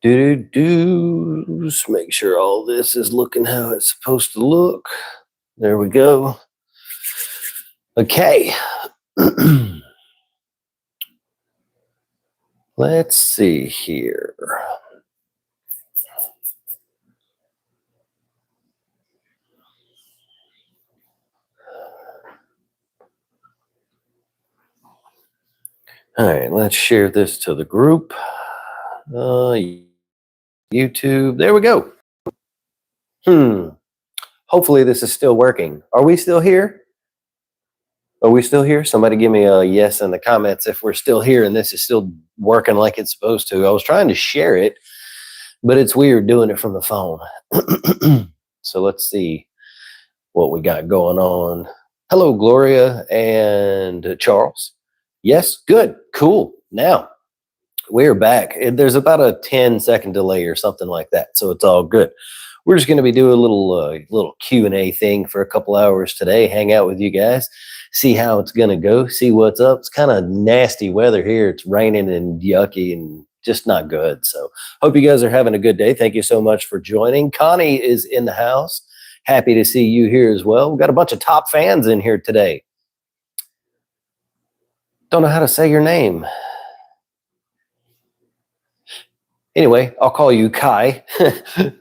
Just make sure all this is looking how it's supposed to look. There we go. Okay. Let's see here. All right, let's share this to the group. YouTube. There we go. Hopefully this is still working. Are we still here? Are we still here? Somebody give me a yes in the comments if we're still here and this is still working like it's supposed to. I was trying to share it, but it's weird doing it from the phone. So let's see what we got going on. Hello, Gloria and Charles. Yes, good, cool. Now we're back. There's about a 10-second delay or something like that, so it's all good. We're just going to be doing a little Q&A thing for a couple hours today. Hang out with you guys, see how it's going to go, see what's up. It's kind of nasty weather here. It's raining and yucky and just not good. So hope you guys are having a good day. Thank you so much for joining. Connie is in the house. Happy to see you here as well. We've got a bunch of top fans in here today. Don't know how to say your name. Anyway, I'll call you Kai.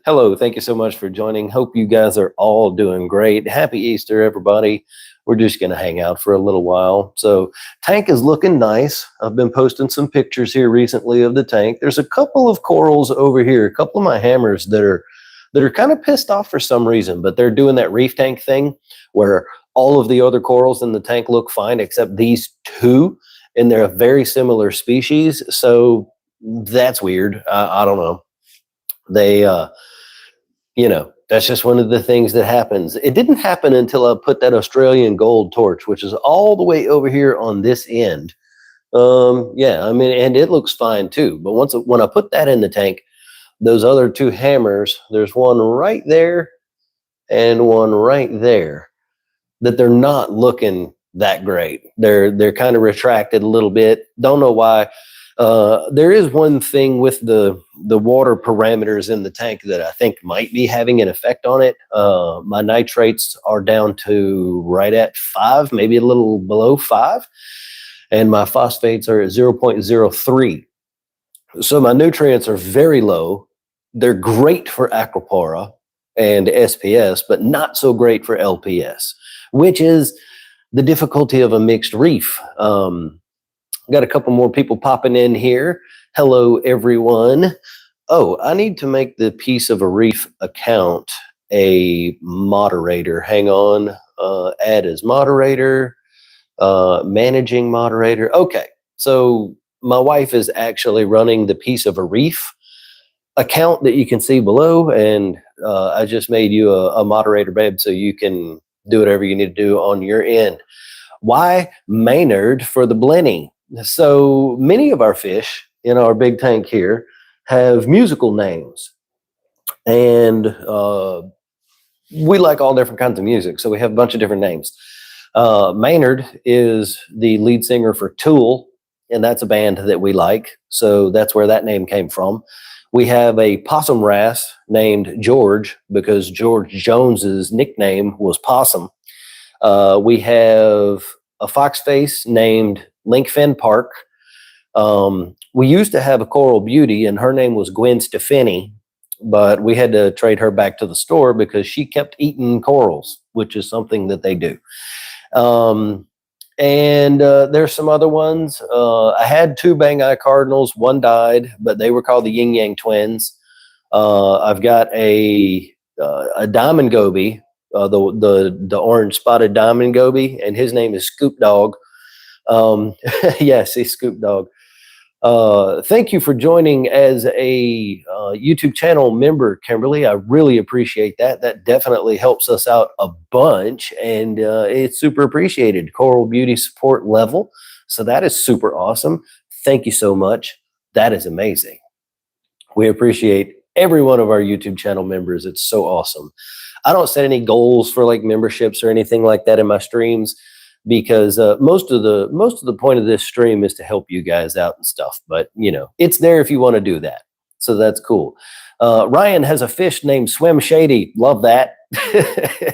Hello, thank you so much for joining. Hope you guys are all doing great. Happy Easter, everybody. We're just going to hang out for a little while. So tank is looking nice. I've been posting some pictures here recently of the tank. There's a couple of corals over here, a couple of my hammers that are kind of pissed off for some reason, but they're doing that reef tank thing where all of the other corals in the tank look fine except these two, and they're a very similar species. So that's weird. I don't know. They, that's just one of the things that happens. It didn't happen until I put that Australian gold torch, which is all the way over here on this end. Yeah, I mean, and it looks fine too. But when I put that in the tank, those other two hammers, there's one right there and one right there, that they're not looking that great. They're kind of retracted a little bit. Don't know why. There is one thing with the water parameters in the tank that I think might be having an effect on it. My nitrates are down to right at 5, maybe a little below 5, and my phosphates are at 0.03. So my nutrients are very low. They're great for Aquapora and SPS, but not so great for LPS, which is the difficulty of a mixed reef. Got a couple more people popping in here. Hello, everyone. Oh, I need to make the Piece of a Reef account a moderator. Hang on. Add as moderator. Managing moderator. Okay, so my wife is actually running the Piece of a Reef account that you can see below, and I just made you a moderator, babe, so you can do whatever you need to do on your end. Why Maynard for the Blenny? So many of our fish in our big tank here have musical names, and we like all different kinds of music, so we have a bunch of different names. Maynard is the lead singer for Tool, and that's a band that we like, so that's where that name came from. We have a possum wrasse named George because George Jones's nickname was Possum. We have a foxface named Linkfin Park. We used to have a coral beauty, and her name was Gwen Stefani, but we had to trade her back to the store because she kept eating corals, which is something that they do. And there's some other ones. I had 2 bang-eye cardinals. One died, but they were called the Yin Yang twins. I've got a diamond goby, the orange spotted diamond goby, and his name is Scoop Dog. Yes, he's Scoop Dog. Thank you for joining as a YouTube channel member, Kimberly. I really appreciate that. That definitely helps us out a bunch, and it's super appreciated. Coral Beauty support level. So that is super awesome. Thank you so much. That is amazing. We appreciate every one of our YouTube channel members. It's so awesome. I don't set any goals for like memberships or anything like that in my streams, because most of the point of this stream is to help you guys out and stuff. But you know, it's there if you want to do that. So that's cool. Ryan has a fish named Swim Shady. Love that.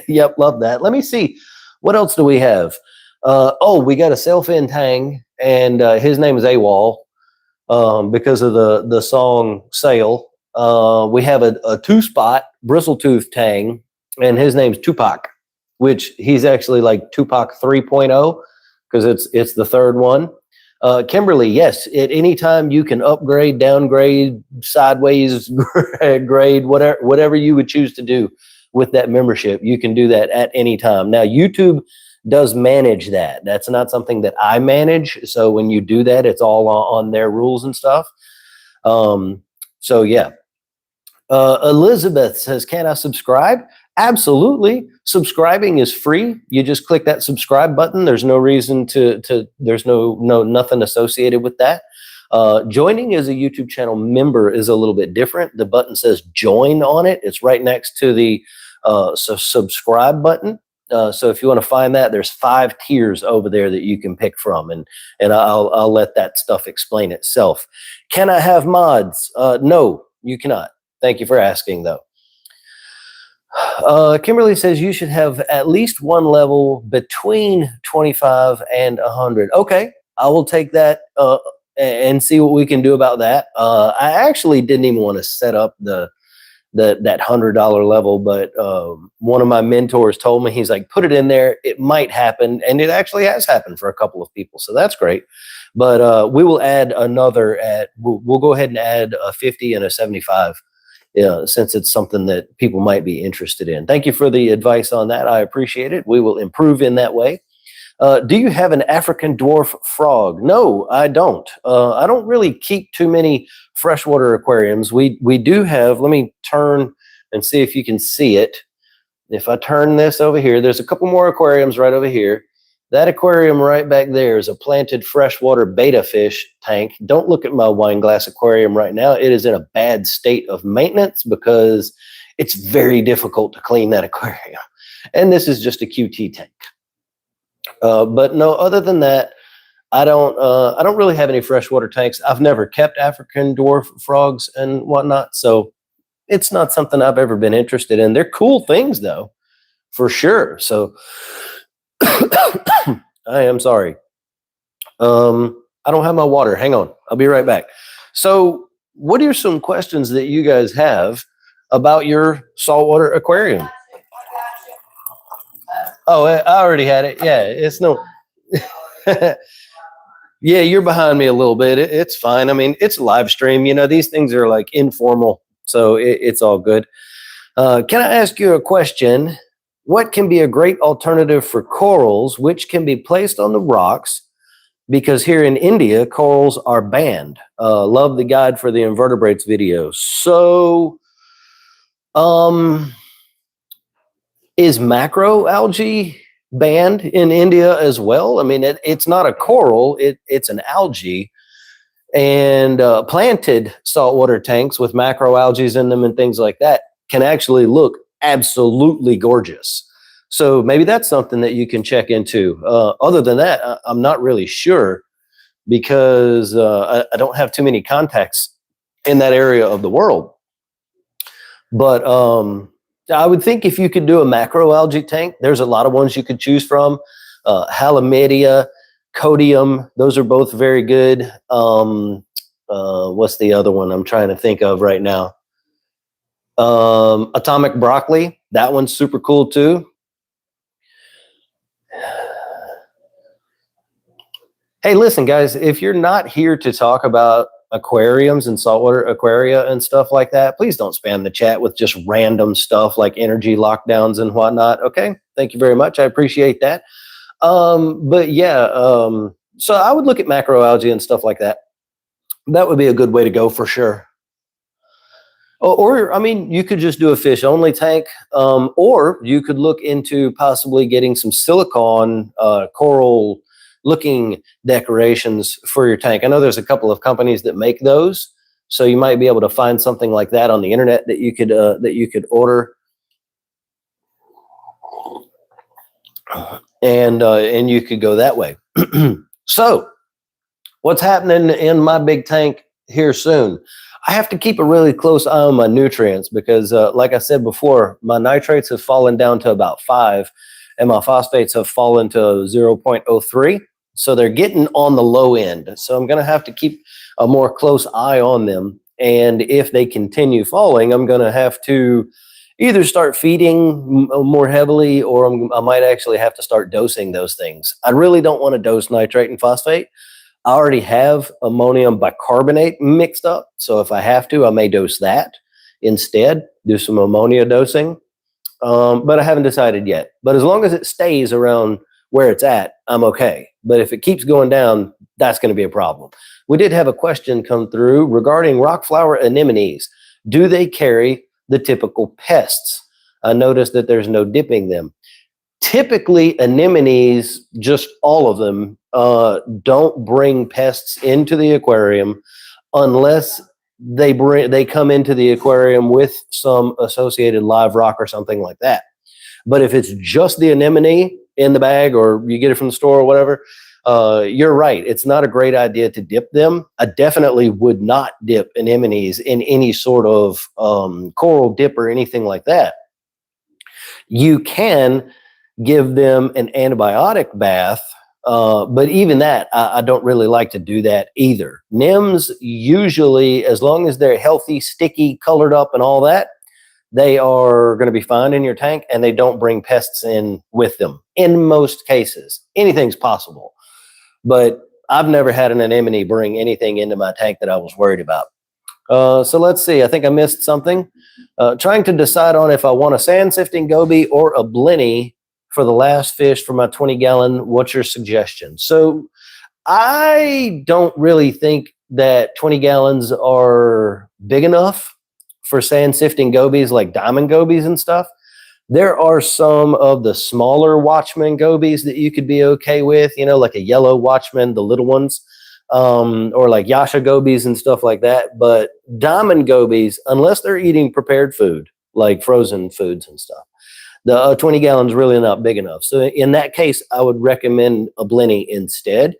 Yep, love that. Let me see. What else do we have? Oh, we got a sailfin tang, and his name is AWOL because of the song Sail. We have a two-spot bristletooth tang, and his name's Tupac, which he's actually like Tupac 3.0 because it's the third one. Kimberly, yes, at any time you can upgrade, downgrade, sideways grade, whatever you would choose to do with that membership, you can do that at any time. Now, YouTube does manage that. That's not something that I manage. So when you do that, it's all on their rules and stuff. So yeah. Elizabeth says, can I subscribe? Absolutely. Subscribing is free. You just click that subscribe button. There's no reason there's nothing associated with that. Joining as a YouTube channel member is a little bit different. The button says join on it. It's right next to the subscribe button. So if you want to find that, there's 5 tiers over there that you can pick from, and I'll let that stuff explain itself. Can I have mods? No, you cannot. Thank you for asking, though. Kimberly says you should have at least one level between 25 and 100. Okay, I will take that and see what we can do about that. I actually didn't even want to set up that $100 level, but one of my mentors told me, he's like, put it in there. It might happen, and it actually has happened for a couple of people, so that's great. But we will add another we'll go ahead and add a 50 and a 75. Since it's something that people might be interested in. Thank you for the advice on that. I appreciate it. We will improve in that way. Do you have an African dwarf frog? No, I don't. I don't really keep too many freshwater aquariums. We do have, let me turn and see if you can see it. If I turn this over here, there's a couple more aquariums right over here. That aquarium right back there is a planted freshwater betta fish tank. Don't look at my wine glass aquarium right now. It is in a bad state of maintenance because it's very difficult to clean that aquarium. And this is just a QT tank. But no, other than that, I don't really have any freshwater tanks. I've never kept African dwarf frogs and whatnot, so it's not something I've ever been interested in. They're cool things, though, for sure. So I am sorry. I don't have my water. Hang on. I'll be right back. So what are some questions that you guys have about your saltwater aquarium? Oh, I already had it. Yeah, it's no. Yeah, you're behind me a little bit. It's fine. I mean, it's a live stream. You know, these things are like informal, so it's all good. Can I ask you a question? What can be a great alternative for corals, which can be placed on the rocks? Because here in India, corals are banned. Love the guide for the invertebrates video. So, is macroalgae banned in India as well? I mean, it's not a coral, it's an algae. And planted saltwater tanks with macroalgae in them and things like that can actually look absolutely gorgeous. So maybe that's something that you can check into. Other than that, I'm not really sure because I don't have too many contacts in that area of the world. But I would think if you could do a macroalgae tank, there's a lot of ones you could choose from. Halamidia, Codium, those are both very good. What's the other one I'm trying to think of right now? Atomic broccoli, that one's super cool too. Hey, listen, guys, if you're not here to talk about aquariums and saltwater aquaria and stuff like that, please don't spam the chat with just random stuff like energy lockdowns and whatnot. Okay, thank you very much. I appreciate that. But yeah, so I would look at macroalgae and stuff like that. That would be a good way to go for sure. Or I mean, you could just do a fish only tank, or you could look into possibly getting some silicone coral looking decorations for your tank. I know there's a couple of companies that make those, so you might be able to find something like that on the internet that you could order, and you could go that way. So, what's happening in my big tank here soon? I have to keep a really close eye on my nutrients because, like I said before, my nitrates have fallen down to about 5, and my phosphates have fallen to 0.03. So they're getting on the low end. So I'm going to have to keep a more close eye on them. And if they continue falling, I'm going to have to either start feeding more heavily, or I might actually have to start dosing those things. I really don't want to dose nitrate and phosphate. I already have ammonium bicarbonate mixed up, so if I have to, I may dose that instead, do some ammonia dosing, but I haven't decided yet. But as long as it stays around where it's at, I'm okay. But if it keeps going down, that's going to be a problem. We did have a question come through regarding rock flower anemones. Do they carry the typical pests? I noticed that there's no dipping them. Typically, anemones, just all of them, don't bring pests into the aquarium unless they come into the aquarium with some associated live rock or something like that. But if it's just the anemone in the bag, or you get it from the store or whatever, you're right. It's not a great idea to dip them. I definitely would not dip anemones in any sort of coral dip or anything like that. You can give them an antibiotic bath, but even that, I don't really like to do that either. Nems, usually, as long as they're healthy, sticky, colored up, and all that, they are going to be fine in your tank, and they don't bring pests in with them in most cases. Anything's possible, but I've never had an anemone bring anything into my tank that I was worried about. So let's see. I think I missed something. Trying to decide on if I want a sand sifting goby or a blenny for the last fish for my 20-gallon. What's your suggestion? So I don't really think that 20 gallons are big enough for sand sifting gobies, like diamond gobies and stuff. There are some of the smaller Watchman gobies that you could be okay with, you know, like a yellow Watchman, the little ones, or like Yasha gobies and stuff like that. But diamond gobies, unless they're eating prepared food, like frozen foods and stuff, the 20 gallons really not big enough. So in that case, I would recommend a blenny instead.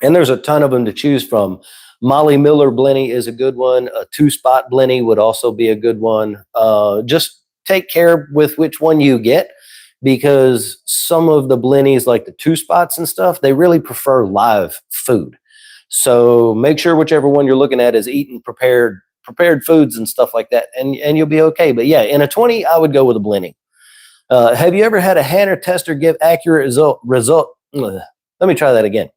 And there's a ton of them to choose from. Molly Miller blenny is a good one. A 2-spot blenny would also be a good one. Just take care with which one you get, because some of the blennies, like the 2 spots and stuff, they really prefer live food. So make sure whichever one you're looking at is eating prepared foods and stuff like that, and you'll be okay. But yeah, in a 20, I would go with a blenny. Have you ever had a Hanna tester give accurate result? Let me try that again.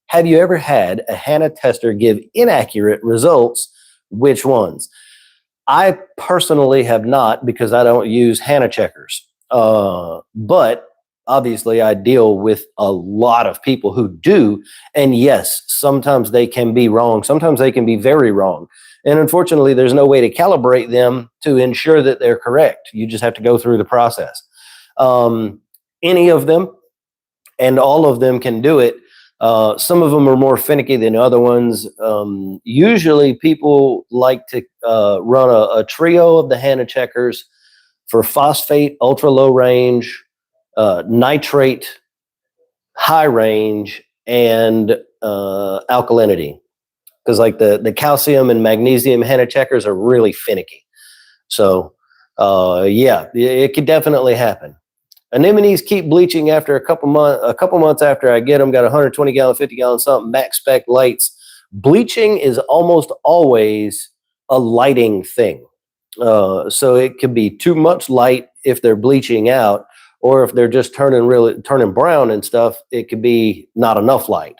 Have you ever had a Hanna tester give inaccurate results? Which ones? I personally have not, because I don't use Hanna checkers. But obviously I deal with a lot of people who do. And yes, sometimes they can be wrong. Sometimes they can be very wrong. And unfortunately, there's no way to calibrate them to ensure that they're correct. You just have to go through the process. Any of them and all of them can do it. Some of them are more finicky than other ones. Usually people like to run a trio of the Hanna checkers for phosphate, ultra low range, nitrate, high range, and alkalinity. Because like the calcium and magnesium Hanna checkers are really finicky. So yeah, it could definitely happen. Anemones keep bleaching after a couple months after I get them. Got 120 gallon, 50 gallon, something max spec lights. Bleaching is almost always a lighting thing. So it could be too much light if they're bleaching out, or if they're just turning brown and stuff, it could be not enough light.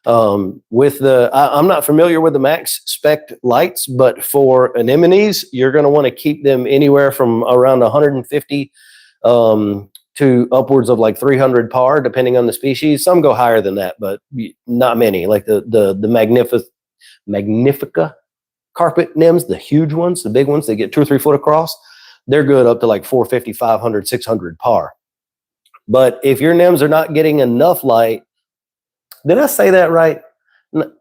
I'm not familiar with the max spec lights, but for anemones, you're going to want to keep them anywhere from around 150 to upwards of like 300 par, depending on the species. Some go higher than that, but not many. Like the Magnifica carpet nems, the huge ones, the big ones, they get 2 or 3 foot across. They're good up to like 450, 500, 600 par. But if your nems are not getting enough light, did I say that right?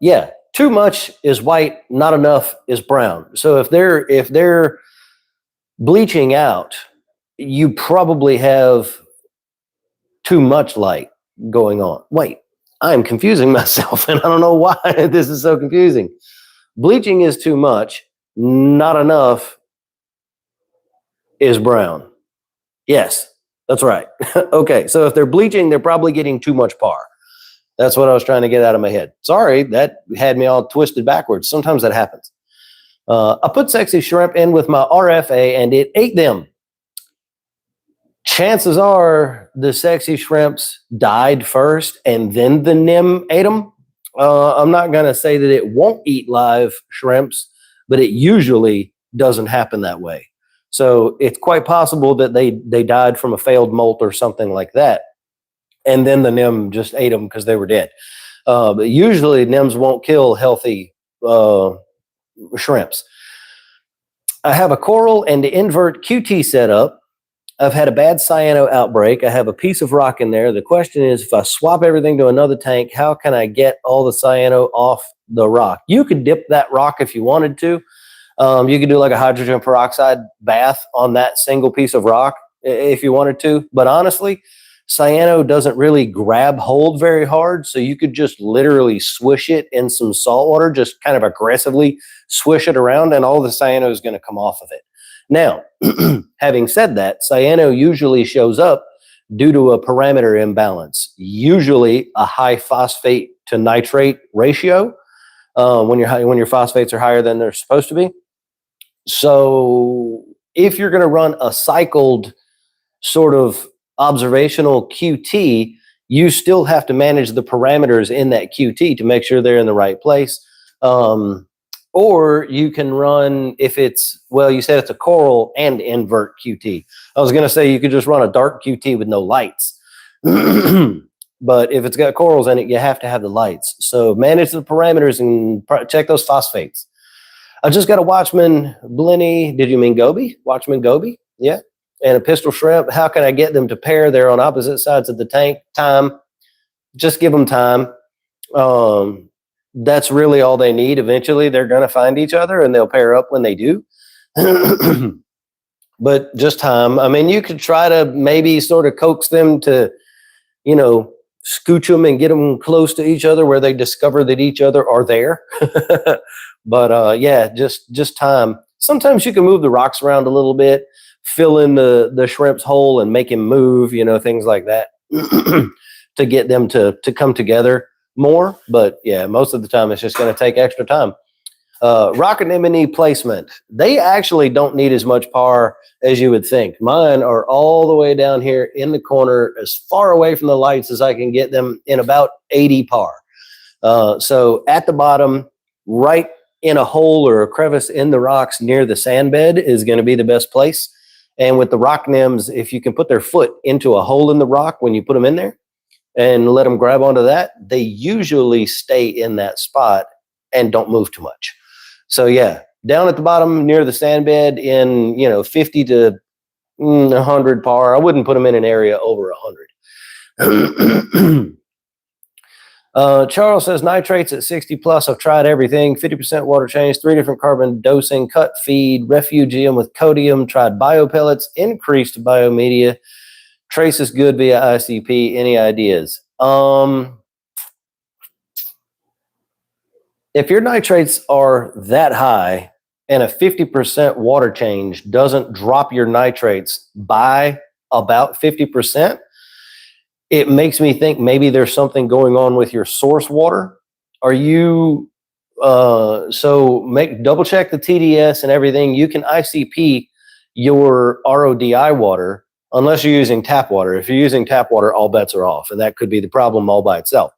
Yeah, too much is white, not enough is brown. So if they're bleaching out, you probably have too much light going on. Wait, I'm confusing myself, and I don't know why this is so confusing. Bleaching is too much, not enough is brown. Yes, that's right. Okay, so if they're bleaching, they're probably getting too much par. That's what I was trying to get out of my head. Sorry, that had me all twisted backwards. Sometimes that happens. I put sexy shrimp in with my RFA and it ate them. Chances are the sexy shrimps died first and then the nymph ate them. I'm not going to say that it won't eat live shrimps, but it usually doesn't happen that way. So it's quite possible that they died from a failed molt or something like that. And then the nymph just ate them because they were dead. But usually nymphs won't kill healthy shrimps. I have a coral and invert QT set up. I've had a bad cyano outbreak. I have a piece of rock in there. The question is, if I swap everything to another tank, how can I get all the cyano off the rock? You could dip that rock if you wanted to. You could do like a hydrogen peroxide bath on that single piece of rock if you wanted to. But honestly, cyano doesn't really grab hold very hard. So you could just literally swish it in some salt water, just kind of aggressively swish it around, and all the cyano is going to come off of it. Now, having said that, cyano usually shows up due to a parameter imbalance, usually a high phosphate to nitrate ratio when your phosphates are higher than they're supposed to be. So if you're going to run a cycled sort of observational QT, you still have to manage the parameters in that QT to make sure they're in the right place. Or you can run, if it's, well, you said it's a coral and invert QT. I was going to say you could just run a dark QT with no lights. But if it's got corals in it, you have to have the lights. So manage the parameters and check those phosphates. I just got a Watchman Blenny. Did you mean Goby? Watchman Goby? Yeah. And a pistol shrimp. How can I get them to pair? They're on opposite sides of the tank. Time. Just give them time. That's really all they need. Eventually, they're going to find each other and they'll pair up when they do. But just time. I mean, you could try to maybe sort of coax them to, you know, scooch them and get them close to each other where they discover that each other are there. But yeah, just time. Sometimes you can move the rocks around a little bit, fill in the shrimp's hole and make him move, you know, things like that to get them to come together more. But yeah, most of the time it's just going to take extra time. Rock anemone placement. They actually don't need as much par as you would think. Mine are all the way down here in the corner, as far away from the lights as I can get them, in about 80 par. So at the bottom, right in a hole or a crevice in the rocks near the sand bed is going to be the best place. And with the rock nymphs, if you can put their foot into a hole in the rock when you put them in there and let them grab onto that, they usually stay in that spot and don't move too much. So yeah, down at the bottom near the sand bed in, you know, 50 to 100 par. I wouldn't put them in an area over 100. Charles says nitrates at 60 plus. I've tried everything. 50% water change, 3 different carbon dosing, cut feed, refugium with codium, tried biopellets, increased biomedia. Trace is good via ICP. Any ideas? If your nitrates are that high and a 50% water change doesn't drop your nitrates by about 50%, it makes me think maybe there's something going on with your source water. Are you, so double check the TDS and everything. You can ICP your RODI water unless you're using tap water. If you're using tap water, all bets are off, and that could be the problem all by itself.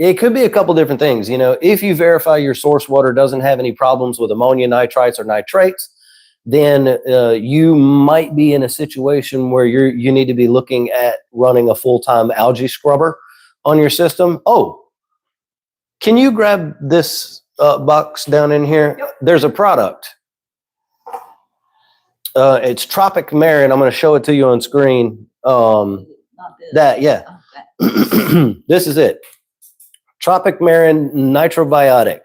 It could be a couple different things. You know, if you verify your source water doesn't have any problems with ammonia nitrites or nitrates, then you might be in a situation where you need to be looking at running a full-time algae scrubber on your system. Oh, can you grab this box down in here? Yep. There's a product. It's Tropic Marin. I'm going to show it to you on screen. Not this. That, yeah. Oh, this is it. Tropic Marin Nitrobiotic.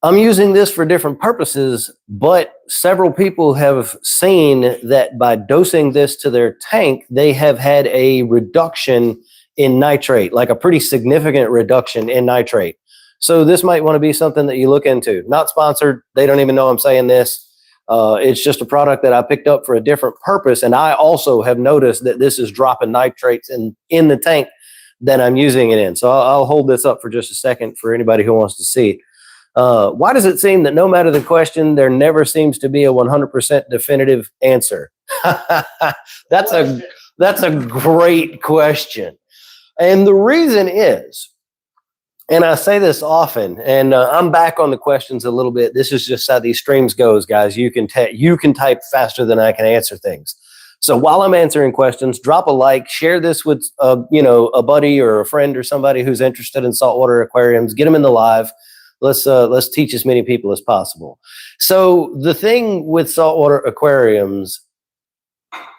I'm using this for different purposes, but several people have seen that by dosing this to their tank, they have had a reduction in nitrate, like a pretty significant reduction in nitrate. So this might want to be something that you look into. Not sponsored. They don't even know I'm saying this. It's just a product that I picked up for a different purpose. And I also have noticed that this is dropping nitrates in the tank that I'm using it in. So I'll hold this up for just a second for anybody who wants to see. Why does it seem that no matter the question, there never seems to be a 100% definitive answer? That's a great question. And the reason is, and I say this often, and I'm back on the questions a little bit. This is just how these streams goes, guys. You can type faster than I can answer things. So while I'm answering questions, drop a like, share this with a buddy or a friend or somebody who's interested in saltwater aquariums. Get them in the live. Let's teach as many people as possible. So the thing with saltwater aquariums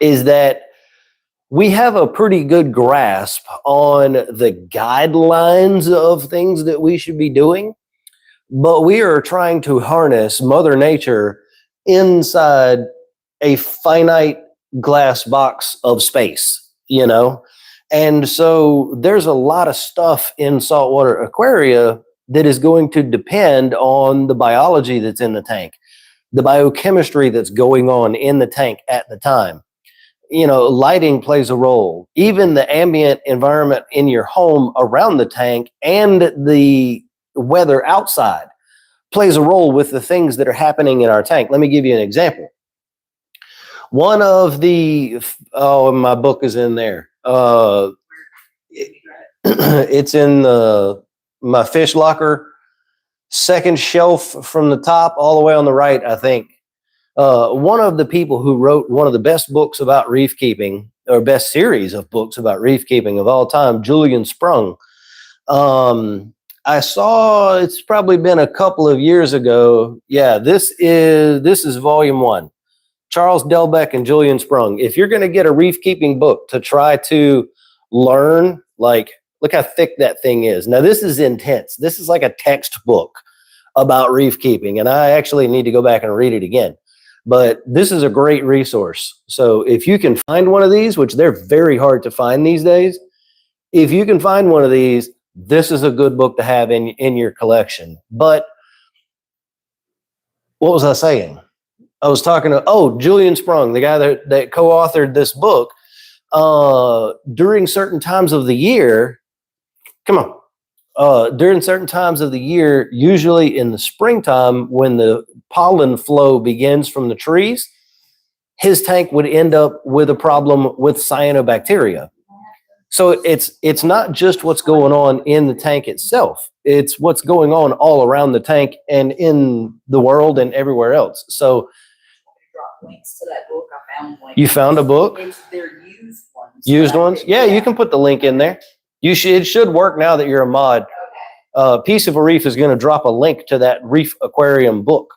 is that we have a pretty good grasp on the guidelines of things that we should be doing, but we are trying to harness Mother Nature inside a finite glass box of space, And so there's a lot of stuff in saltwater aquaria that is going to depend on the biology that's in the tank, the biochemistry that's going on in the tank at the time. Lighting plays a role. Even the ambient environment in your home around the tank and the weather outside plays a role with the things that are happening in our tank. Let me give you an example. One of the, my book is in there. It's in my fish locker, second shelf from the top all the way on the right, I think. One of the people who wrote one of the best books about reef keeping, or best series of books about reef keeping of all time, Julian Sprung. I saw, it's probably been a couple of years ago. Yeah, this is volume 1. Charles Delbeck and Julian Sprung. If you're going to get a reef keeping book to try to learn, like, look how thick that thing is. Now, this is intense. This is like a textbook about reef keeping, and I actually need to go back and read it again. But this is a great resource. So if you can find one of these, which they're very hard to find these days, if you can find one of these, this is a good book to have in your collection. But what was I saying? I was talking to, Julian Sprung, the guy that co-authored this book. During certain times of the year, during certain times of the year, usually in the springtime, when the pollen flow begins from the trees, his tank would end up with a problem with cyanobacteria. So it's not just what's going on in the tank itself. It's what's going on all around the tank and in the world and everywhere else. So links to that book. I found one. You found a book? They're used ones. Used ones? Yeah, you can put the link in there. It should work now that you're a mod. Okay. Piece of a Reef is going to drop a link to that Reef Aquarium book.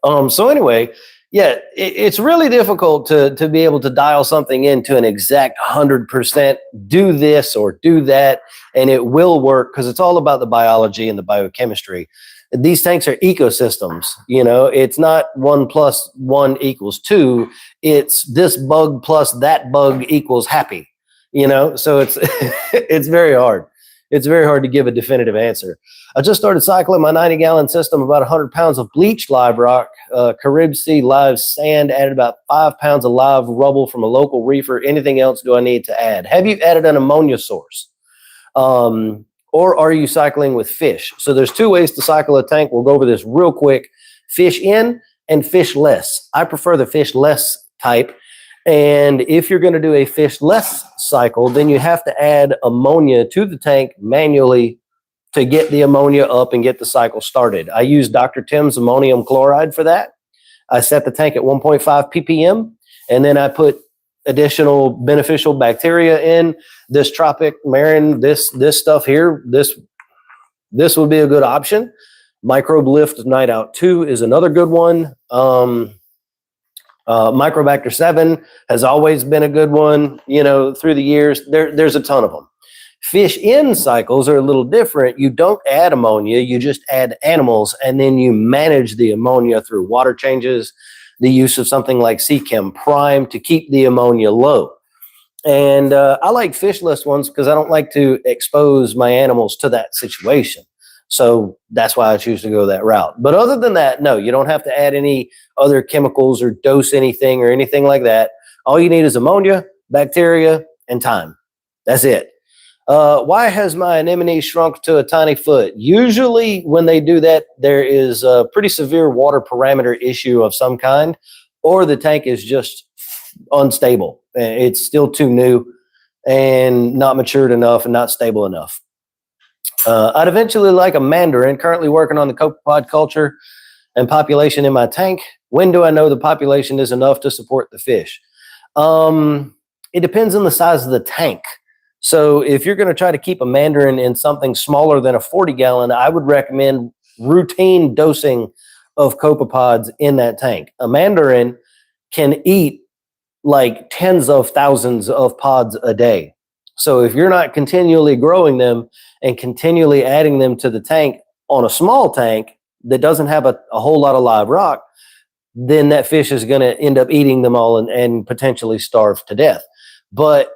So anyway, yeah, it's really difficult to be able to dial something into an exact 100%, do this or do that, and it will work because it's all about the biology and the biochemistry. These tanks are ecosystems, it's not 1 + 1 = 2. It's this bug plus that bug equals happy, so it's, it's very hard. It's very hard to give a definitive answer. I just started cycling my 90-gallon system, about 100 pounds of bleached live rock, Carib Sea live sand, added about 5 pounds of live rubble from a local reefer. Anything else do I need to add? Have you added an ammonia source? Or are you cycling with fish? So there's 2 ways to cycle a tank. We'll go over this real quick. Fish in and fish less. I prefer the fish less type. And if you're going to do a fish less cycle, then you have to add ammonia to the tank manually to get the ammonia up and get the cycle started. I use Dr. Tim's ammonium chloride for that. I set the tank at 1.5 ppm, and then I put additional beneficial bacteria in. This tropic marin, this stuff here, this would be a good option. Microbe Lift Night Out 2 is another good one. Microbacter 7 has always been a good one, through the years. There's a ton of them. Fish in cycles are a little different. You don't add ammonia, you just add animals, and then you manage the ammonia through water changes, the use of something like Seachem Prime to keep the ammonia low. And I like fishless ones because I don't like to expose my animals to that situation. So that's why I choose to go that route. But other than that, no, you don't have to add any other chemicals or dose anything or anything like that. All you need is ammonia, bacteria, and time. That's it. Why has my anemone shrunk to a tiny foot? Usually, when they do that, there is a pretty severe water parameter issue of some kind, or the tank is just unstable. It's still too new and not matured enough and not stable enough. I'd eventually like a mandarin, currently working on the copepod culture and population in my tank. When do I know the population is enough to support the fish? It depends on the size of the tank. So if you're going to try to keep a mandarin in something smaller than a 40-gallon, I would recommend routine dosing of copepods in that tank. A mandarin can eat like tens of thousands of pods a day. So if you're not continually growing them and continually adding them to the tank on a small tank that doesn't have a whole lot of live rock, then that fish is going to end up eating them all and potentially starve to death. But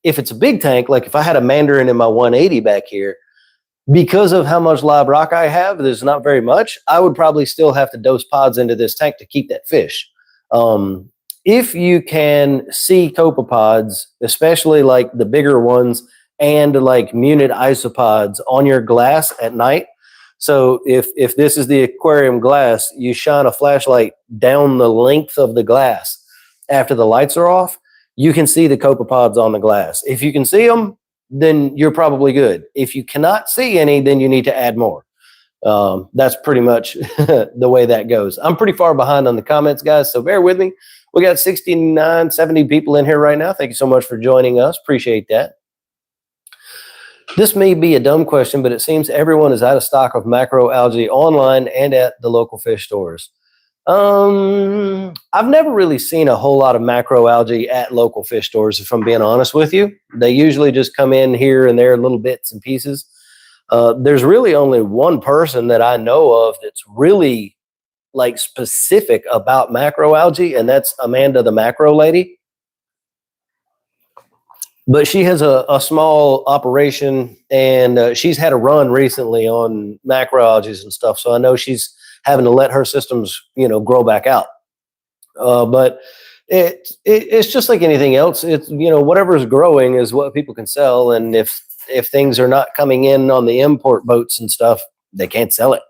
if it's a big tank, like if I had a mandarin in my 180 back here, because of how much live rock I have, there's not very much, I would probably still have to dose pods into this tank to keep that fish. If you can see copepods, especially like the bigger ones and like munid isopods on your glass at night. So if this is the aquarium glass, you shine a flashlight down the length of the glass after the lights are off, you can see the copepods on the glass. If you can see them, then you're probably good. If you cannot see any, then you need to add more. That's pretty much the way that goes. I'm pretty far behind on the comments, guys, so bear with me. We got 69, 70 people in here right now. Thank you so much for joining us. Appreciate that. This may be a dumb question, but it seems everyone is out of stock of macroalgae online and at the local fish stores. I've never really seen a whole lot of macroalgae at local fish stores, if I'm being honest with you. They usually just come in here and there, little bits and pieces. There's really only one person that I know of that's really like specific about macroalgae, and that's Amanda, the macro lady. But she has a small operation, and she's had a run recently on macroalgae and stuff. So I know she's having to let her systems, grow back out. But it's just like anything else. It's, whatever's growing is what people can sell. And if things are not coming in on the import boats and stuff, they can't sell it.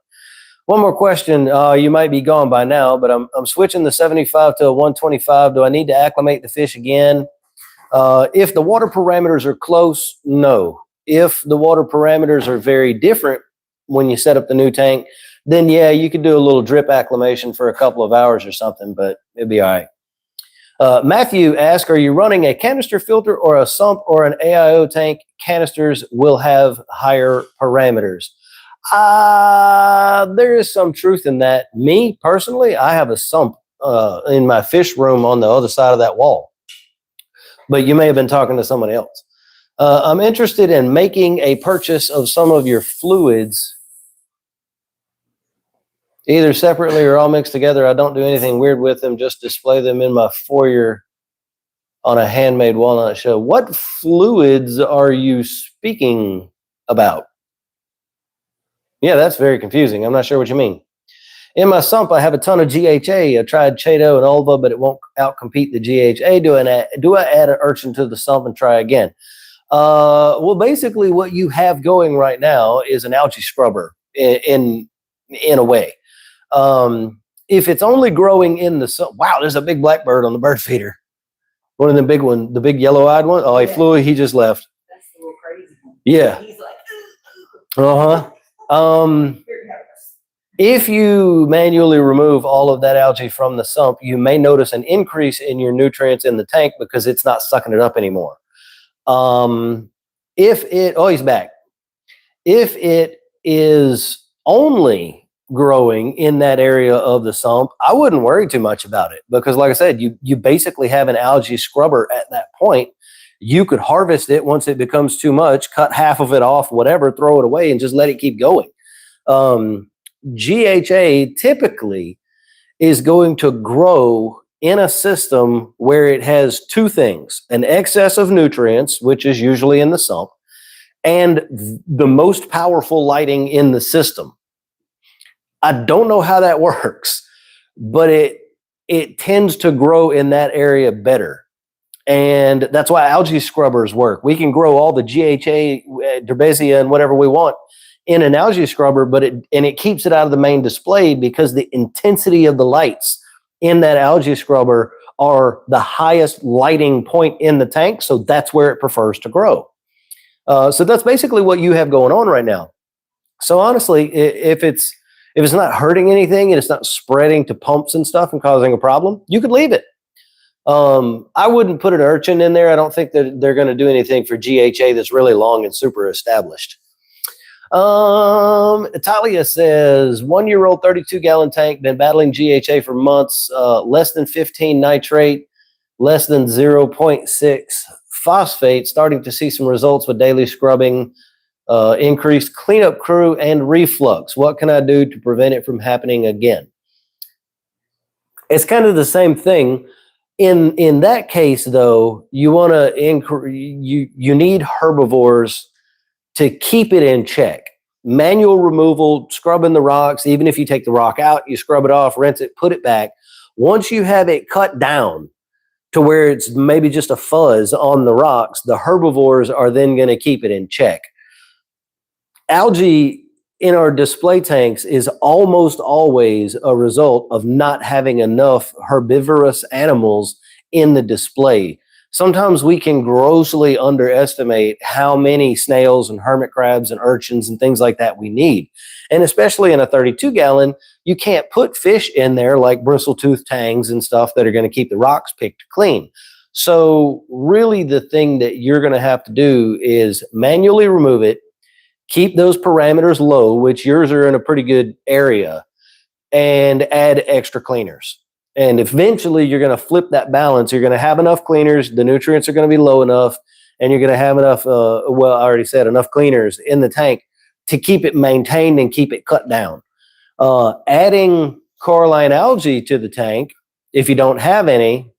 One more question. You might be gone by now, but I'm switching the 75 to a 125. Do I need to acclimate the fish again? If the water parameters are close, no. If the water parameters are very different when you set up the new tank, then yeah, you could do a little drip acclimation for a couple of hours or something, but it'd be all right. Matthew asked, are you running a canister filter or a sump or an AIO tank? Canisters will have higher parameters. There is some truth in that. Me, personally, I have a sump in my fish room on the other side of that wall. But you may have been talking to someone else. I'm interested in making a purchase of some of your fluids, either separately or all mixed together. I don't do anything weird with them, just display them in my foyer on a handmade walnut shell. What fluids are you speaking about? Yeah, that's very confusing. I'm not sure what you mean. In my sump, I have a ton of GHA. I tried Chaeto and Ulva, but it won't outcompete the GHA. Do I add an urchin to the sump and try again? Well, basically what you have going right now is an algae scrubber in a way. If it's only growing in the sump, wow, there's a big blackbird on the bird feeder. One of the big one, the big yellow-eyed one. Oh, he flew, he just left. That's the little crazy one. Yeah. He's like, if you manually remove all of that algae from the sump, you may notice an increase in your nutrients in the tank because it's not sucking it up anymore. Oh, he's back. If it is only growing in that area of the sump, I wouldn't worry too much about it because, like I said, you basically have an algae scrubber at that point. You could harvest it once it becomes too much, cut half of it off, whatever, throw it away, and just let it keep going. GHA typically is going to grow in a system where it has two things: an excess of nutrients, which is usually in the sump, and the most powerful lighting in the system. I don't know how that works, but it tends to grow in that area better. And that's why algae scrubbers work. We can grow all the GHA, Derbesia, and whatever we want in an algae scrubber, but it keeps it out of the main display because the intensity of the lights in that algae scrubber are the highest lighting point in the tank, so that's where it prefers to grow. So that's basically what you have going on right now. So honestly, if it's not hurting anything and it's not spreading to pumps and stuff and causing a problem, you could leave it. I wouldn't put an urchin in there. I don't think that they're going to do anything for GHA that's really long and super established. Italia says 1-year-old 32-gallon tank, been battling GHA for months, less than 15 nitrate, less than 0.6 phosphate, starting to see some results with daily scrubbing, increased cleanup crew, and reflux. What can I do to prevent it from happening again? It's kind of the same thing. In that case, though, you want to you need herbivores to keep it in check. Manual removal, scrubbing the rocks. Even if you take the rock out, you scrub it off, rinse it, put it back. Once you have it cut down to where it's maybe just a fuzz on the rocks, the herbivores are then going to keep it in check. Algae in our display tanks is almost always a result of not having enough herbivorous animals in the display. Sometimes we can grossly underestimate how many snails and hermit crabs and urchins and things like that we need. And especially in a 32-gallon, you can't put fish in there like bristle-tooth tangs and stuff that are going to keep the rocks picked clean. So really the thing that you're going to have to do is manually remove it, keep those parameters low, which yours are in a pretty good area, and add extra cleaners. And eventually you're going to flip that balance. You're going to have enough cleaners, the nutrients are going to be low enough, and you're going to have enough, well, I already said, enough cleaners in the tank to keep it maintained and keep it cut down. Adding coralline algae to the tank, if you don't have any,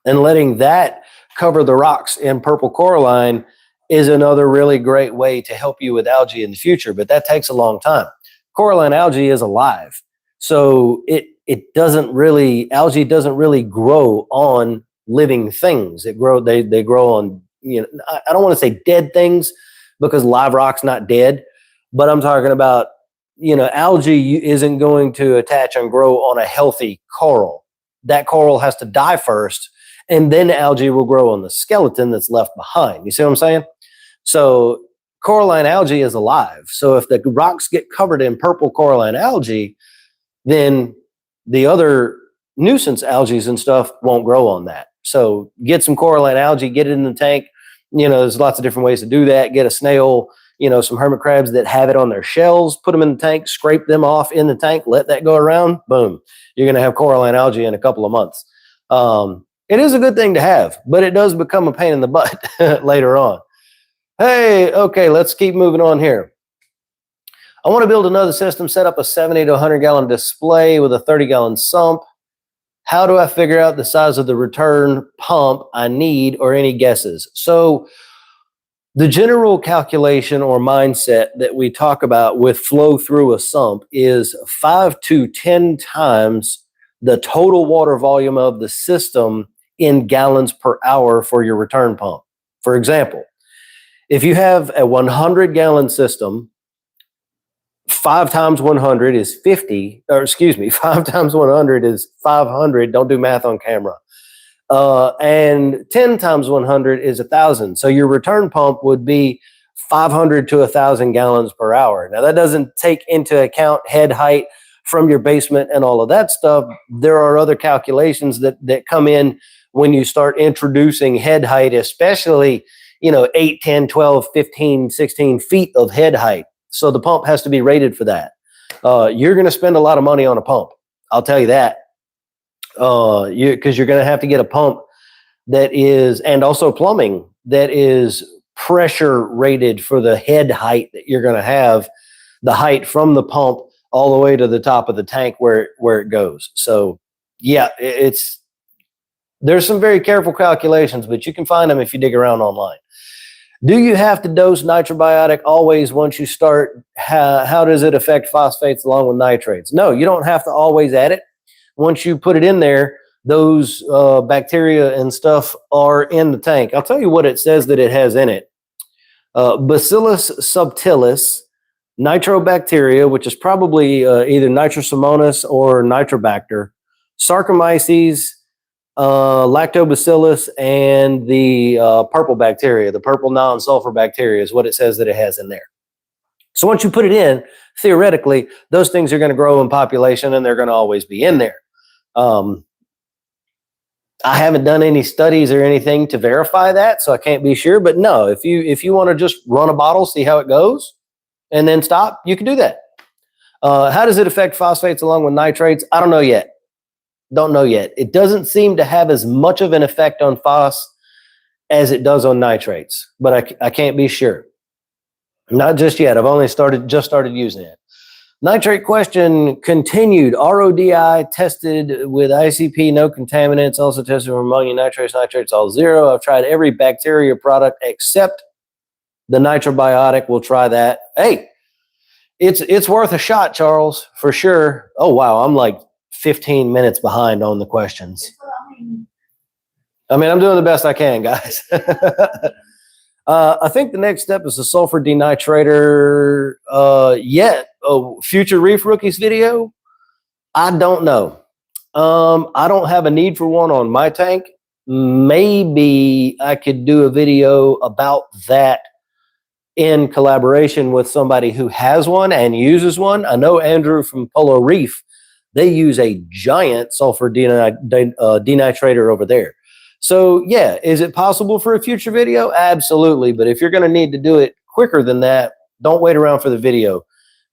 and letting that cover the rocks in purple coralline is another really great way to help you with algae in the future, but that takes a long time. Coralline algae is alive, so algae doesn't really grow on living things. They grow on, I don't want to say dead things because live rock's not dead, but I'm talking about, algae isn't going to attach and grow on a healthy coral. That coral has to die first, and then algae will grow on the skeleton that's left behind. You see what I'm saying? So coralline algae is alive. So if the rocks get covered in purple coralline algae, then the other nuisance algae and stuff won't grow on that. So get some coralline algae, get it in the tank. There's lots of different ways to do that. Get a snail, some hermit crabs that have it on their shells, put them in the tank, scrape them off in the tank, let that go around. Boom. You're going to have coralline algae in a couple of months. It is a good thing to have, but it does become a pain in the butt later on. Hey, okay, let's keep moving on here. I want to build another system, set up a 70 to 100-gallon display with a 30-gallon sump. How do I figure out the size of the return pump I need, or any guesses? So the general calculation or mindset that we talk about with flow through a sump is 5 to 10 times the total water volume of the system in gallons per hour for your return pump. For example, if you have a 100-gallon system, 5 times 100 is 50, or excuse me, 5 times 100 is 500. Don't do math on camera. And 10 times 100 is 1,000. So your return pump would be 500 to 1,000 gallons per hour. Now that doesn't take into account head height from your basement and all of that stuff. There are other calculations that come in when you start introducing head height, especially 8, 10, 12, 15, 16 feet of head height. So the pump has to be rated for that. You're going to spend a lot of money on a pump. I'll tell you that. Because you're going to have to get a pump that is, and also plumbing, that is pressure rated for the head height that you're going to have, the height from the pump all the way to the top of the tank where it goes. So yeah, there's some very careful calculations, but you can find them if you dig around online. Do you have to dose nitrobiotic always once you start? How does it affect phosphates along with nitrates? No, you don't have to always add it. Once you put it in there, those bacteria and stuff are in the tank. I'll tell you what it says that it has in it. Bacillus subtilis, nitrobacteria, which is probably either Nitrosomonas or Nitrobacter, Saccharomyces, lactobacillus, and the purple bacteria, the purple non-sulfur bacteria is what it says that it has in there. So once you put it in, theoretically, those things are going to grow in population and they're going to always be in there. I haven't done any studies or anything to verify that, so I can't be sure. But no, if you want to just run a bottle, see how it goes, and then stop, you can do that. How does it affect phosphates along with nitrates? I don't know yet. Don't know yet. It doesn't seem to have as much of an effect on phos as it does on nitrates, but I can't be sure. Not just yet. I've only just started using it. Nitrate question continued. RODI tested with ICP, no contaminants. Also tested for ammonia, nitrates, all 0. I've tried every bacteria product except the nitrobiotic. We'll try that. Hey, it's worth a shot, Charles, for sure. Oh, wow. I'm like 15 minutes behind on the questions. I mean, I'm doing the best I can, guys. I think the next step is the sulfur denitrator. Future Reef Rookies video? I don't know. I don't have a need for one on my tank. Maybe I could do a video about that in collaboration with somebody who has one and uses one. I know Andrew from Polo Reef, they use a giant sulfur denitrator over there. So yeah, is it possible for a future video? Absolutely. But if you're going to need to do it quicker than that, don't wait around for the video.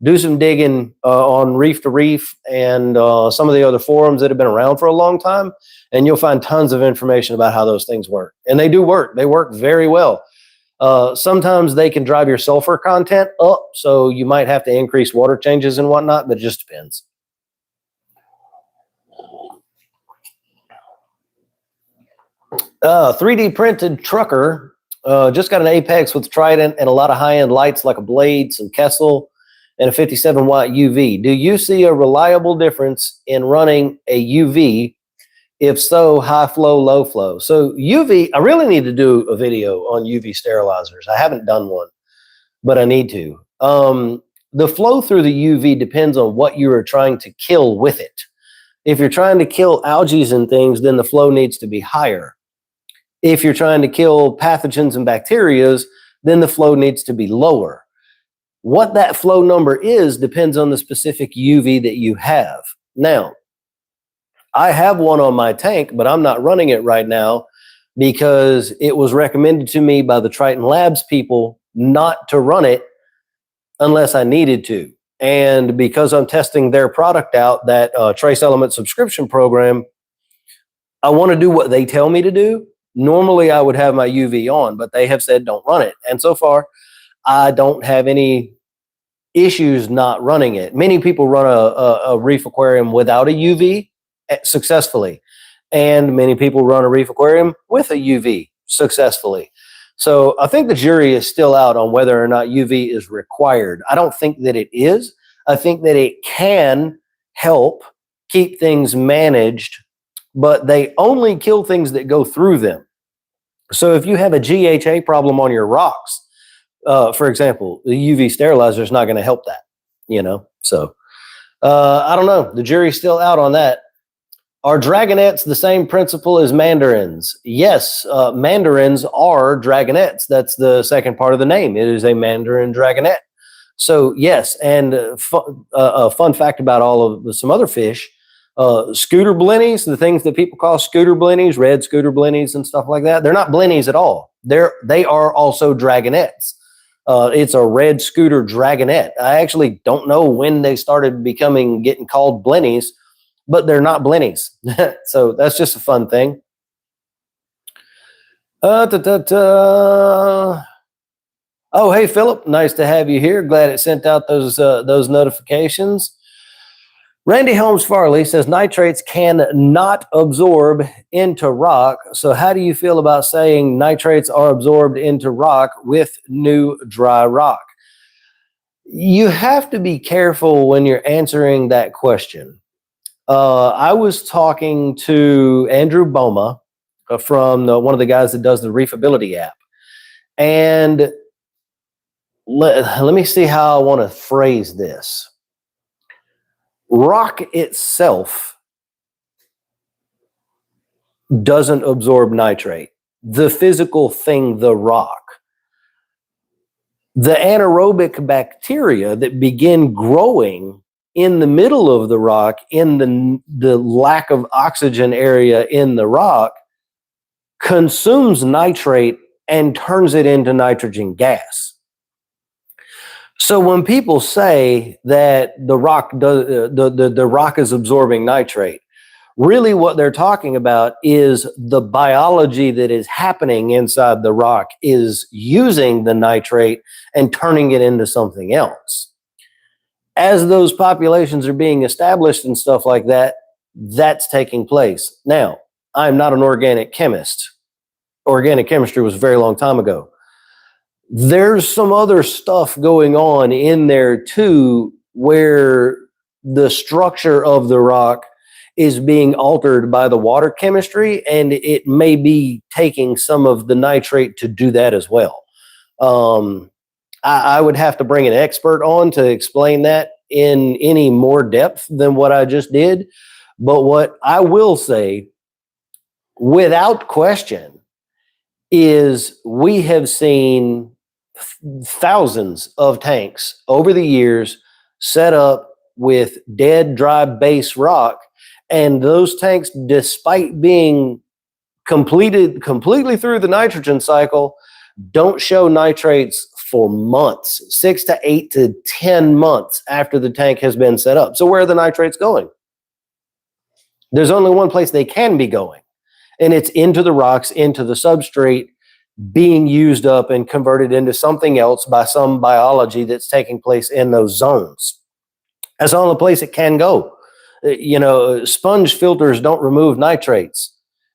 Do some digging on Reef to Reef and some of the other forums that have been around for a long time, and you'll find tons of information about how those things work. And they do work. They work very well. Sometimes they can drive your sulfur content up, so you might have to increase water changes and whatnot, but it just depends. 3D printed trucker just got an Apex with Trident and a lot of high-end lights like a Blade, some Kessel, and a 57-watt UV. Do you see a reliable difference in running a UV? If so, high flow, low flow. So UV, I really need to do a video on UV sterilizers. I haven't done one, but I need to. The flow through the UV depends on what you are trying to kill with it. If you're trying to kill algae and things, then the flow needs to be higher. If you're trying to kill pathogens and bacteria, then the flow needs to be lower. What that flow number is depends on the specific UV that you have. Now, I have one on my tank, but I'm not running it right now because it was recommended to me by the Triton Labs people not to run it unless I needed to. And because I'm testing their product out, that Trace Element subscription program, I want to do what they tell me to do. Normally, I would have my UV on, but they have said don't run it. And so far, I don't have any issues not running it. Many people run a reef aquarium without a UV successfully, and many people run a reef aquarium with a UV successfully. So I think the jury is still out on whether or not UV is required. I don't think that it is. I think that it can help keep things managed, but they only kill things that go through them. So if you have a GHA problem on your rocks, for example, the UV sterilizer is not going to help that, So I don't know. The jury's still out on that. Are dragonettes the same principle as mandarins? Yes, mandarins are dragonettes. That's the second part of the name. It is a mandarin dragonette. So yes, and a fun fact about some other fish, scooter blennies, the things that people call scooter blennies, red scooter blennies and stuff like that, they're not blennies at all. They are also dragonettes. It's a red scooter dragonette. I actually don't know when they started getting called blennies, but they're not blennies. So that's just a fun thing. Oh, hey, Philip, nice to have you here. Glad it sent out those notifications. Randy Holmes Farley says nitrates can not absorb into rock. So how do you feel about saying nitrates are absorbed into rock with new dry rock? You have to be careful when you're answering that question. I was talking to Andrew Boma from one of the guys that does the Reefability app. And let me see how I want to phrase this. Rock itself doesn't absorb nitrate. The physical thing, the rock. The anaerobic bacteria that begin growing in the middle of the rock, in the lack of oxygen area in the rock, consumes nitrate and turns it into nitrogen gas. So when people say that the rock the rock is absorbing nitrate, really what they're talking about is the biology that is happening inside the rock is using the nitrate and turning it into something else. As those populations are being established and stuff like that, that's taking place. Now, I'm not an organic chemist. Organic chemistry was a very long time ago. There's some other stuff going on in there too, where the structure of the rock is being altered by the water chemistry, and it may be taking some of the nitrate to do that as well. I would have to bring an expert on to explain that in any more depth than what I just did. But what I will say, without question, is we have seen thousands of tanks over the years set up with dead, dry base rock. And those tanks, despite being completely through the nitrogen cycle, don't show nitrates for months, 6 to 8 to 10 months after the tank has been set up. So where are the nitrates going? There's only one place they can be going, and it's into the rocks, into the substrate, being used up and converted into something else by some biology that's taking place in those zones. That's the only place it can go. You know, sponge filters don't remove nitrates.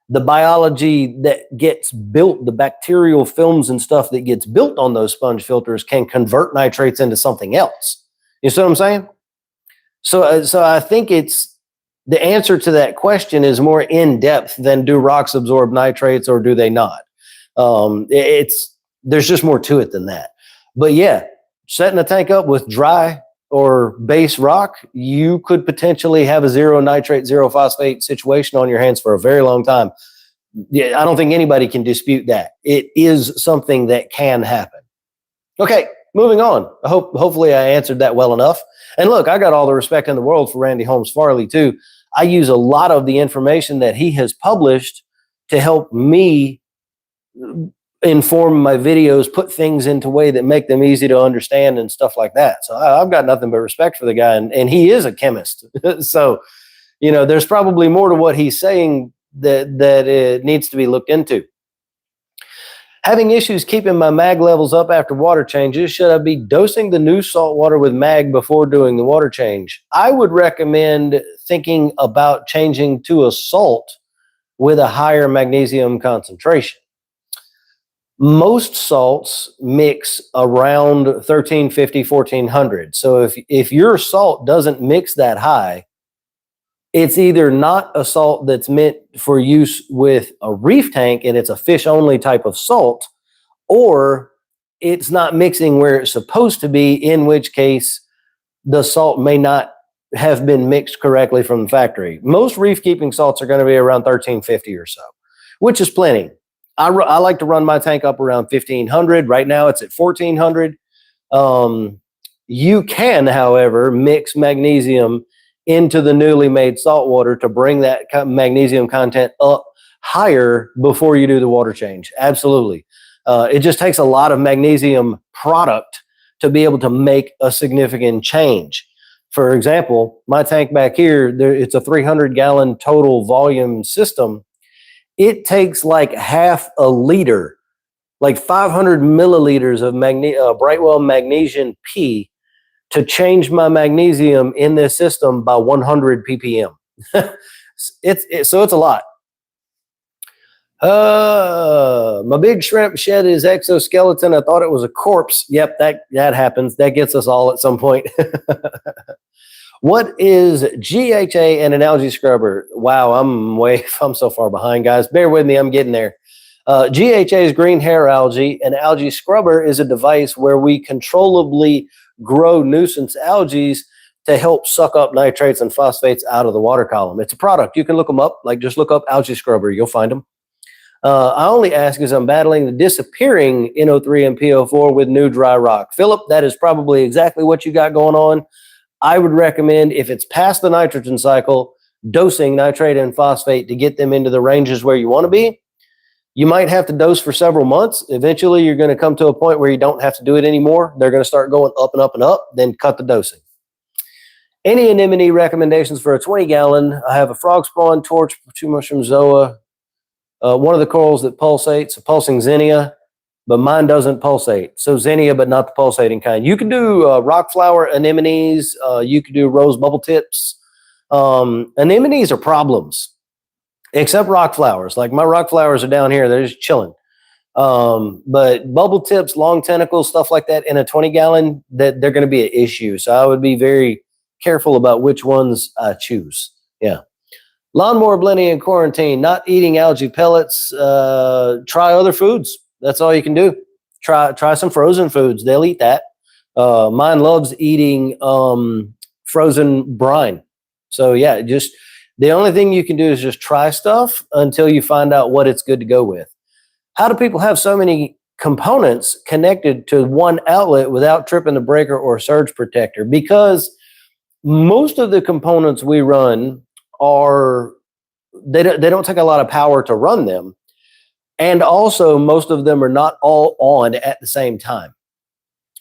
The biology that gets built, the bacterial films and stuff that gets built on those sponge filters can convert nitrates into something else. You see what I'm saying? So I think the answer to that question is more in depth than do rocks absorb nitrates or do they not? There's just more to it than that. But yeah, setting a tank up with dry or base rock, you could potentially have a zero nitrate, zero phosphate situation on your hands for a very long time. Yeah, I don't think anybody can dispute that. It is something that can happen. Okay, moving on. Hopefully I answered that well enough. And look, I got all the respect in the world for Randy Holmes Farley too. I use a lot of the information that he has published to help me inform my videos, put things into a way that make them easy to understand and stuff like that. So I've got nothing but respect for the guy, and he is a chemist. So, you know, there's probably more to what he's saying that it needs to be looked into. Having issues keeping my mag levels up after water changes. Should I be dosing the new salt water with mag before doing the water change? I would recommend thinking about changing to a salt with a higher magnesium concentration. Most salts mix around 1350, 1400. So if your salt doesn't mix that high, it's either not a salt that's meant for use with a reef tank and it's a fish only type of salt, or it's not mixing where it's supposed to be, in which case the salt may not have been mixed correctly from the factory. Most reef keeping salts are going to be around 1350 or so, which is plenty. I like to run my tank up around 1500. Right now it's at 1400. You can, however, mix magnesium into the newly made salt water to bring that magnesium content up higher before you do the water change. Absolutely. It just takes a lot of magnesium product to be able to make a significant change. For example, my tank back here, it's a 300-gallon total volume system. It takes like half a liter, like 500 milliliters of Brightwell Magnesium P to change my magnesium in this system by 100 ppm. So it's a lot. My big shrimp shed his exoskeleton. I thought it was a corpse. Yep, that happens. That gets us all at some point. What is GHA and an algae scrubber? Wow, I'm so far behind, guys. Bear with me, I'm getting there. GHA is green hair algae. An algae scrubber is a device where we controllably grow nuisance algae to help suck up nitrates and phosphates out of the water column. It's a product. You can look them up. Like, just look up algae scrubber. You'll find them. I only ask as I'm battling the disappearing NO3 and PO4 with new dry rock. Philip, that is probably exactly what you got going on. I would recommend, if it's past the nitrogen cycle, dosing nitrate and phosphate to get them into the ranges where you want to be. You might have to dose for several months. Eventually, you're going to come to a point where you don't have to do it anymore. They're going to start going up and up and up, then cut the dosing. Any anemone recommendations for a 20-gallon? I have a frog spawn, torch, 2 mushroom zoa, one of the corals that pulsates, a pulsing xenia, but mine doesn't pulsate. So xenia, but not the pulsating kind. You can do rock flower anemones. You can do rose bubble tips. Anemones are problems, except rock flowers. Like, my rock flowers are down here. They're just chilling. But bubble tips, long tentacles, stuff like that in a 20-gallon, that they're going to be an issue. So I would be very careful about which ones I choose. Yeah. Lawnmower blending in quarantine, not eating algae pellets. Try other foods. That's all you can do. Try some frozen foods. They'll eat that. Mine loves eating frozen brine. So yeah, just the only thing you can do is just try stuff until you find out what it's good to go with. How do people have so many components connected to one outlet without tripping the breaker or surge protector? Because most of the components we run they don't take a lot of power to run them. And also, most of them are not all on at the same time.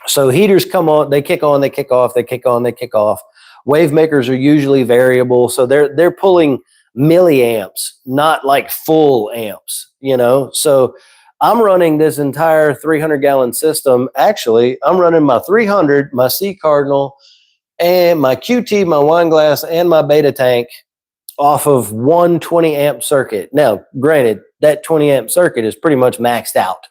So heaters come on, they kick on, they kick off, they kick on, they kick off. Wave makers are usually variable, so they're pulling milliamps, not like full amps, So I'm running this entire 300-gallon system. Actually, I'm running my 300, my Sea Cardinal, and my QT, my wine glass, and my beta tank off of one 20-amp circuit. Now, granted, that 20-amp circuit is pretty much maxed out.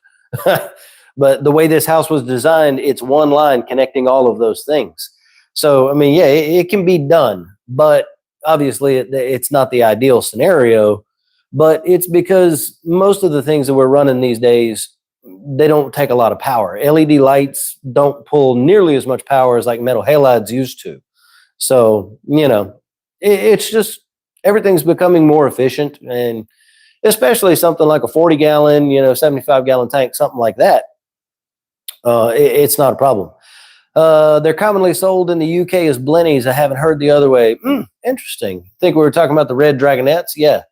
But the way this house was designed, it's one line connecting all of those things. So, I mean, yeah, it can be done. But obviously, it's not the ideal scenario. But it's because most of the things that we're running these days, they don't take a lot of power. LED lights don't pull nearly as much power as like metal halides used to. So, it's just, everything's becoming more efficient, and especially something like a 40-gallon, 75-gallon tank, something like that. It's not a problem. They're commonly sold in the UK as blennies. I haven't heard the other way. Interesting. Think we were talking about the red dragonettes? Yeah.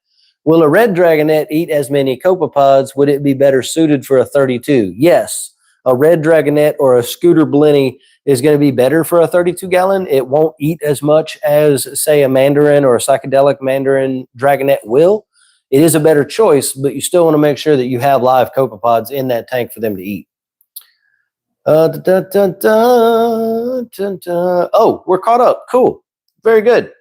Will a red dragonette eat as many copepods? Would it be better suited for a 32? Yes. A red dragonette or a scooter blenny is going to be better for a 32-gallon. It won't eat as much as, say, a mandarin or a psychedelic mandarin dragonette will. It is a better choice, but you still want to make sure that you have live copepods in that tank for them to eat. Oh, we're caught up. Cool. Very good.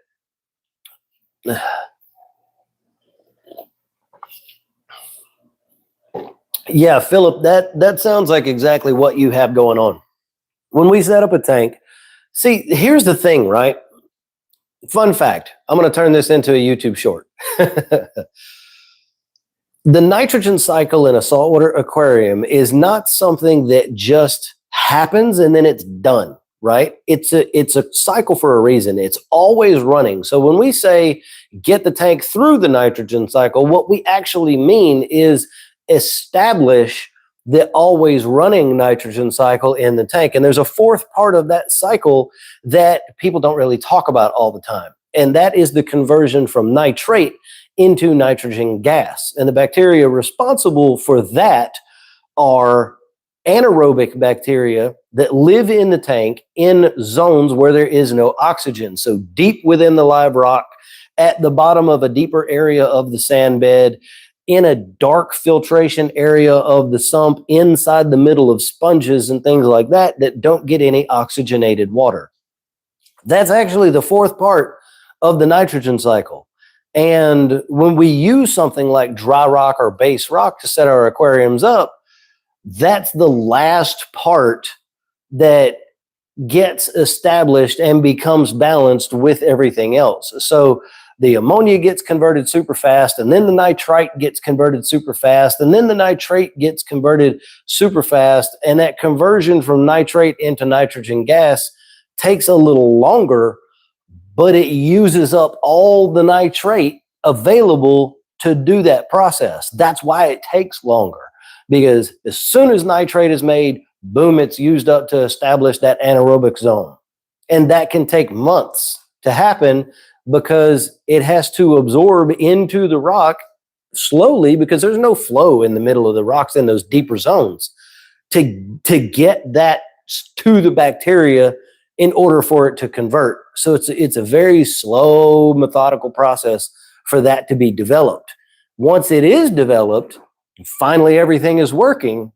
Yeah, Philip, that sounds like exactly what you have going on. When we set up a tank, see, here's the thing, right? Fun fact. I'm going to turn this into a YouTube short. The nitrogen cycle in a saltwater aquarium is not something that just happens and then it's done, right? It's a cycle for a reason. It's always running. So when we say get the tank through the nitrogen cycle, what we actually mean is establish the always running nitrogen cycle in the tank. And there's a fourth part of that cycle that people don't really talk about all the time. And that is the conversion from nitrate into nitrogen gas. And the bacteria responsible for that are anaerobic bacteria that live in the tank in zones where there is no oxygen. So deep within the live rock, at the bottom of a deeper area of the sand bed, in a dark filtration area of the sump, inside the middle of sponges and things like that don't get any oxygenated water. That's actually the fourth part of the nitrogen cycle. And when we use something like dry rock or base rock to set our aquariums up, that's the last part that gets established and becomes balanced with everything else. So the ammonia gets converted super fast, and then the nitrite gets converted super fast, and then the nitrate gets converted super fast. And that conversion from nitrate into nitrogen gas takes a little longer, but it uses up all the nitrate available to do that process. That's why it takes longer, because as soon as nitrate is made, boom, it's used up to establish that anaerobic zone. And that can take months to happen because it has to absorb into the rock slowly, because there's no flow in the middle of the rocks in those deeper zones to get that to the bacteria in order for it to convert. So it's a very slow, methodical process for that to be developed. Once it is developed, finally everything is working,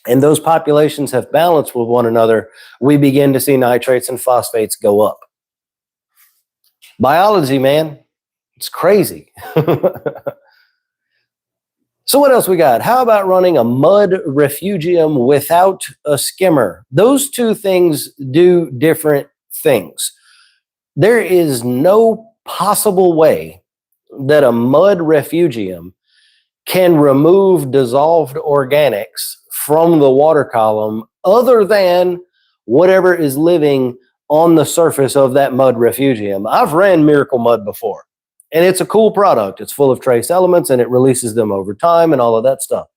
and those populations have balanced with one another, we begin to see nitrates and phosphates go up. Biology, man, it's crazy. So what else we got? How about running a mud refugium without a skimmer? Those two things do different things. There is no possible way that a mud refugium can remove dissolved organics from the water column other than whatever is living on the surface of that mud refugium. I've ran Miracle Mud before, and it's a cool product. It's full of trace elements, and it releases them over time and all of that stuff.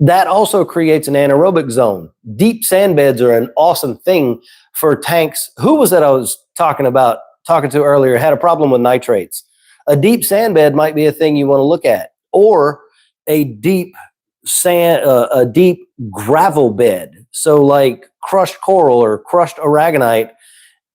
That also creates an anaerobic zone. Deep sand beds are an awesome thing for tanks. Who was that I was talking to earlier, had a problem with nitrates? A deep sand bed might be a thing you want to look at, or a deep gravel bed. So like crushed coral or crushed aragonite,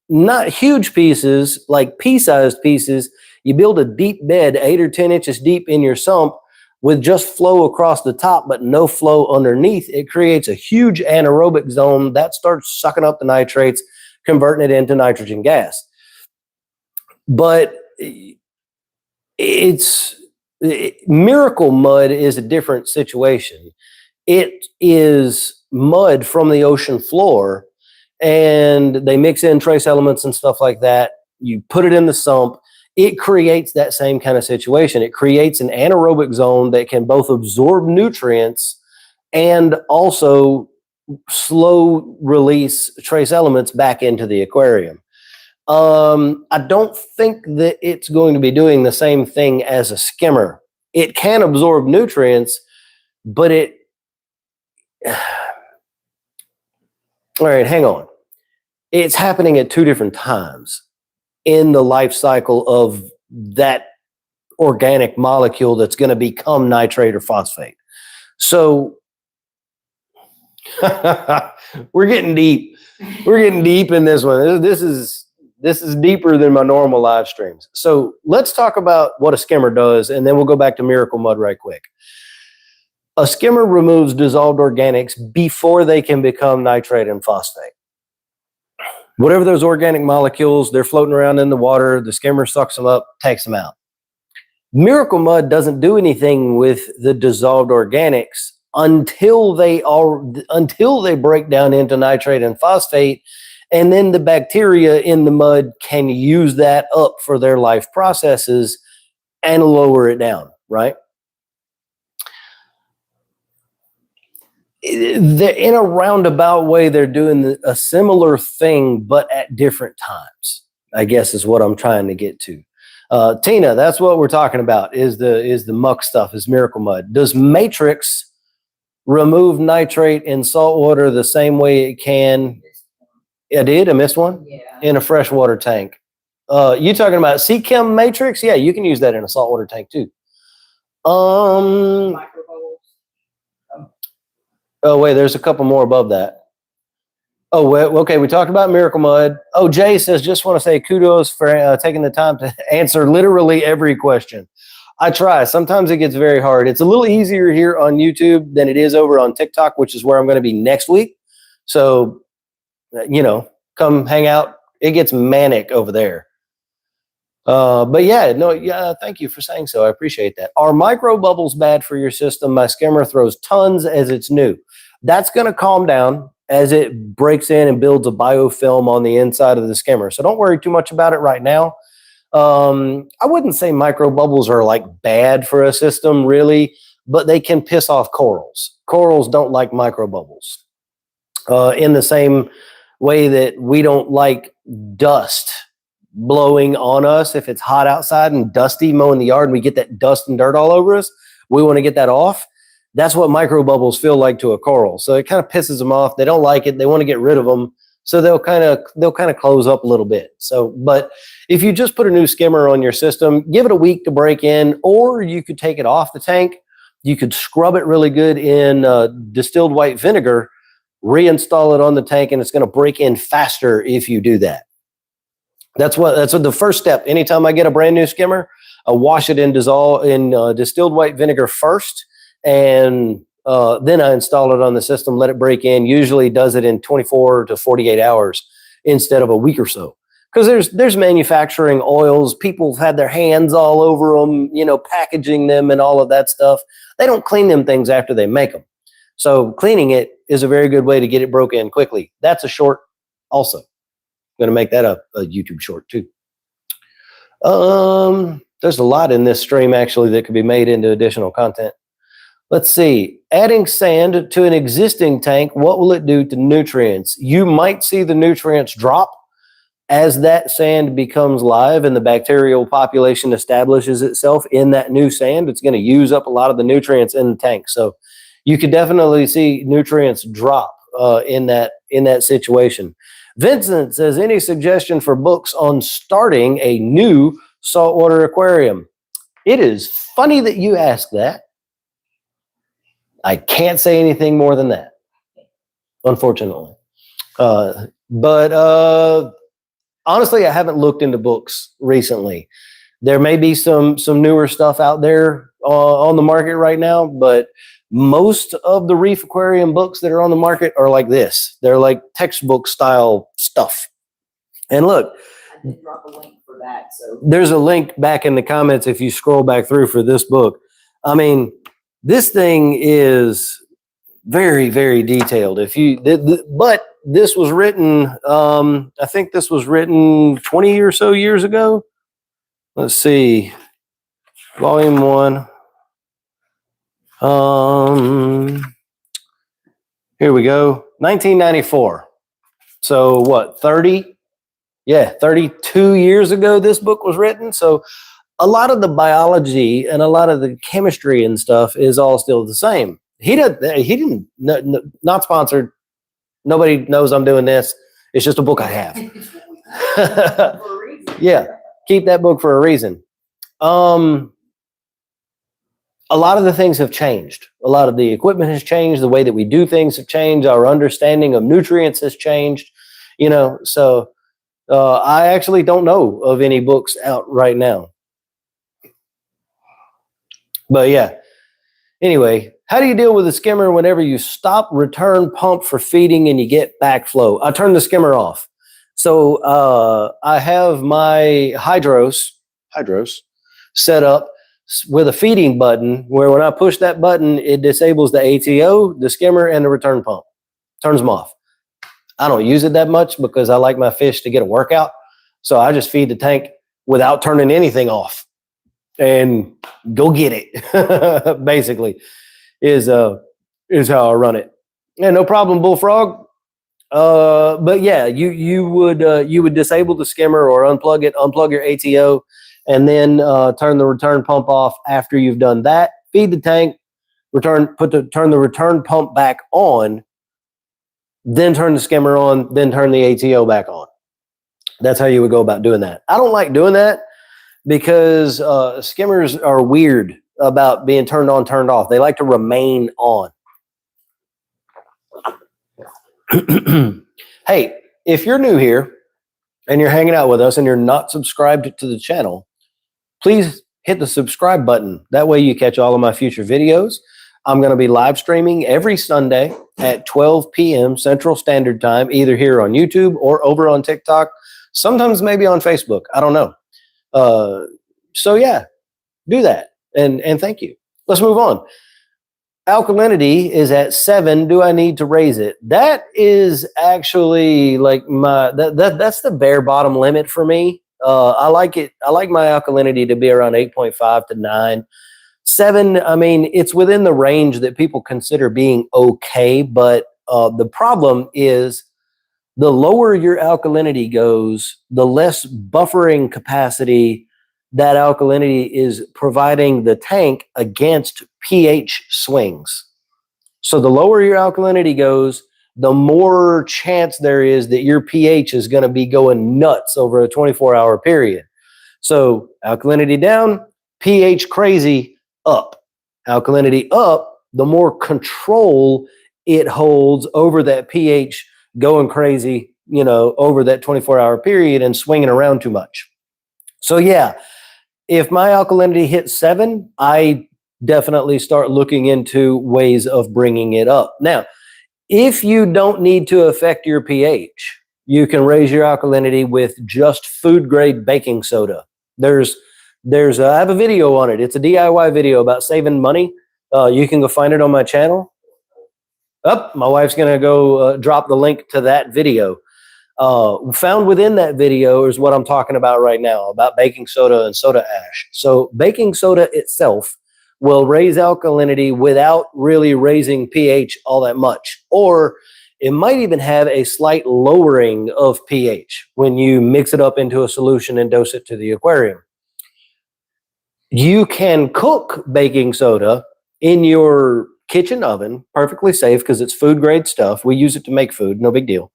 not huge pieces, like pea-sized pieces. You build a deep bed, 8 or 10 inches deep in your sump, with just flow across the top, but no flow underneath. It creates a huge anaerobic zone that starts sucking up the nitrates, converting it into nitrogen gas. But Miracle Mud is a different situation. It is mud from the ocean floor, and they mix in trace elements and stuff like that. You put it in the sump. It creates that same kind of situation. It creates an anaerobic zone that can both absorb nutrients and also slow release trace elements back into the aquarium. I don't think that it's going to be doing the same thing as a skimmer. It can absorb nutrients, but all right, hang on. It's happening at two different times in the life cycle of that organic molecule that's going to become nitrate or phosphate. So we're getting deep. We're getting deep in this one. This is deeper than my normal live streams. So let's talk about what a skimmer does, and then we'll go back to Miracle Mud right quick. A skimmer removes dissolved organics before they can become nitrate and phosphate. Whatever those organic molecules, they're floating around in the water, the skimmer sucks them up, takes them out. Miracle Mud doesn't do anything with the dissolved organics until they break down into nitrate and phosphate, and then the bacteria in the mud can use that up for their life processes and lower it down, right? In a roundabout way, they're doing a similar thing, but at different times, I guess is what I'm trying to get to. Tina, that's what we're talking about, is the muck stuff, is Miracle Mud. Does Matrix remove nitrate in salt water the same way it can? I did? I missed one? Yeah. In a freshwater tank. You talking about Seachem Matrix? Yeah, you can use that in a saltwater tank too. Microbubbles. Oh, wait, there's a couple more above that. Oh, well, okay, we talked about Miracle Mud. Oh, Jay says, just want to say kudos for taking the time to answer literally every question. I try. Sometimes it gets very hard. It's a little easier here on YouTube than it is over on TikTok, which is where I'm going to be next week. So, come hang out. It gets manic over there. But yeah, no, yeah, thank you for saying so. I appreciate that. Are micro bubbles bad for your system? My skimmer throws tons as it's new. That's going to calm down as it breaks in and builds a biofilm on the inside of the skimmer. So don't worry too much about it right now. I wouldn't say micro bubbles are like bad for a system really, but they can piss off corals. Corals don't like micro bubbles. In the same way that we don't like dust blowing on us. If it's hot outside and dusty mowing the yard and we get that dust and dirt all over us, we want to get that off. That's what micro bubbles feel like to a coral. So it kind of pisses them off. They don't like it. They want to get rid of them. So they'll kind of close up a little bit. So, but if you just put a new skimmer on your system, give it a week to break in, or you could take it off the tank. You could scrub it really good in distilled white vinegar, reinstall it on the tank, and it's going to break in faster if you do that. That's what the first step. Anytime I get a brand new skimmer, I wash it in distilled white vinegar first, and then I install it on the system, let it break in. Usually does it in 24 to 48 hours instead of a week or so. Because there's manufacturing oils. People have had their hands all over them, packaging them and all of that stuff. They don't clean them things after they make them. So cleaning it is a very good way to get it broke in quickly. That's a short also. I'm going to make that a YouTube short too. There's a lot in this stream actually that could be made into additional content. Let's see. Adding sand to an existing tank, what will it do to nutrients? You might see the nutrients drop as that sand becomes live and the bacterial population establishes itself in that new sand. It's going to use up a lot of the nutrients in the tank. So you could definitely see nutrients drop in that situation. Vincent says, any suggestion for books on starting a new saltwater aquarium? It is funny that you ask that. I can't say anything more than that, unfortunately. But honestly, I haven't looked into books recently. There may be some newer stuff out there on the market right now, but most of the Reef Aquarium books that are on the market are like this. They're like textbook style stuff. And look, I did drop a link for that. So there's a link back in the comments if you scroll back through for this book. I mean, this thing is very, very detailed. But this was written, I think this was written 20 or so years ago. Let's see, volume 1. Here we go, 1994. So what, 30? Yeah, 32 years ago this book was written. So a lot of the biology and a lot of the chemistry and stuff is all still the same. He didn't, not sponsored. Nobody knows I'm doing this. It's just a book I have. for a reason. Yeah, keep that book for a reason. A lot of the things have changed. A lot of the equipment has changed. The way that we do things have changed. Our understanding of nutrients has changed. So I actually don't know of any books out right now. But yeah, anyway, how do you deal with a skimmer whenever you stop return pump for feeding and you get backflow? I turn the skimmer off. So I have my hydros set up with a feeding button where when I push that button, it disables the ATO, the skimmer, and the return pump. Turns them off. I don't use it that much because I like my fish to get a workout. So I just feed the tank without turning anything off and go get it, basically, is how I run it. Yeah, no problem, Bullfrog. But yeah, you would disable the skimmer or unplug it, unplug your ATO, and then turn the return pump off after you've done that. Feed the tank, turn the return pump back on, then turn the skimmer on, then turn the ATO back on. That's how you would go about doing that. I don't like doing that because skimmers are weird about being turned on, turned off. They like to remain on. Hey, if you're new here and you're hanging out with us and you're not subscribed to the channel, please hit the subscribe button. That way you catch all of my future videos. I'm going to be live streaming every Sunday at 12 p.m. Central Standard Time, either here on YouTube or over on TikTok, sometimes maybe on Facebook. I don't know. So yeah, do that. And thank you. Let's move on. Alkalinity is at 7. Do I need to raise it? That is actually like that's the bare bottom limit for me. I like it. I like my alkalinity to be around 8.5 to 9. 7, I mean, it's within the range that people consider being okay, but the problem is the lower your alkalinity goes, the less buffering capacity that alkalinity is providing the tank against pH swings. So the lower your alkalinity goes, the more chance there is that your pH is going to be going nuts over a 24-hour period. So alkalinity down, pH crazy, up. Alkalinity up, the more control it holds over that pH going crazy, over that 24-hour period and swinging around too much. So yeah, if my alkalinity hits 7, I definitely start looking into ways of bringing it up. Now, if you don't need to affect your pH, you can raise your alkalinity with just food grade baking soda. I have a video on it. It's a DIY video about saving money. You can go find it on my channel. My wife's going to go drop the link to that video. Found within that video is what I'm talking about right now, about baking soda and soda ash. So baking soda itself will raise alkalinity without really raising pH all that much. Or it might even have a slight lowering of pH when you mix it up into a solution and dose it to the aquarium. You can cook baking soda in your kitchen oven, perfectly safe because it's food grade stuff. We use it to make food, no big deal.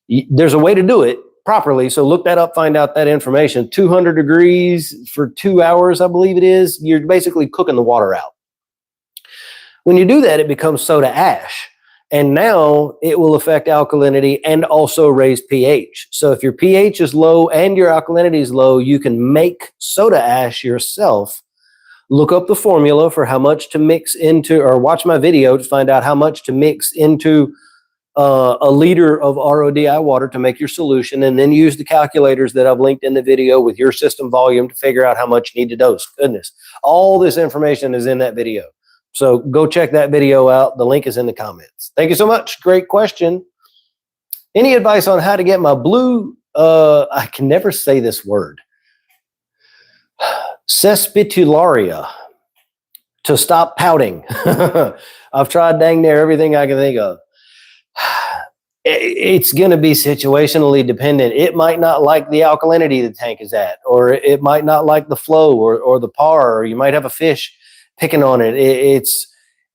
There's a way to do it properly, so look that up, find out that information. 200 degrees for 2 hours, I believe it is. You're basically cooking the water out. When you do that, it becomes soda ash. And now it will affect alkalinity and also raise pH. So if your pH is low and your alkalinity is low, you can make soda ash yourself. Look up the formula for how much to mix into, or watch my video to find out how much to mix into a liter of RODI water to make your solution, and then use the calculators that I've linked in the video with your system volume to figure out how much you need to dose. Goodness, all this information is in that video. So go check that video out. The link is in the comments. Thank you so much. Great question. Any advice on how to get my blue, I can never say this word, Cespitularia to stop pouting? I've tried dang near everything I can think of. It's going to be situationally dependent. It might not like the alkalinity the tank is at, or it might not like the flow or the par, or you might have a fish picking on it. It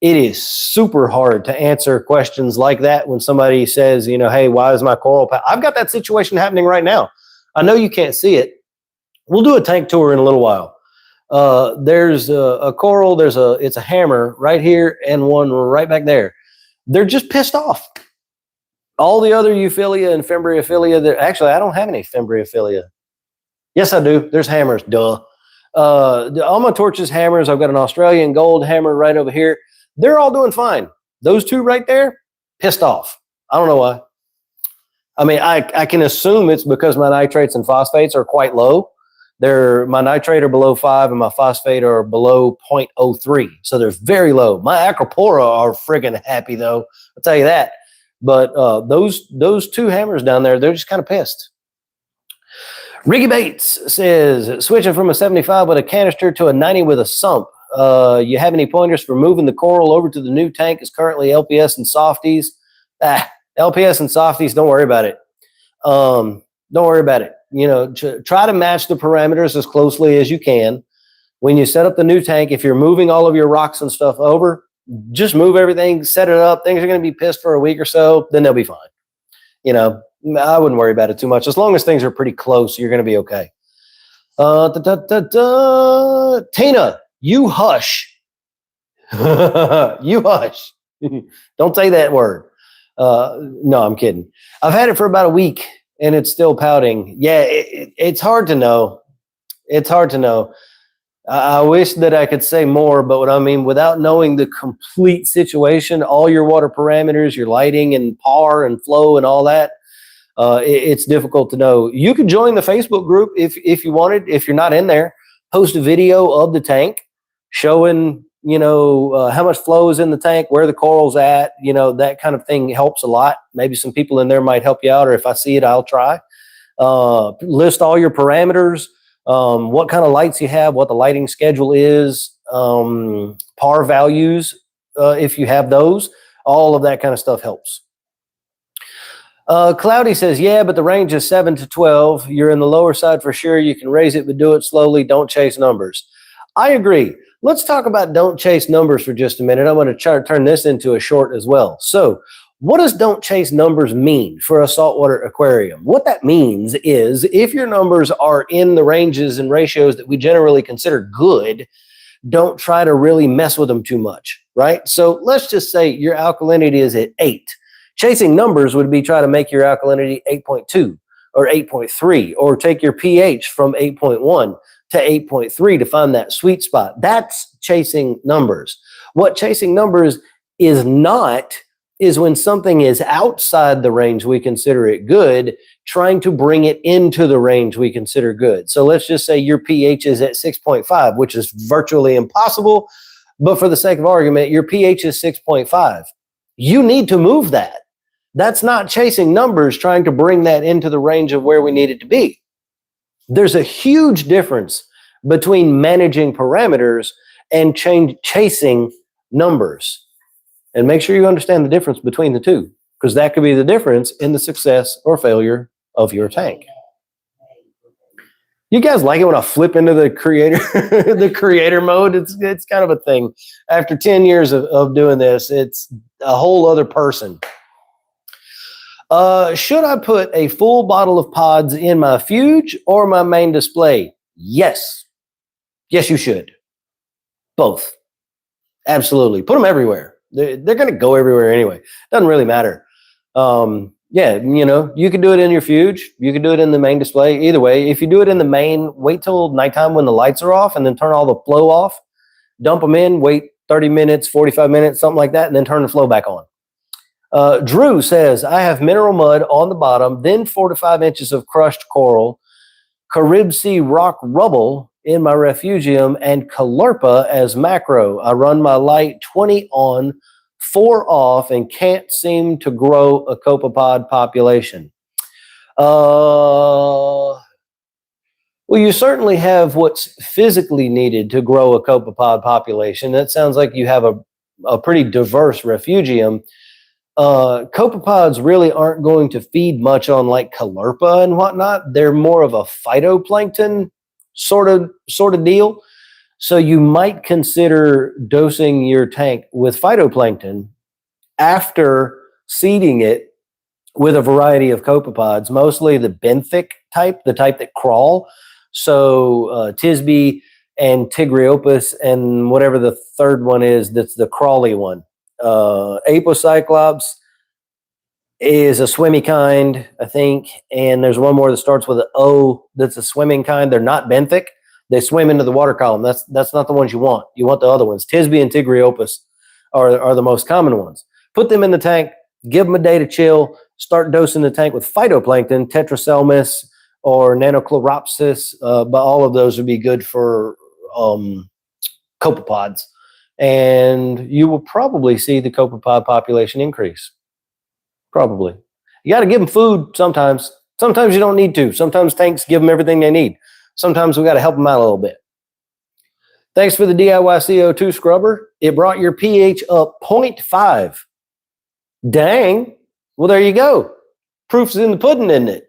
is super hard to answer questions like that when somebody says, hey, why is my coral I've got that situation happening right now. I know you can't see it. We'll do a tank tour in a little while. There's a coral, it's a hammer right here and one right back there. They're just pissed off. All the other Euphyllia and Fimbriophilia, actually, I don't have any Fimbriophilia. Yes, I do. There's hammers, duh. All my torches hammers, I've got an Australian gold hammer right over here. They're all doing fine. Those two right there, pissed off. I don't know why. I mean, I can assume it's because my nitrates and phosphates are quite low. My nitrate are below 5 and my phosphate are below 0.03. So they're very low. My acropora are friggin' happy though. I'll tell you that. But those two hammers down there, they're just kind of pissed. Ricky Bates says, switching from a 75 with a canister to a 90 with a sump. You have any pointers for moving the coral over to the new tank? Is currently LPS and softies. LPS and softies, don't worry about it. Don't worry about it. Try to match the parameters as closely as you can. When you set up the new tank, if you're moving all of your rocks and stuff over, just move everything, set it up. Things are going to be pissed for a week or so, then they'll be fine. I wouldn't worry about it too much. As long as things are pretty close, you're going to be okay. Tina, you hush. You hush. Don't say that word. No, I'm kidding. I've had it for about a week and it's still pouting. Yeah, it's hard to know. It's hard to know. I wish that I could say more, but what I mean, without knowing the complete situation, all your water parameters, your lighting and PAR and flow and all that, it's difficult to know. You could join the Facebook group if you wanted. If you're not in there, post a video of the tank showing, how much flow is in the tank, where the coral's at, that kind of thing helps a lot. Maybe some people in there might help you out, or if I see it, I'll try. List all your parameters, what kind of lights you have, what the lighting schedule is, PAR values, if you have those. All of that kind of stuff helps. Cloudy says, yeah, but the range is 7 to 12. You're in the lower side for sure. You can raise it, but do it slowly. Don't chase numbers. I agree. Let's talk about don't chase numbers for just a minute. I'm going to try to turn this into a short as well. So what does don't chase numbers mean for a saltwater aquarium? What that means is if your numbers are in the ranges and ratios that we generally consider good, don't try to really mess with them too much, right? So let's just say your alkalinity is at 8. Chasing numbers would be try to make your alkalinity 8.2 or 8.3, or take your pH from 8.1 to 8.3 to find that sweet spot. That's chasing numbers. What chasing numbers is not is when something is outside the range we consider it good, trying to bring it into the range we consider good. So let's just say your pH is at 6.5, which is virtually impossible, but for the sake of argument, your pH is 6.5. You need to move that. That's not chasing numbers, trying to bring that into the range of where we need it to be. There's a huge difference between managing parameters and chasing numbers. And make sure you understand the difference between the two, because that could be the difference in the success or failure of your tank. You guys like it when I flip into the creator mode? It's kind of a thing. After 10 years of doing this, it's a whole other person. Should I put a full bottle of pods in my Fuge or my main display? Yes. Yes, you should. Both. Absolutely. Put them everywhere. They're going to go everywhere anyway. Doesn't really matter. Yeah, you can do it in your Fuge. You can do it in the main display. Either way, if you do it in the main, wait till nighttime when the lights are off and then turn all the flow off. Dump them in, wait 30 minutes, 45 minutes, something like that, and then turn the flow back on. Drew says, I have mineral mud on the bottom, then 4 to 5 inches of crushed coral, Carib Sea rock rubble in my refugium, and Caulerpa as macro. I run my light 20 on, 4 off, and can't seem to grow a copepod population. Well, you certainly have what's physically needed to grow a copepod population. That sounds like you have a pretty diverse refugium. Copepods really aren't going to feed much on like Caulerpa and whatnot. They're more of a phytoplankton sort of deal. So you might consider dosing your tank with phytoplankton after seeding it with a variety of copepods, mostly the benthic type, the type that crawl. So Tisbe and Tigriopus and whatever the third one is, that's the crawly one. Apocyclops is a swimmy kind, I think, and there's one more that starts with an O that's a swimming kind. They're not benthic. They swim into the water column. That's not the ones you want. You want the other ones. Tisbe and Tigriopus are the most common ones. Put them in the tank, give them a day to chill, start dosing the tank with phytoplankton, Tetraselmis or Nanochloropsis, but all of those would be good for copepods. And you will probably see the copepod population increase. Probably. You got to give them food sometimes. Sometimes you don't need to. Sometimes tanks give them everything they need. Sometimes we got to help them out a little bit. Thanks for the DIY CO2 scrubber. It brought your pH up 0.5. Dang. Well, there you go. Proof's in the pudding, isn't it?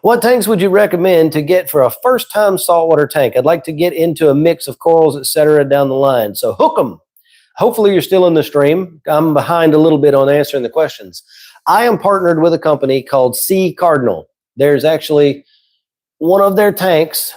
What tanks would you recommend to get for a first-time saltwater tank? I'd like to get into a mix of corals, etc. down the line. So hook them. Hopefully you're still in the stream. I'm behind a little bit on answering the questions. I am partnered with a company called Sea Cardinal. There's actually one of their tanks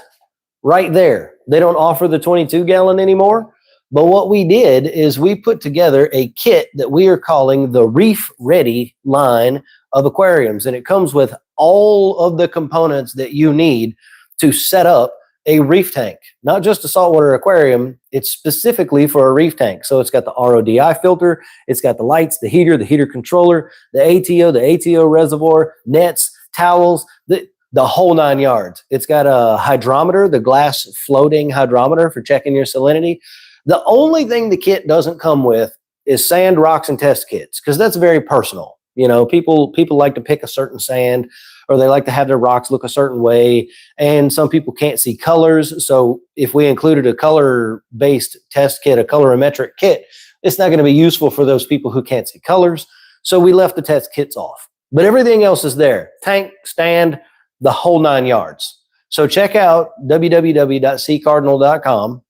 right there. They don't offer the 22-gallon anymore. But what we did is we put together a kit that we are calling the Reef Ready line of aquariums. And it comes with all of the components that you need to set up a reef tank, not just a saltwater aquarium. It's specifically for a reef tank. So it's got the RODI filter, it's got the lights, the heater controller, the ATO reservoir, nets, towels, the whole 9 yards. It's got a hydrometer, the glass floating hydrometer for checking your salinity. The only thing the kit doesn't come with is sand, rocks, and test kits, because that's very personal. You know, people like to pick a certain sand, or they like to have their rocks look a certain way. And some people can't see colors. So if we included a color-based test kit, a colorimetric kit, it's not going to be useful for those people who can't see colors. So we left the test kits off. But everything else is there. Tank, stand, the whole 9 yards. So check out www.seacardinal.com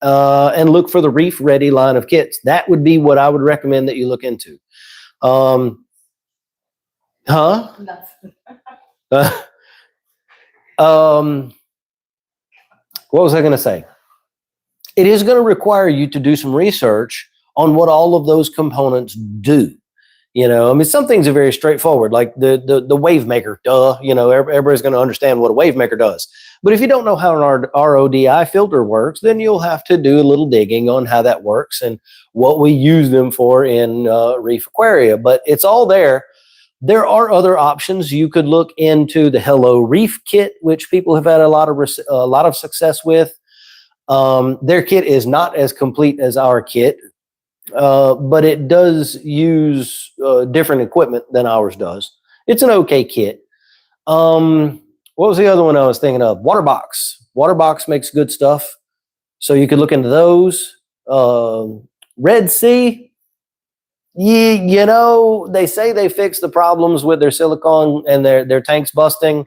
and look for the Reef Ready line of kits. That would be what I would recommend that you look into. What was I going to say? It is going to require you to do some research on what all of those components do. You know, I mean, some things are very straightforward, like the wave maker. Duh, you know, everybody's going to understand what a wave maker does. But if you don't know how an RODI filter works, then you'll have to do a little digging on how that works and what we use them for in Reef Aquaria. But it's all there. There are other options. You could look into the Hello Reef kit, which people have had a lot of success with. Their kit is not as complete as our kit, but it does use different equipment than ours does. It's an okay kit. What was the other one I was thinking of? Waterbox. Waterbox makes good stuff. So you could look into those. Red Sea. You know, they say they fixed the problems with their silicone and their tanks busting.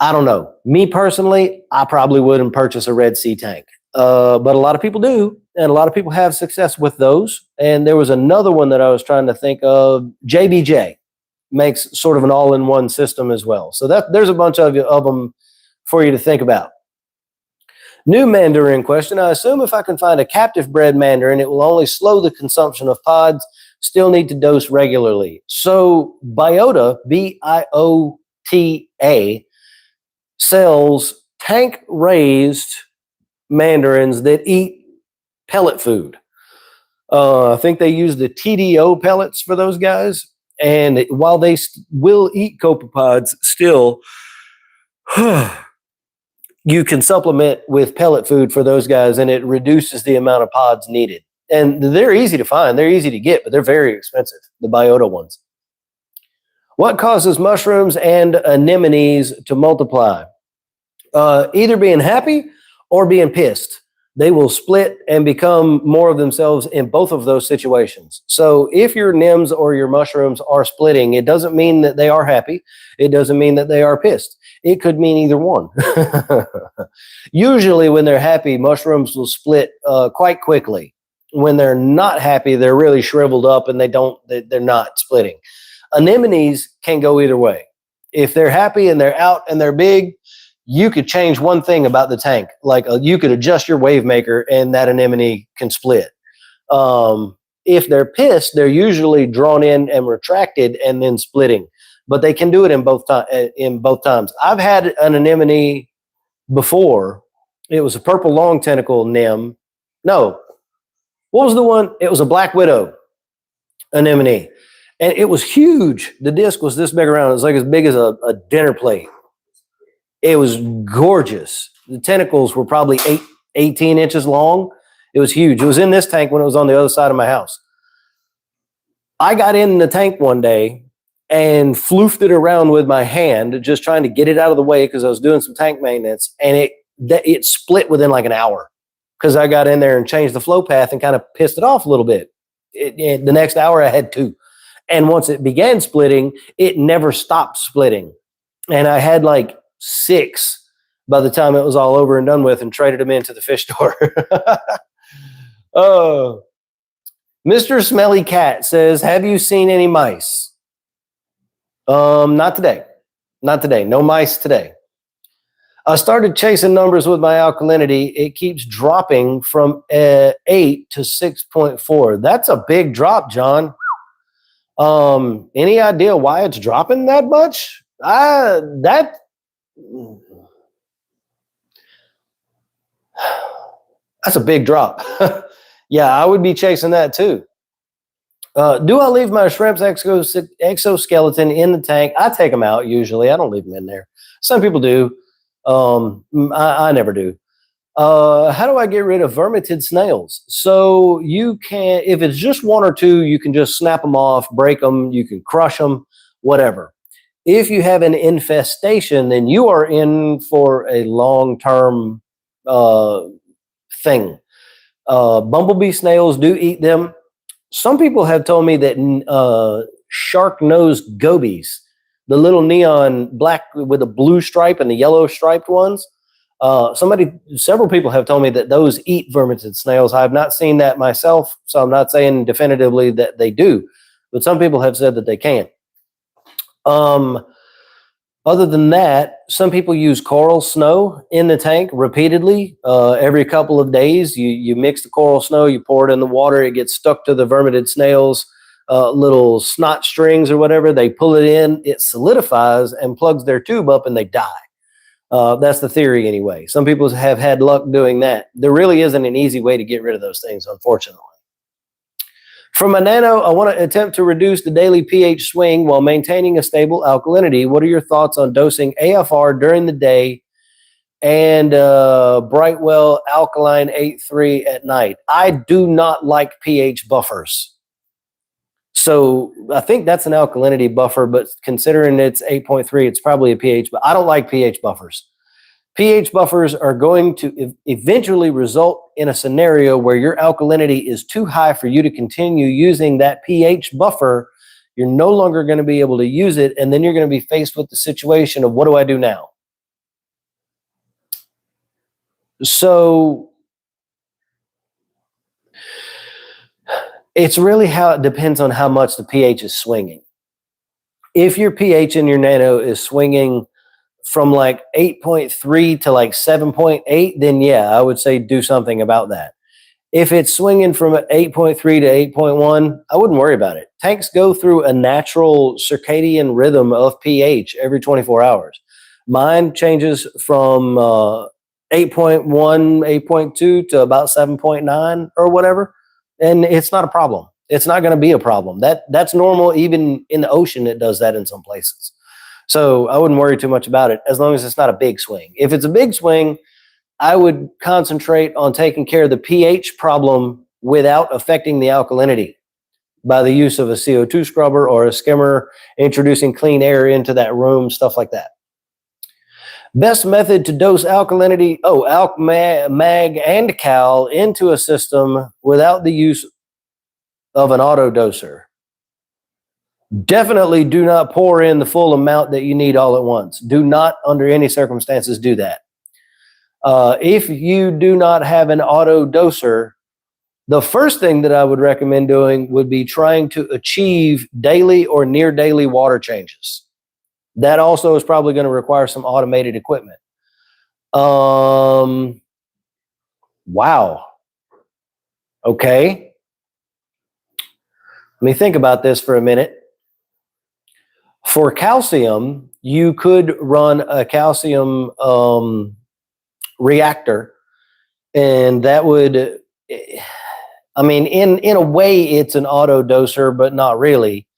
I don't know. Me personally, I probably wouldn't purchase a Red Sea tank. But a lot of people do, and a lot of people have success with those. And there was another one that I was trying to think of. JBJ makes sort of an all-in-one system as well. So there's a bunch of them for you to think about. New mandarin question. I assume if I can find a captive bred mandarin, it will only slow the consumption of pods. Still need to dose regularly. So Biota, BIOTA, sells tank-raised mandarins that eat pellet food. I think they use the TDO pellets for those guys. And while they will eat copepods still, you can supplement with pellet food for those guys, and it reduces the amount of pods needed. And they're easy to find. They're easy to get, but they're very expensive, the Biota ones. What causes mushrooms and anemones to multiply? Either being happy or being pissed. They will split and become more of themselves in both of those situations. So if your nems or your mushrooms are splitting, it doesn't mean that they are happy. It doesn't mean that they are pissed. It could mean either one. Usually when they're happy, mushrooms will split quite quickly. When they're not happy, they're really shriveled up and they're not splitting. Anemones can go either way. If they're happy and they're out and they're big, you could change one thing about the tank. Like you could adjust your wave maker and that anemone can split. If they're pissed, they're usually drawn in and retracted and then splitting. But they can do it in both times. I've had an anemone before. It was a purple long tentacle nem. No, what was the one? It was a black widow anemone. And it was huge. The disc was this big around. It was like as big as a dinner plate. It was gorgeous. The tentacles were probably 18 inches long. It was huge. It was in this tank when it was on the other side of my house. I got in the tank one day and floofed it around with my hand, just trying to get it out of the way because I was doing some tank maintenance, and it split within like an hour because I got in there and changed the flow path and kind of pissed it off a little bit. The next hour I had two. And once it began splitting, it never stopped splitting. And I had like 6 by the time it was all over and done with, and traded them into the fish store. Oh, Mr. Smelly Cat says, have you seen any mice? Not today. Not today. No mice today. I started chasing numbers with my alkalinity. It keeps dropping from 8 to 6.4. That's a big drop, John. Any idea why it's dropping that much? That's a big drop. Yeah, I would be chasing that too. Do I leave my shrimp's exoskeleton in the tank? I take them out usually. I don't leave them in there. Some people do. I never do. How do I get rid of vermitid snails? So you can, if it's just one or two, you can just snap them off, break them, you can crush them, whatever. If you have an infestation, then you are in for a long-term thing. Bumblebee snails do eat them. Some people have told me that shark-nosed gobies, the little neon black with a blue stripe and the yellow striped ones, several people have told me that those eat vermitid snails. I have not seen that myself, so I'm not saying definitively that they do, but some people have said that they can. Other than that, some people use coral snow in the tank repeatedly. Every couple of days, you mix the coral snow, you pour it in the water, it gets stuck to the vermitid snails, little snot strings or whatever. They pull it in, it solidifies and plugs their tube up, and they die. That's the theory anyway. Some people have had luck doing that. There really isn't an easy way to get rid of those things, unfortunately. For my nano, I want to attempt to reduce the daily pH swing while maintaining a stable alkalinity. What are your thoughts on dosing AFR during the day and Brightwell Alkaline 8.3 at night? I do not like pH buffers. So I think that's an alkalinity buffer, but considering it's 8.3, it's probably a pH, but I don't like pH buffers. pH buffers are going to eventually result in a scenario where your alkalinity is too high for you to continue using that pH buffer. You're no longer going to be able to use it, and then you're going to be faced with the situation of, what do I do now? So it's really how it depends on how much the pH is swinging. If your pH in your nano is swinging from like 8.3 to like 7.8, then yeah, I would say do something about that. If it's swinging from 8.3 to 8.1, I wouldn't worry about it. Tanks go through a natural circadian rhythm of pH every 24 hours. Mine changes from 8.1, 8.2 to about 7.9 or whatever, and it's not a problem. It's not going to be a problem. That's normal. Even in the ocean, it does that in some places. So I wouldn't worry too much about it as long as it's not a big swing. If it's a big swing, I would concentrate on taking care of the pH problem without affecting the alkalinity by the use of a CO2 scrubber or a skimmer, introducing clean air into that room, stuff like that. Best method to dose alkalinity, mag and cal into a system without the use of an auto doser. Definitely do not pour in the full amount that you need all at once. Do not, under any circumstances, do that. If you do not have an auto doser, the first thing that I would recommend doing would be trying to achieve daily or near daily water changes. That also is probably going to require some automated equipment. Wow. Okay. Let me think about this for a minute. For calcium, you could run a calcium reactor, and that would, I mean, in a way, it's an auto doser, but not really.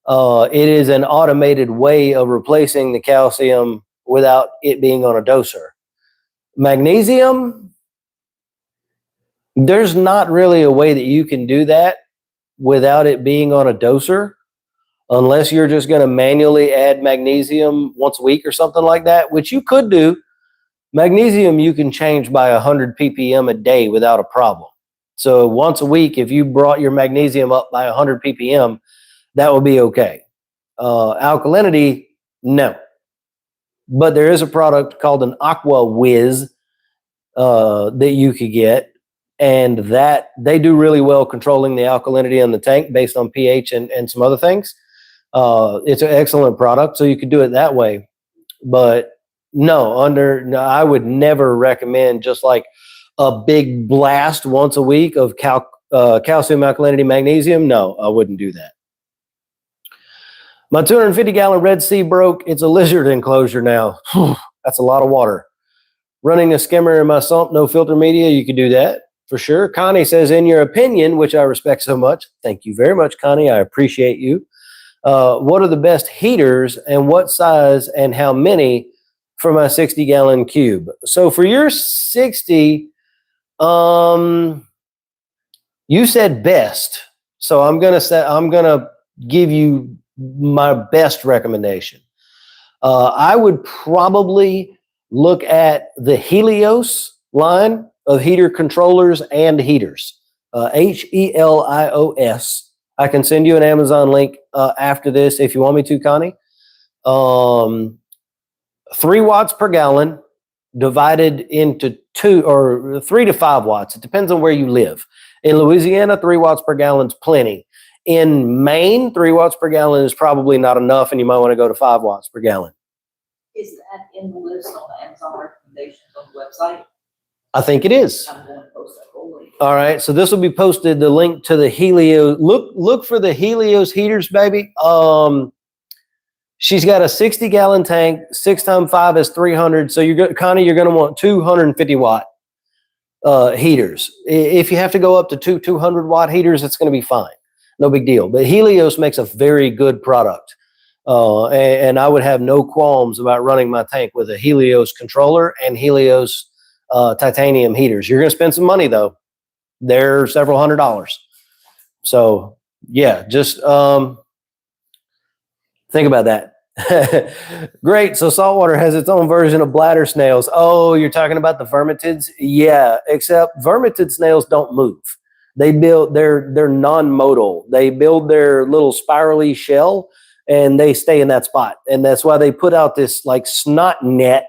It is an automated way of replacing the calcium without it being on a doser. Magnesium, there's not really a way that you can do that without it being on a doser, unless you're just going to manually add magnesium once a week or something like that, which you could do. Magnesium you can change by 100 ppm a day without a problem. So once a week, if you brought your magnesium up by 100 ppm, that would be okay. Alkalinity, no. But there is a product called an Aqua Whiz that you could get, and that they do really well controlling the alkalinity in the tank based on pH and some other things. It's an excellent product, so you could do it that way. But no, I would never recommend just like a big blast once a week of calcium, alkalinity, magnesium. No, I wouldn't do that. My 250-gallon Red Sea broke. It's a lizard enclosure now. That's a lot of water. Running a skimmer in my sump, no filter media, you could do that for sure. Connie says, in your opinion, which I respect so much. Thank you very much, Connie. I appreciate you. What are the best heaters and what size and how many for my 60-gallon cube? So for your 60, you said best. So I'm gonna give you my best recommendation. I would probably look at the Helios line of heater controllers and heaters. Helios. I can send you an Amazon link after this if you want me to, Connie. 3 watts per gallon divided into 2 or 3 to 5 watts. It depends on where you live. In Louisiana, 3 watts per gallon is plenty. In Maine, 3 watts per gallon is probably not enough, and you might want to go to 5 watts per gallon. Is that in the list on the Amazon recommendations on the website? I think it is. I'm going to post that whole link. All right, so this will be posted. The link to the Helios. Look for the Helios heaters, baby. She's got a 60-gallon tank. 6 times 5 is 300. So Connie, you're going to want 250 watt heaters. If you have to go up to 200 watt heaters, it's going to be fine. No big deal. But Helios makes a very good product. And I would have no qualms about running my tank with a Helios controller and Helios titanium heaters. You're going to spend some money, though. They're several $100s. So, yeah, just think about that. Great. So saltwater has its own version of bladder snails. Oh, you're talking about the vermitids? Yeah, except vermitid snails don't move. They're non-modal. They build their little spirally shell and they stay in that spot. And that's why they put out this like snot net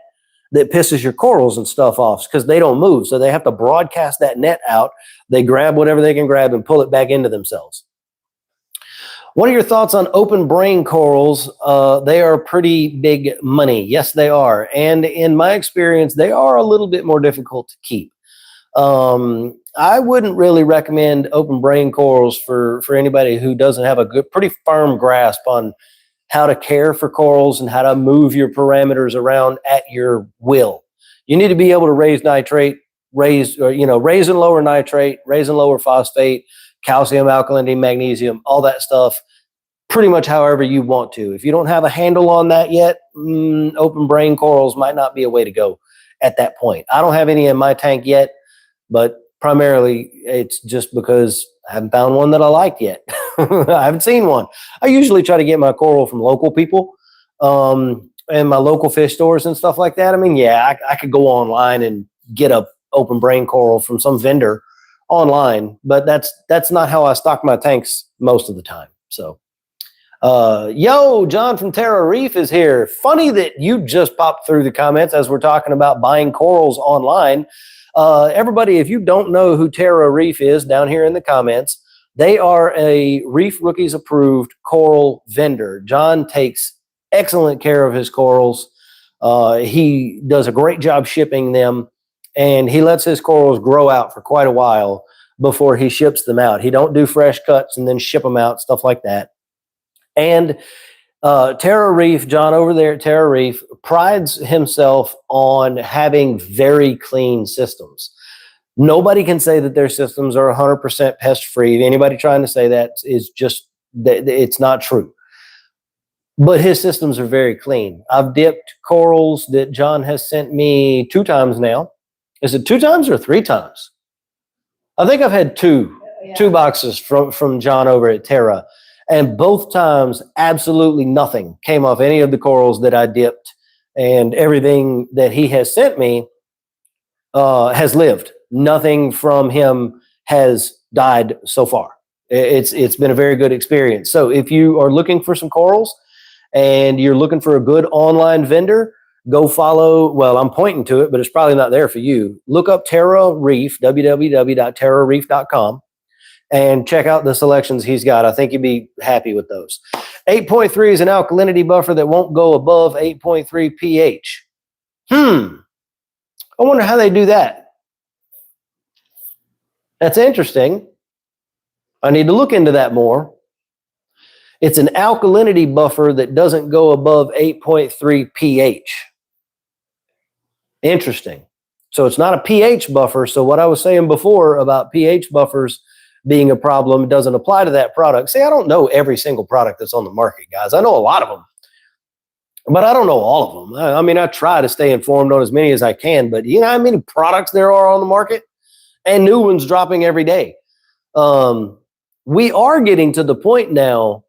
that pisses your corals and stuff off because they don't move. So they have to broadcast that net out. They grab whatever they can grab and pull it back into themselves. What are your thoughts on open brain corals? They are pretty big money. Yes, they are. And in my experience, they are a little bit more difficult to keep. I wouldn't really recommend open brain corals for anybody who doesn't have a pretty firm grasp on how to care for corals and how to move your parameters around at your will. You need to be able to raise nitrate, raise and lower nitrate, raise and lower phosphate, calcium, alkalinity, magnesium, all that stuff, pretty much however you want to. If you don't have a handle on that yet, open brain corals might not be a way to go at that point. I don't have any in my tank yet, but primarily it's just because I haven't found one that I like yet. I haven't seen one. I usually try to get my coral from local people and my local fish stores and stuff like that. I mean, yeah, I could go online and get a open brain coral from some vendor online, but that's not how I stock my tanks most of the time. So, yo, John from Terra Reef is here. Funny that you just popped through the comments as we're talking about buying corals online. Everybody, if you don't know who Terra Reef is, down here in the comments, they are a Reef Rookies approved coral vendor. John takes excellent care of his corals. He does a great job shipping them, and he lets his corals grow out for quite a while before he ships them out. He don't do fresh cuts and then ship them out, stuff like that. And Terra Reef, John over there at Terra Reef, prides himself on having very clean systems. Nobody can say that their systems are 100% pest-free. Anybody trying to say that is just, it's not true. But his systems are very clean. I've dipped corals that John has sent me 2 times now. Is it 2 times or 3 times? I think I've had 2 boxes from John over at Terra. And both times, absolutely nothing came off any of the corals that I dipped. And everything that he has sent me has lived. Nothing from him has died so far. It's been a very good experience. So if you are looking for some corals and you're looking for a good online vendor, go follow, well, I'm pointing to it, but it's probably not there for you. Look up Terra Reef, www.terrareef.com, and check out the selections he's got. I think you'd be happy with those. 8.3 is an alkalinity buffer that won't go above 8.3 pH. I wonder how they do that. That's interesting. I need to look into that more. It's an alkalinity buffer that doesn't go above 8.3 pH. Interesting. So it's not a pH buffer. So what I was saying before about pH buffers being a problem doesn't apply to that product. See, I don't know every single product that's on the market, guys. I know a lot of them, but I don't know all of them. I mean, I try to stay informed on as many as I can, but you know how many products there are on the market and new ones dropping every day. We are getting to the point now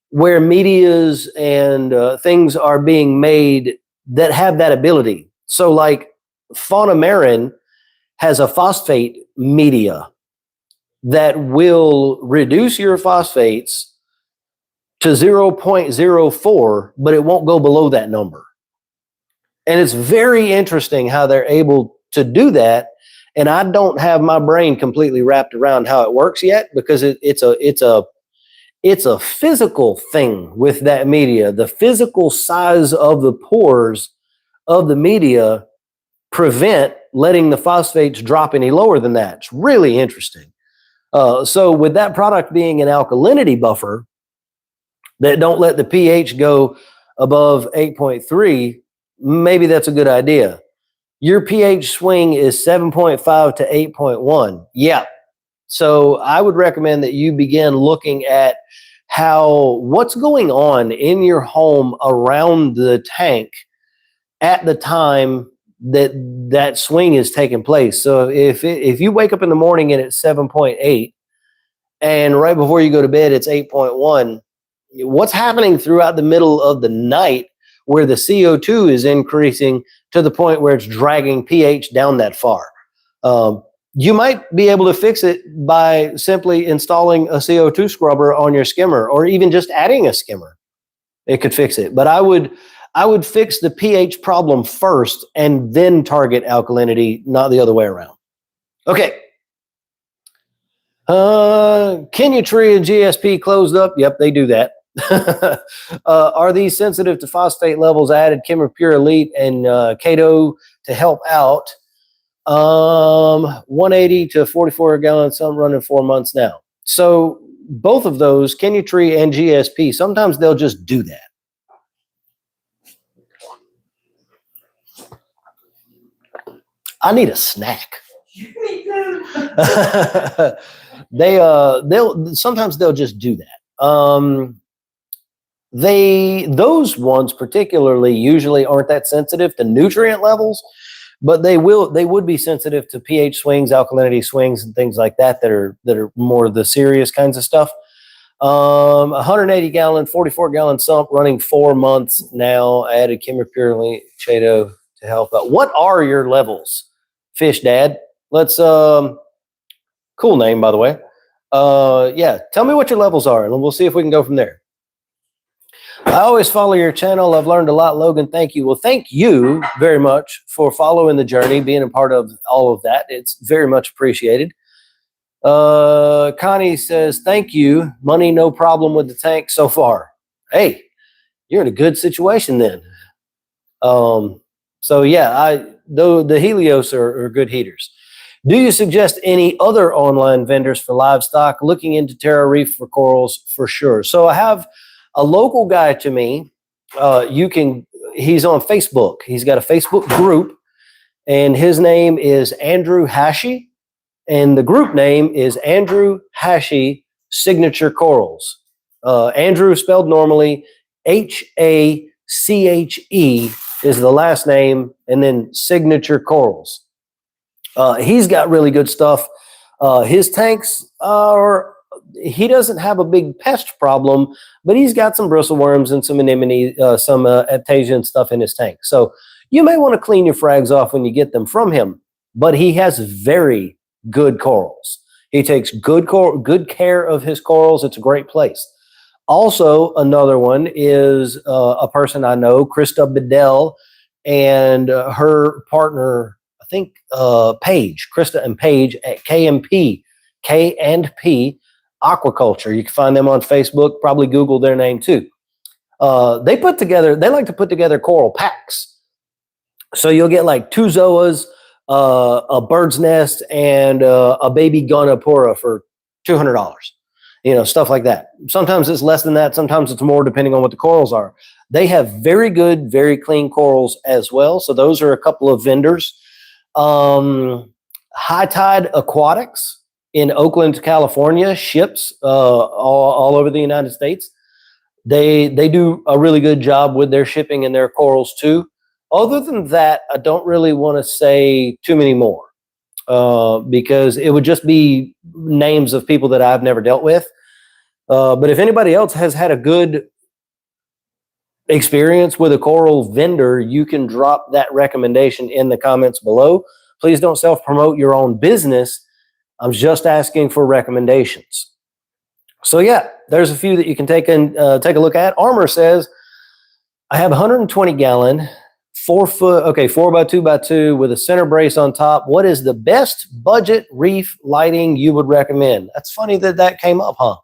where medias and things are being made that have that ability. So like Fauna Marin has a phosphate media that will reduce your phosphates to 0.04, but it won't go below that number. And it's very interesting how they're able to do that. And I don't have my brain completely wrapped around how it works yet, because it's a physical thing with that media. The physical size of the pores of the media prevent letting the phosphates drop any lower than that. It's really interesting. So with that product being an alkalinity buffer that don't let the pH go above 8.3, maybe that's a good idea. Your pH swing is 7.5 to 8.1. Yeah. So I would recommend that you begin looking at what's going on in your home around the tank at the time that swing is taking place. So if you wake up in the morning and it's 7.8 and right before you go to bed it's 8.1, what's happening throughout the middle of the night where the CO2 is increasing to the point where it's dragging pH down that far? You might be able to fix it by simply installing a CO2 scrubber on your skimmer, or even just adding a skimmer. It could fix it. But I would fix the pH problem first and then target alkalinity, not the other way around. Okay. Kenya Tree and GSP closed up. Yep, they do that. Are these sensitive to phosphate levels? Added Chemipure Elite and Kato to help out. 180 to 44 gallons, some running 4 months now. So both of those, Kenya Tree and GSP, sometimes they'll just do that. I need a snack. Sometimes they'll just do that. Those ones particularly usually aren't that sensitive to nutrient levels, but they would be sensitive to pH swings, alkalinity swings, and things like that are more the serious kinds of stuff. 180 gallon, 44 gallon sump running 4 months now. Added Chemipure Chato to help out. What are your levels, Fish Dad? Let's cool name, by the way. Yeah, tell me what your levels are, and we'll see if we can go from there. I always follow your channel. I've learned a lot, Logan. Thank you. Well, thank you very much for following the journey, being a part of all of that. It's very much appreciated. Connie says, thank you. Money, no problem with the tank so far. Hey, you're in a good situation then. So yeah, the Helios are good heaters. Do you suggest any other online vendors for livestock? Looking into Terra Reef for corals for sure. So I have a local guy to me. He's on Facebook. He's got a Facebook group, and his name is Andrew Hashi, and the group name is Andrew Hashi Signature Corals. Andrew spelled normally, Hache is the last name, and then Signature Corals. He's got really good stuff. His tanks he doesn't have a big pest problem, but he's got some bristleworms and some anemone, some aptasia stuff in his tank. So you may want to clean your frags off when you get them from him, but he has very good corals. He takes good care of his corals. It's a great place. Also, another one is a person I know, Krista Bedell, and her partner, I think Paige, Krista and Paige at K&P Aquaculture. You can find them on Facebook, probably Google their name too. They like to put together coral packs. So you'll get like 2 zoas, a bird's nest, and a baby Gonapora for $200. Stuff like that. Sometimes it's less than that. Sometimes it's more, depending on what the corals are. They have very good, very clean corals as well. So those are a couple of vendors. High Tide Aquatics in Oakland, California, ships all over the United States. They do a really good job with their shipping and their corals too. Other than that, I don't really want to say too many more because it would just be names of people that I've never dealt with. But if anybody else has had a good experience with a coral vendor, you can drop that recommendation in the comments below. Please don't self-promote your own business. I'm just asking for recommendations. So yeah, there's a few that you can take a look at. Armor says, I have 120 gallon, 4 foot, okay, 4x2x2 with a center brace on top. What is the best budget reef lighting you would recommend? That's funny that that came up, huh?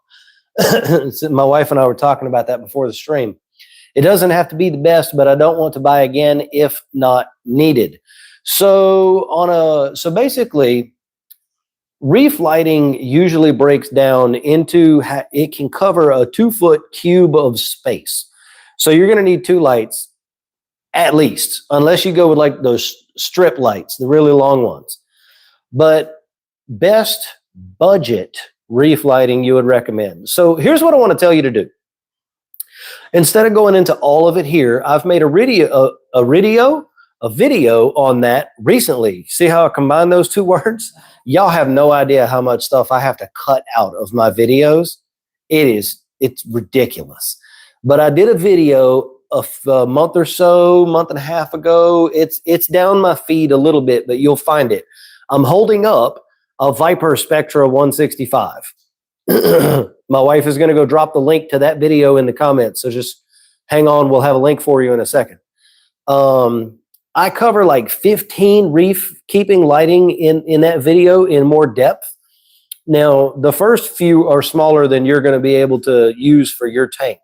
My wife and I were talking about that before the stream. It doesn't have to be the best, but I don't want to buy again if not needed. So basically, reef lighting usually breaks down into, it can cover a 2-foot cube of space. So you're going to need 2 lights at least, unless you go with like those strip lights, the really long ones. But best budget reef lighting you would recommend. So here's what I want to tell you to do. Instead of going into all of it here, I've made a video on that recently. See how I combine those 2 words? Y'all have no idea how much stuff I have to cut out of my videos. It's ridiculous. But I did a video a month and a half ago. It's down my feed a little bit, but you'll find it. I'm holding up a Viper Spectra 165. My wife is going to go drop the link to that video in the comments. So just hang on. We'll have a link for you in a second. I cover like 15 reef keeping lighting in that video in more depth. Now, the first few are smaller than you're going to be able to use for your tank.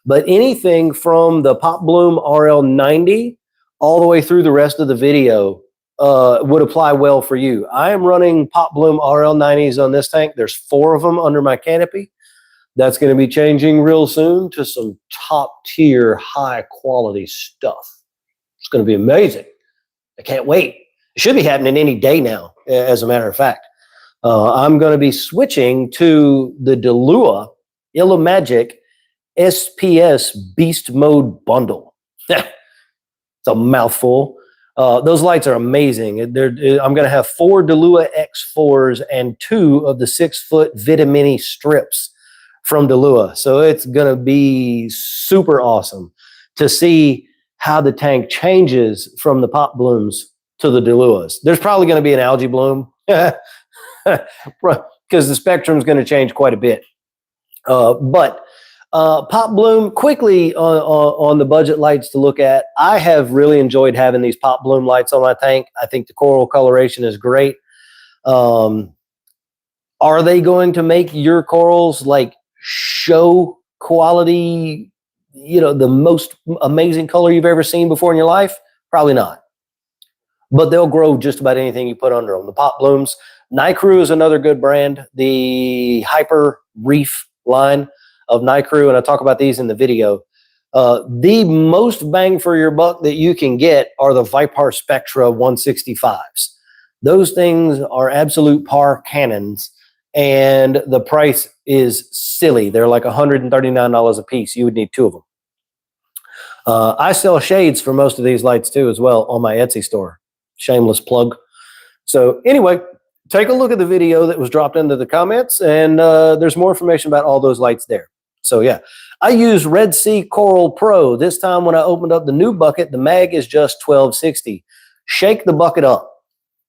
But anything from the Pop Bloom RL90 all the way through the rest of the video would apply well for you. I am running Pop Bloom RL90s on this tank. There's 4 of them under my canopy. That's going to be changing real soon to some top tier, high quality stuff. It's going to be amazing. I can't wait. It should be happening any day now, as a matter of fact. I'm going to be switching to the Delua Illumagic SPS Beast Mode Bundle. It's a mouthful. Those lights are amazing. I'm going to have 4 Delua X4s and 2 of the 6-foot Vitamini strips from Delua. So it's going to be super awesome to see how the tank changes from the Pop Blooms to the Deluas. There's probably going to be an algae bloom because the spectrum is going to change quite a bit. But Pop Bloom, quickly on the budget lights to look at. I have really enjoyed having these Pop Bloom lights on my tank. I think the coral coloration is great. Are they going to make your corals like show quality, the most amazing color you've ever seen before in your life? Probably not. But they'll grow just about anything you put under them. The Pop Blooms. Nicrew is another good brand. The Hyper Reef line of Nicrew, and I talk about these in the video. The most bang for your buck that you can get are the Viper Spectra 165s. Those things are absolute par cannons, and the price is silly. They're like $139 a piece. You would need 2 of them. I sell shades for most of these lights too as well on my Etsy store. Shameless plug. So anyway, take a look at the video that was dropped into the comments, and there's more information about all those lights there. So yeah, I use Red Sea Coral Pro. This time when I opened up the new bucket, the mag is just 1260. Shake the bucket up.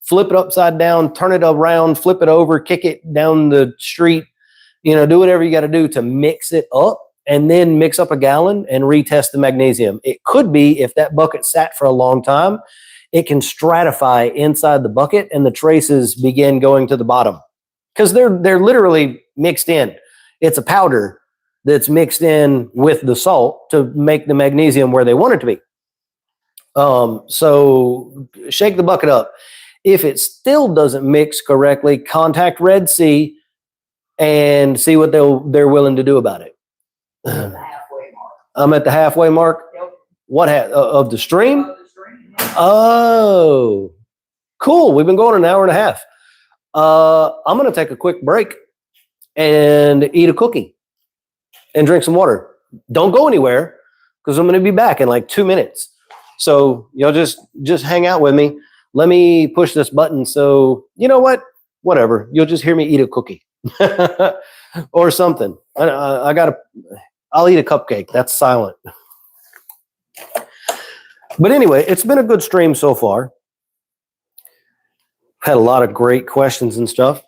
Flip it upside down, turn it around, flip it over, kick it down the street. Do whatever you got to do to mix it up, and then mix up a gallon and retest the magnesium. It could be, if that bucket sat for a long time, it can stratify inside the bucket and the traces begin going to the bottom because they're literally mixed in. It's a powder that's mixed in with the salt to make the magnesium where they want it to be. So shake the bucket up. If it still doesn't mix correctly, contact Red Sea and see what they're willing to do about it. The halfway mark. I'm at the halfway mark. Yep. What of the stream? Of the stream. Oh, Cool. We've been going an hour and a half. I'm going to take a quick break and eat a cookie and drink some water. Don't go anywhere because I'm going to be back in like 2 minutes. So you'll just hang out with me. Let me push this button. So you know what? Whatever. You'll just hear me eat a cookie or something. I'll eat a cupcake. That's silent. But anyway, it's been a good stream so far. Had a lot of great questions and stuff.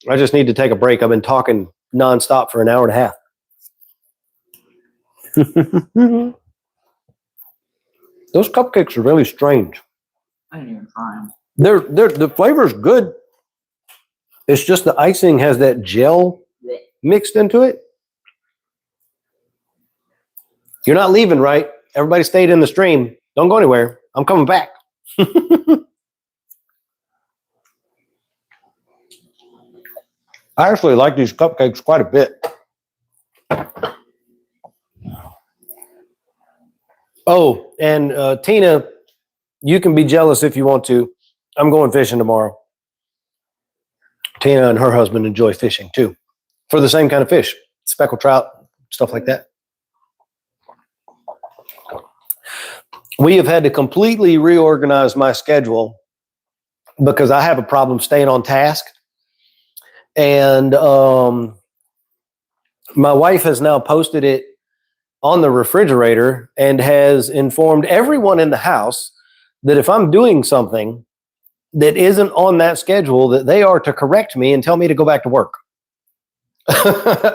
I just need to take a break. I've been talking nonstop for an hour and a half. Those cupcakes are really strange. I didn't even try them. The flavor's good. It's just the icing has that gel mixed into it. You're not leaving, right? Everybody stayed in the stream. Don't go anywhere. I'm coming back. I actually like these cupcakes quite a bit. Oh, and Tina, you can be jealous if you want to. I'm going fishing tomorrow. Tina and her husband enjoy fishing too, for the same kind of fish, speckled trout, stuff like that. We have had to completely reorganize my schedule because I have a problem staying on task. And my wife has now posted it on the refrigerator and has informed everyone in the house that if I'm doing something that isn't on that schedule, that they are to correct me and tell me to go back to work.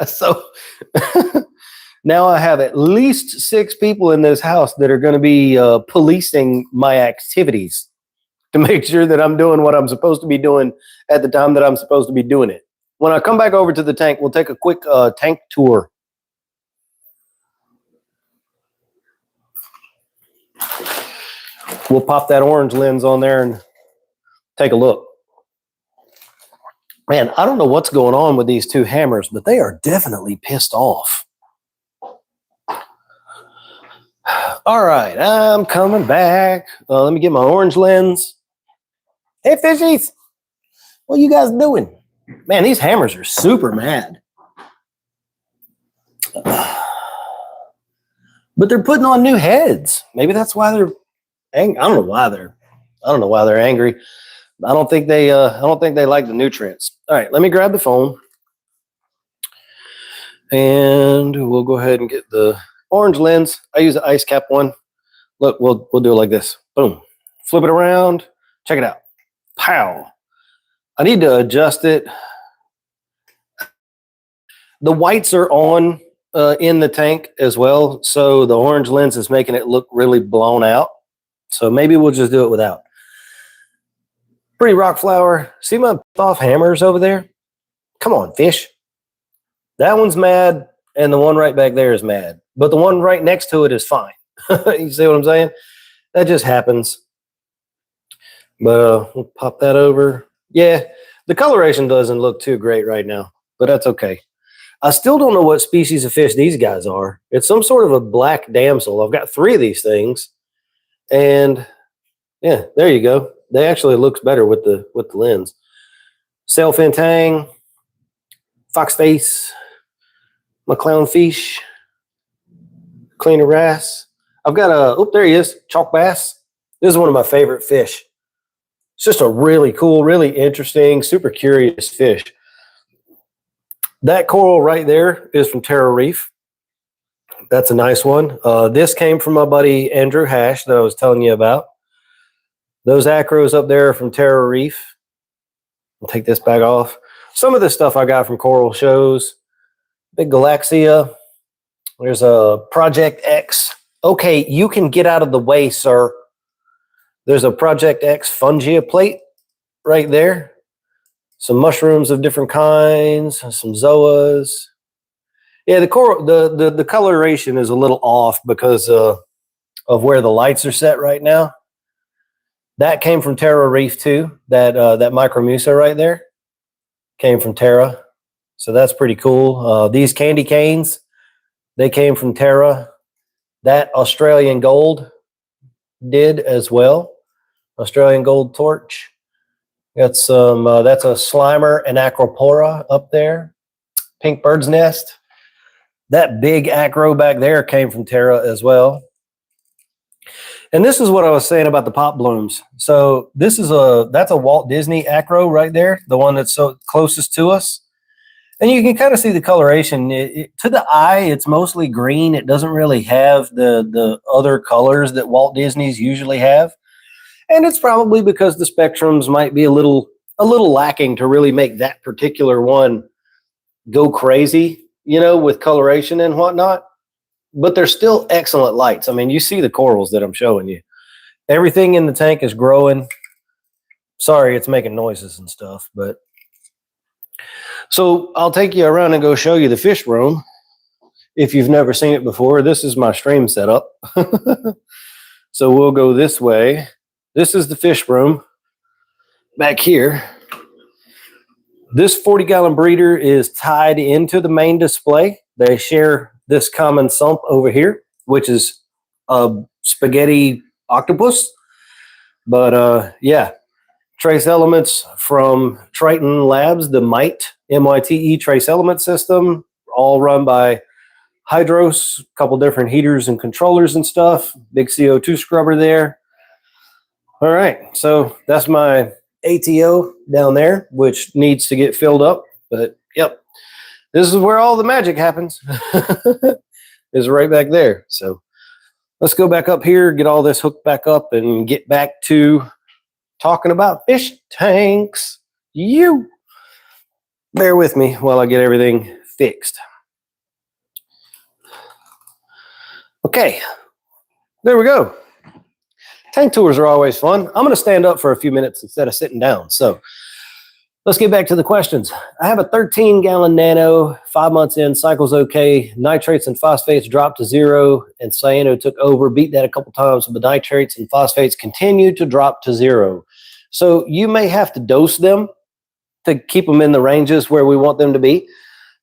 So now I have at least 6 people in this house that are going to be policing my activities to make sure that I'm doing what I'm supposed to be doing at the time that I'm supposed to be doing it. When I come back over to the tank, we'll take a quick tank tour. We'll pop that orange lens on there and take a look. Man, I don't know what's going on with these 2 hammers, but they are definitely pissed off. All right, I'm coming back. Let me get my orange lens. Hey, fishies. What you guys doing? Man, these hammers are super mad. But they're putting on new heads. Maybe that's why they're angry. I don't know why they're angry. I don't think they like the nutrients. All right, let me grab the phone. And we'll go ahead and get the orange lens. I use the ice cap one. Look, we'll do it like this. Boom. Flip it around. Check it out. Pow. I need to adjust it. The whites are on in the tank as well, so the orange lens is making it look really blown out. So maybe we'll just do it without. Pretty rock flower. See my off hammers over there? Come on, fish. That one's mad, and the one right back there is mad. But the one right next to it is fine. You see what I'm saying? That just happens. But we'll pop that over. Yeah, the coloration doesn't look too great right now, but that's okay. I still don't know what species of fish these guys are. It's some sort of a black damsel. I've got 3 of these things. And yeah, there you go. They actually looks better with the lens. Sailfin tang, foxface, my clownfish, cleaner wrasse. I've got there he is, chalk bass. This is one of my favorite fish. It's just a really cool, really interesting, super curious fish. That coral right there is from Terra Reef. That's a nice one. This came from my buddy Andrew Hash that I was telling you about. Those acros up there are from Terra Reef. I'll take this bag off. Some of this stuff I got from Coral Shows. Big Galaxia. There's a Project X. Okay, you can get out of the way, sir. There's a Project X Fungia plate right there. Some mushrooms of different kinds, some zoas. Yeah, the coral, the coloration is a little off because of where the lights are set right now. That came from Terra Reef too. That Micromusa right there came from Terra, so that's pretty cool. These candy canes, they came from Terra. That Australian gold did as well. Australian gold torch. Got some, that's a Slimer and Acropora up there. Pink bird's nest. That big acro back there came from Terra as well. And this is what I was saying about the pop blooms. So this is that's a Walt Disney acro right there, the one that's so closest to us. And you can kind of see the coloration. To the eye, it's mostly green. It doesn't really have the other colors that Walt Disney's usually have. And it's probably because the spectrums might be a little lacking to really make that particular one go crazy, with coloration and whatnot. But they're still excellent lights. I mean, you see the corals that I'm showing you. Everything in the tank is growing. Sorry, it's making noises and stuff, but so I'll take you around and go show you the fish room. If you've never seen it before, this is my stream setup. So we'll go this way. This is the fish room back here. This 40-gallon breeder is tied into the main display. They share this common sump over here, which is a spaghetti octopus. But yeah, trace elements from Triton Labs, the MYTE trace element system, all run by Hydros, a couple different heaters and controllers and stuff. Big CO2 scrubber there. All right, so that's my ATO down there, which needs to get filled up. But yep, this is where all the magic happens. Is right back there. So let's go back up here, get all this hooked back up, and get back to talking about fish tanks. You bear with me while I get everything fixed. Okay, there we go. Tank tours are always fun. I'm going to stand up for a few minutes instead of sitting down. So let's get back to the questions. I have a 13-gallon nano, 5 months in, cycle's okay. Nitrates and phosphates dropped to 0, and cyano took over. Beat that a couple times, but nitrates and phosphates continue to drop to 0. So you may have to dose them to keep them in the ranges where we want them to be.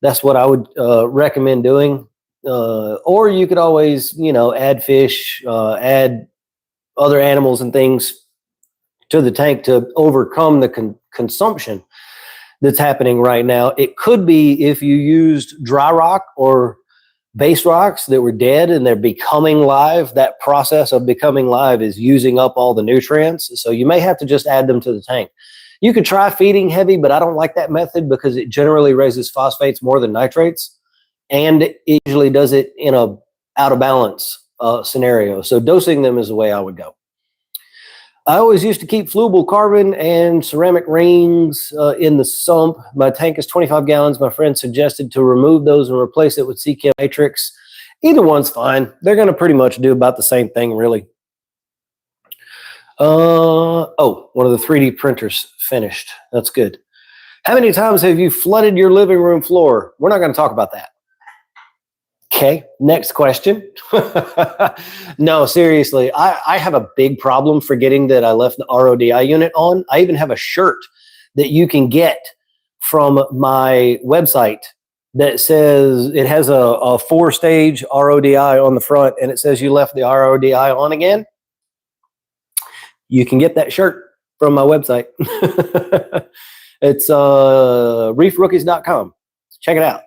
That's what I would recommend doing. Or you could always, add fish, add other animals and things to the tank to overcome the consumption that's happening right now. It could be if you used dry rock or base rocks that were dead and they're becoming live. That process of becoming live is using up all the nutrients. So you may have to just add them to the tank. You could try feeding heavy, but I don't like that method because it generally raises phosphates more than nitrates. And it usually does it in a out of balance scenario. So dosing them is the way I would go. I always used to keep flewable carbon and ceramic rings in the sump. My tank is 25 gallons. My friend suggested to remove those and replace it with CChem Matrix. Either one's fine. They're going to pretty much do about the same thing, really. Oh, one of the 3D printers finished. That's good. How many times have you flooded your living room floor? We're not going to talk about that. Okay, next question. No, seriously, I have a big problem forgetting that I left the RODI unit on. I even have a shirt that you can get from my website that says it has a 4-stage RODI on the front, and it says you left the RODI on again. You can get that shirt from my website. It's reefrookies.com. Check it out.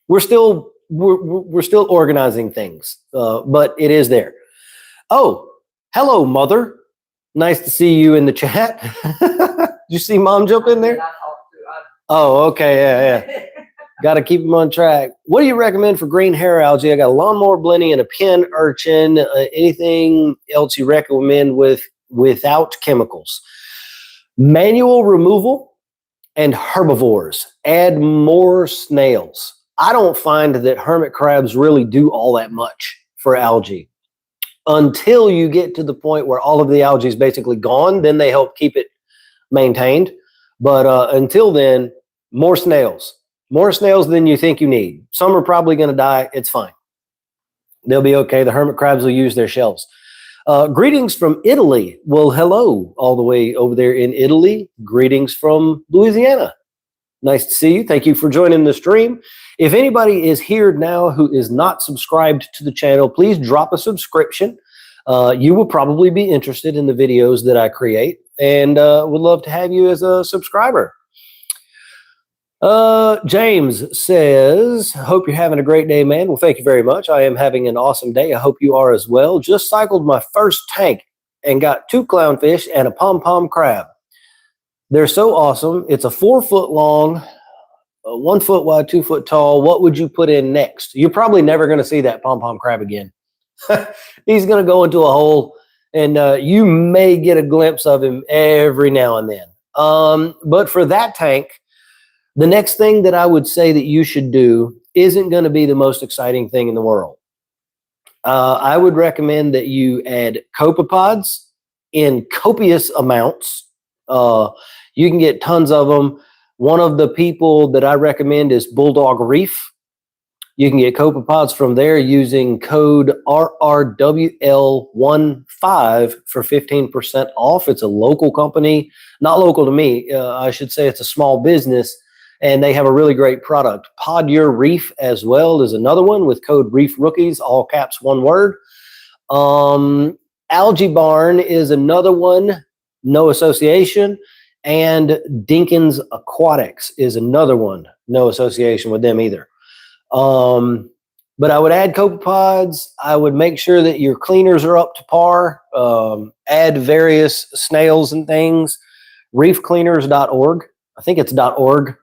We're still organizing things, but it is there. Oh, hello, Mother. Nice to see you in the chat. Did you see Mom jump in there? Oh, okay, yeah. Got to keep them on track. What do you recommend for green hair algae? I got a lawnmower blending and a pin urchin. Anything else you recommend without chemicals? Manual removal and herbivores. Add more snails. I don't find that hermit crabs really do all that much for algae until you get to the point where all of the algae is basically gone. Then they help keep it maintained. But until then, more snails than you think you need. Some are probably going to die. It's fine. They'll be okay. The hermit crabs will use their shells. Greetings from Italy. Well, hello, all the way over there in Italy. Greetings from Louisiana. Nice to see you. Thank you for joining the stream. If anybody is here now who is not subscribed to the channel, please drop a subscription. You will probably be interested in the videos that I create, and would love to have you as a subscriber. James says, hope you're having a great day, man. Well, thank you very much. I am having an awesome day. I hope you are as well. Just cycled my first tank and got 2 clownfish and a pom-pom crab. They're so awesome. It's a 4 foot long, 1 foot wide, 2 foot tall. What would you put in next? You're probably never going to see that pom-pom crab again. He's going to go into a hole, and you may get a glimpse of him every now and then. But for that tank, the next thing that I would say that you should do isn't going to be the most exciting thing in the world. I would recommend that you add copepods in copious amounts. You can get tons of them. One of the people that I recommend is Bulldog Reef. You can get copepods from there using code RRWL15 for 15% off. It's a local company, not local to me. I should say it's a small business, and they have a really great product. Pod Your Reef as well is another one with code Reef Rookies, all caps, one word. Algae Barn is another one, no association. And Dinkins Aquatics is another one, no association with them either. But I would add copepods. I would make sure that your cleaners are up to par. Add various snails and things. Reefcleaners.org, I think it's .org,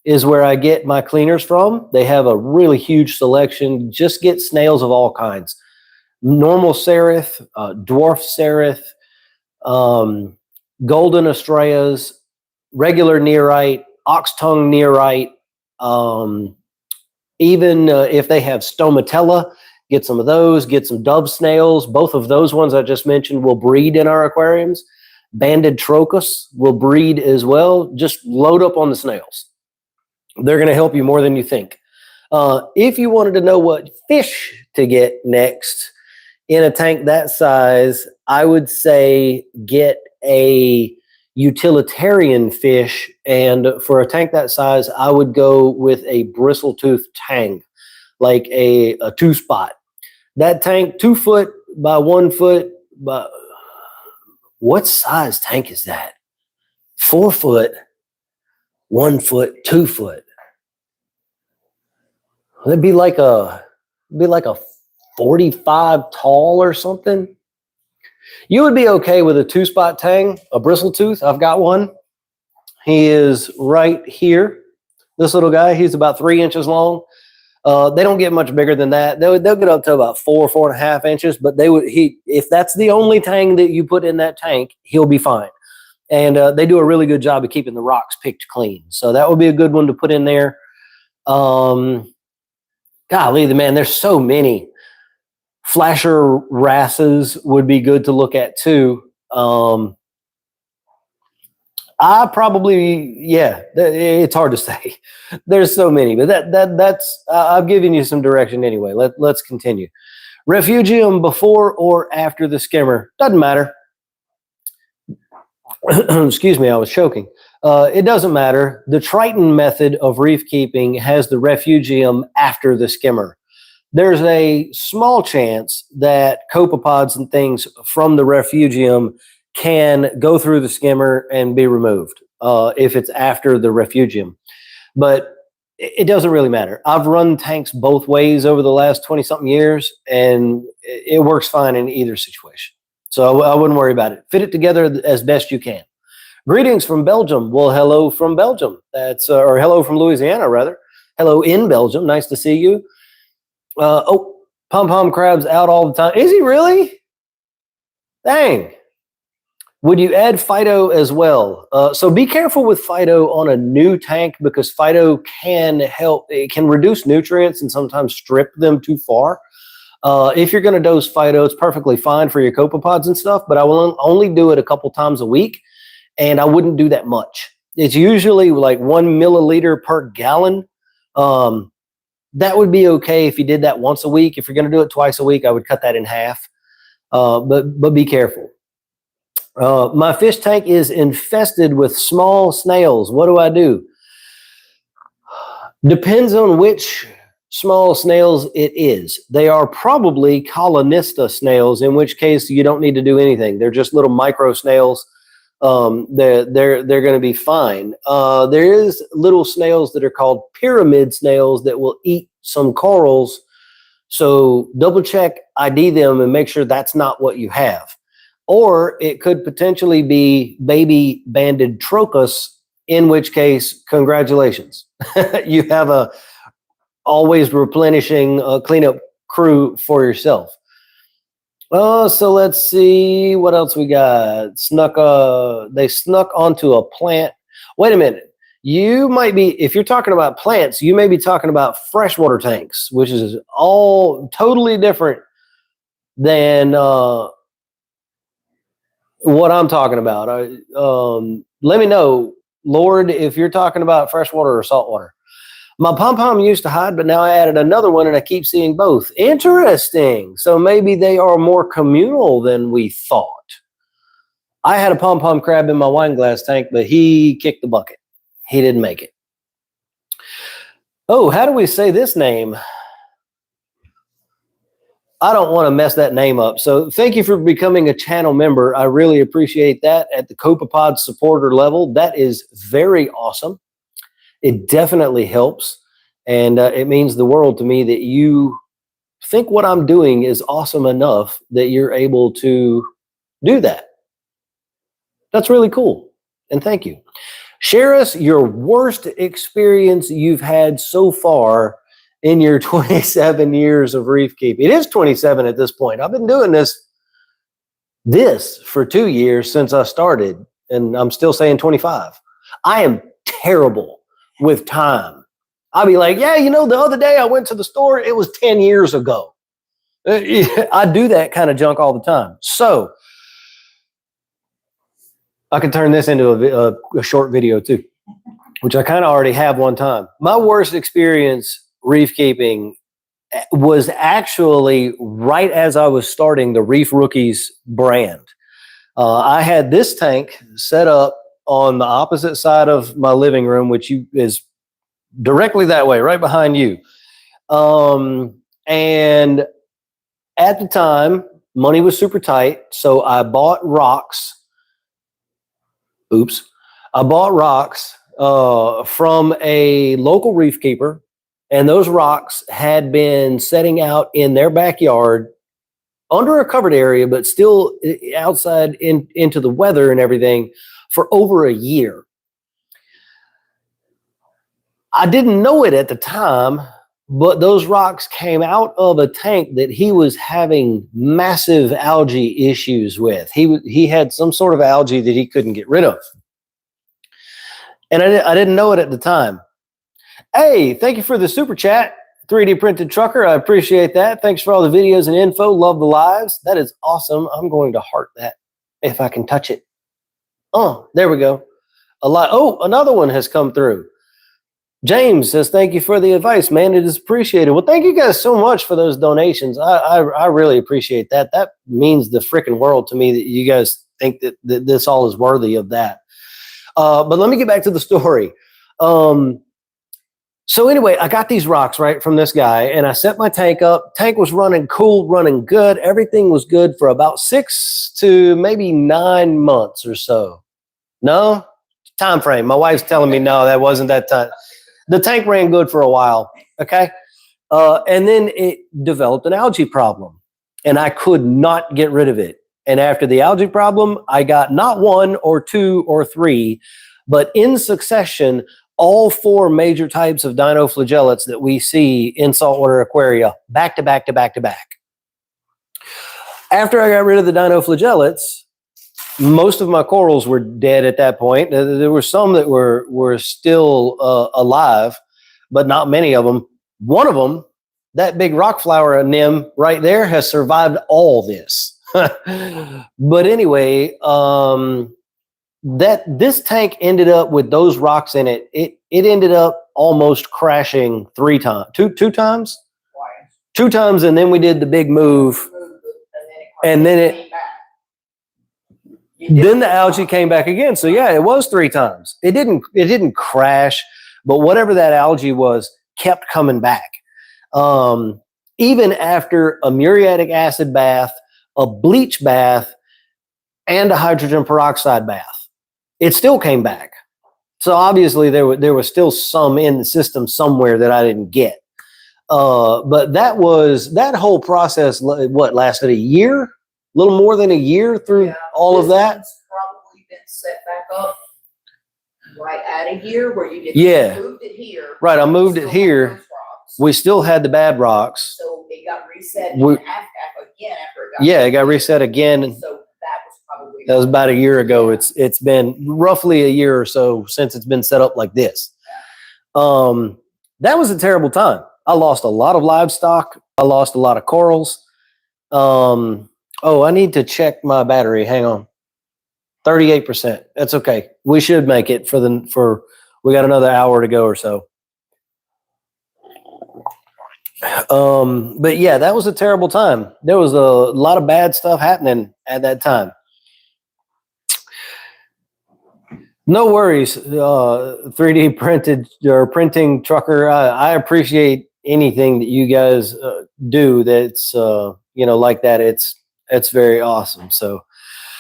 is where I get my cleaners from. They have a really huge selection. Just get snails of all kinds. Normal seraph, dwarf seraph, golden astraeas, regular nearite, ox tongue nearite, even if they have stomatella, get some of those, get some dove snails. Both of those ones I just mentioned will breed in our aquariums. Banded trochus will breed as well. Just load up on the snails. They're going to help you more than you think. If you wanted to know what fish to get next in a tank that size, I would say get a utilitarian fish, and for a tank that size, I would go with a bristletooth tang, like a 2-spot. That tank, 2 foot by 1 foot, by what size tank is that? 4 foot, 1 foot, 2 foot. It'd be like a 45 tall or something. You would be okay with a 2-spot tang, a bristletooth. I've got one. He is right here. This little guy, he's about 3 inches long. They don't get much bigger than that. They'll get up to about 4.5 inches. But if that's the only tang that you put in that tank, he'll be fine. And they do a really good job of keeping the rocks picked clean. So that would be a good one to put in there. Golly, man, there's so many. Flasher wrasses would be good to look at too. It's hard to say. There's so many, but that's I've given you some direction anyway. Let's continue. Refugium before or after the skimmer, doesn't matter. Excuse me, I was choking. It doesn't matter. The Triton method of reef keeping has the refugium after the skimmer. There's a small chance that copepods and things from the refugium can go through the skimmer and be removed if it's after the refugium. But it doesn't really matter. I've run tanks both ways over the last 20-something years, and it works fine in either situation. So I wouldn't worry about it. Fit it together as best you can. Greetings from Belgium. Well, hello from Belgium. Or hello from Louisiana, rather. Hello in Belgium. Nice to see you. Pom-pom crab's out all the time. Is he really? Dang. Would you add Phyto as well? So be careful with Phyto on a new tank, because Phyto can help. It can reduce nutrients and sometimes strip them too far. If you're going to dose Phyto, it's perfectly fine for your copepods and stuff, but I will only do it a couple times a week, and I wouldn't do that much. It's usually like 1 milliliter per gallon. That would be okay if you did that once a week. If you're going to do it twice a week, I would cut that in half. But be careful. My fish tank is infested with small snails. What do I do? Depends on which small snails it is. They are probably colonista snails, in which case you don't need to do anything. They're just little micro snails. They're going to be fine. There is little snails that are called pyramid snails that will eat some corals. So double check, ID them, and make sure that's not what you have. Or it could potentially be baby banded trochus, in which case, congratulations. You have a always replenishing cleanup crew for yourself. So let's see what else we got. They snuck onto a plant. Wait a minute. You might be, if you're talking about plants, you may be talking about freshwater tanks, which is all totally different than what I'm talking about. Let me know, Lord, if you're talking about freshwater or saltwater. My pom-pom used to hide, but now I added another one and I keep seeing both. Interesting. So maybe they are more communal than we thought. I had a pom-pom crab in my wine glass tank, but he kicked the bucket. He didn't make it. Oh, how do we say this name? I don't want to mess that name up. So thank you for becoming a channel member. I really appreciate that at the Copepod supporter level. That is very awesome. It definitely helps. And it means the world to me that you think what I'm doing is awesome enough that you're able to do that. That's really cool. And thank you. Share us your worst experience you've had so far in your 27 years of reef keeping. It is 27 at this point. I've been doing this for 2 years since I started, and I'm still saying 25. I am terrible with time. I'll be like, yeah, the other day I went to the store, it was 10 years ago. I do that kind of junk all the time. So I could turn this into a short video too, which I kind of already have one time. My worst experience reef keeping was actually right as I was starting the Reef Rookies brand. I had this tank set up on the opposite side of my living room, which is directly that way, right behind you. And at the time, money was super tight, so I bought rocks. I bought rocks from a local reef keeper, and those rocks had been setting out in their backyard under a covered area, but still outside into the weather and everything for over a year. I didn't know it at the time, but those rocks came out of a tank that he was having massive algae issues with. He had some sort of algae that he couldn't get rid of. And I didn't know it at the time. Hey, thank you for the super chat, 3D printed trucker. I appreciate that. Thanks for all the videos and info. Love the lives. That is awesome. I'm going to heart that if I can touch it. Oh, there we go. Oh, another one has come through. James says, thank you for the advice, man. It is appreciated. Well, thank you guys so much for those donations. I really appreciate that. That means the freaking world to me that you guys think that this all is worthy of that. But let me get back to the story. So anyway, I got these rocks, right, from this guy, and I set my tank up. Tank was running cool, running good. Everything was good for about 6 to maybe 9 months or so. No? Time frame. My wife's telling me, no, that wasn't that time. The tank ran good for a while, okay? And then it developed an algae problem, and I could not get rid of it. And after the algae problem, I got not 1 or 2 or 3, but in succession, all 4 major types of dinoflagellates that we see in saltwater aquaria, back to back to back to back. After I got rid of the dinoflagellates, most of my corals were dead at that point. There were some that were still alive, but not many of them. One of them, that big rock flower anem right there, has survived all this. But anyway, this tank ended up with those rocks in it. It ended up almost crashing 3 times, two times, twice. 2 times, and then we did the big move, and then the algae came back again. So yeah, it was 3 times. It didn't crash, but whatever that algae was kept coming back. Even after a muriatic acid bath, a bleach bath, and a hydrogen peroxide bath, it still came back. So obviously there was still some in the system somewhere that I didn't get. But that whole process, what, lasted a year? A little more than a year through all of that? It's probably been set back up right at a year where you moved it here. Right, I moved it here. We still had the bad rocks. So it got reset again after it got reset again. So that was about a year ago. It's been roughly a year or so since it's been set up like this. That was a terrible time. I lost a lot of livestock. I lost a lot of corals. I need to check my battery. Hang on. 38%. That's okay. We should make it we got another hour to go or so. But yeah, that was a terrible time. There was a lot of bad stuff happening at that time. No worries, 3D printed or printing trucker. I appreciate anything that you guys do that's like that. It's very awesome. So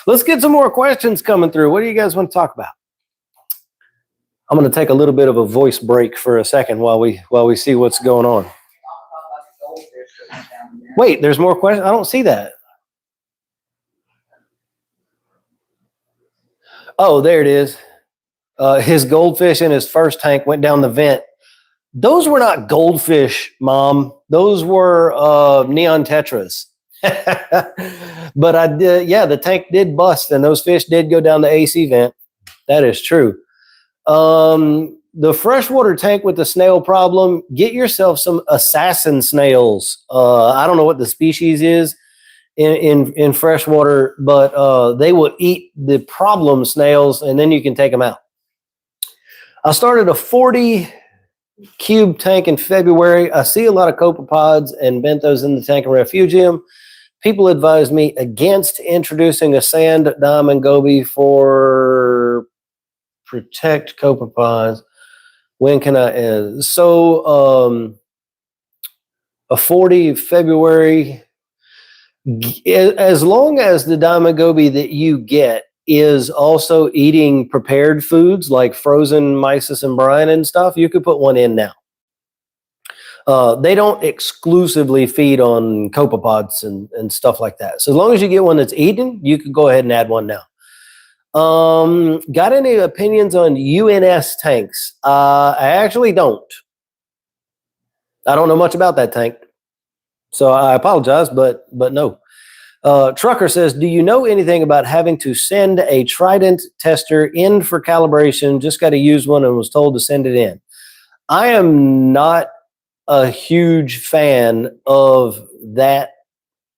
let's get some more questions coming through. What do you guys want to talk about? I'm going to take a little bit of a voice break for a second while we see what's going on. Wait, there's more questions? I don't see that. Oh, there it is. His goldfish in his first tank went down the vent. Those were not goldfish, Mom. Those were neon tetras. But the tank did bust, and those fish did go down the AC vent. That is true. The freshwater tank with the snail problem, get yourself some assassin snails. I don't know what the species is in freshwater, but they will eat the problem snails, and then you can take them out. I started a 40 cube tank in February. I see a lot of copepods and benthos in the tank in Refugium. People advised me against introducing a sand diamond goby for protect copepods. When can I end? So a 40 February, as long as the diamond goby that you get is also eating prepared foods like frozen mysis and brine and stuff, you could put one in now. They don't exclusively feed on copepods and stuff like that. So as long as you get one that's eaten, you could go ahead and add one now. Got any opinions on UNS tanks? I actually don't. I don't know much about that tank, so I apologize, but no. Trucker says, do you know anything about having to send a Trident tester in for calibration? Just got to use one and was told to send it in. I am not a huge fan of that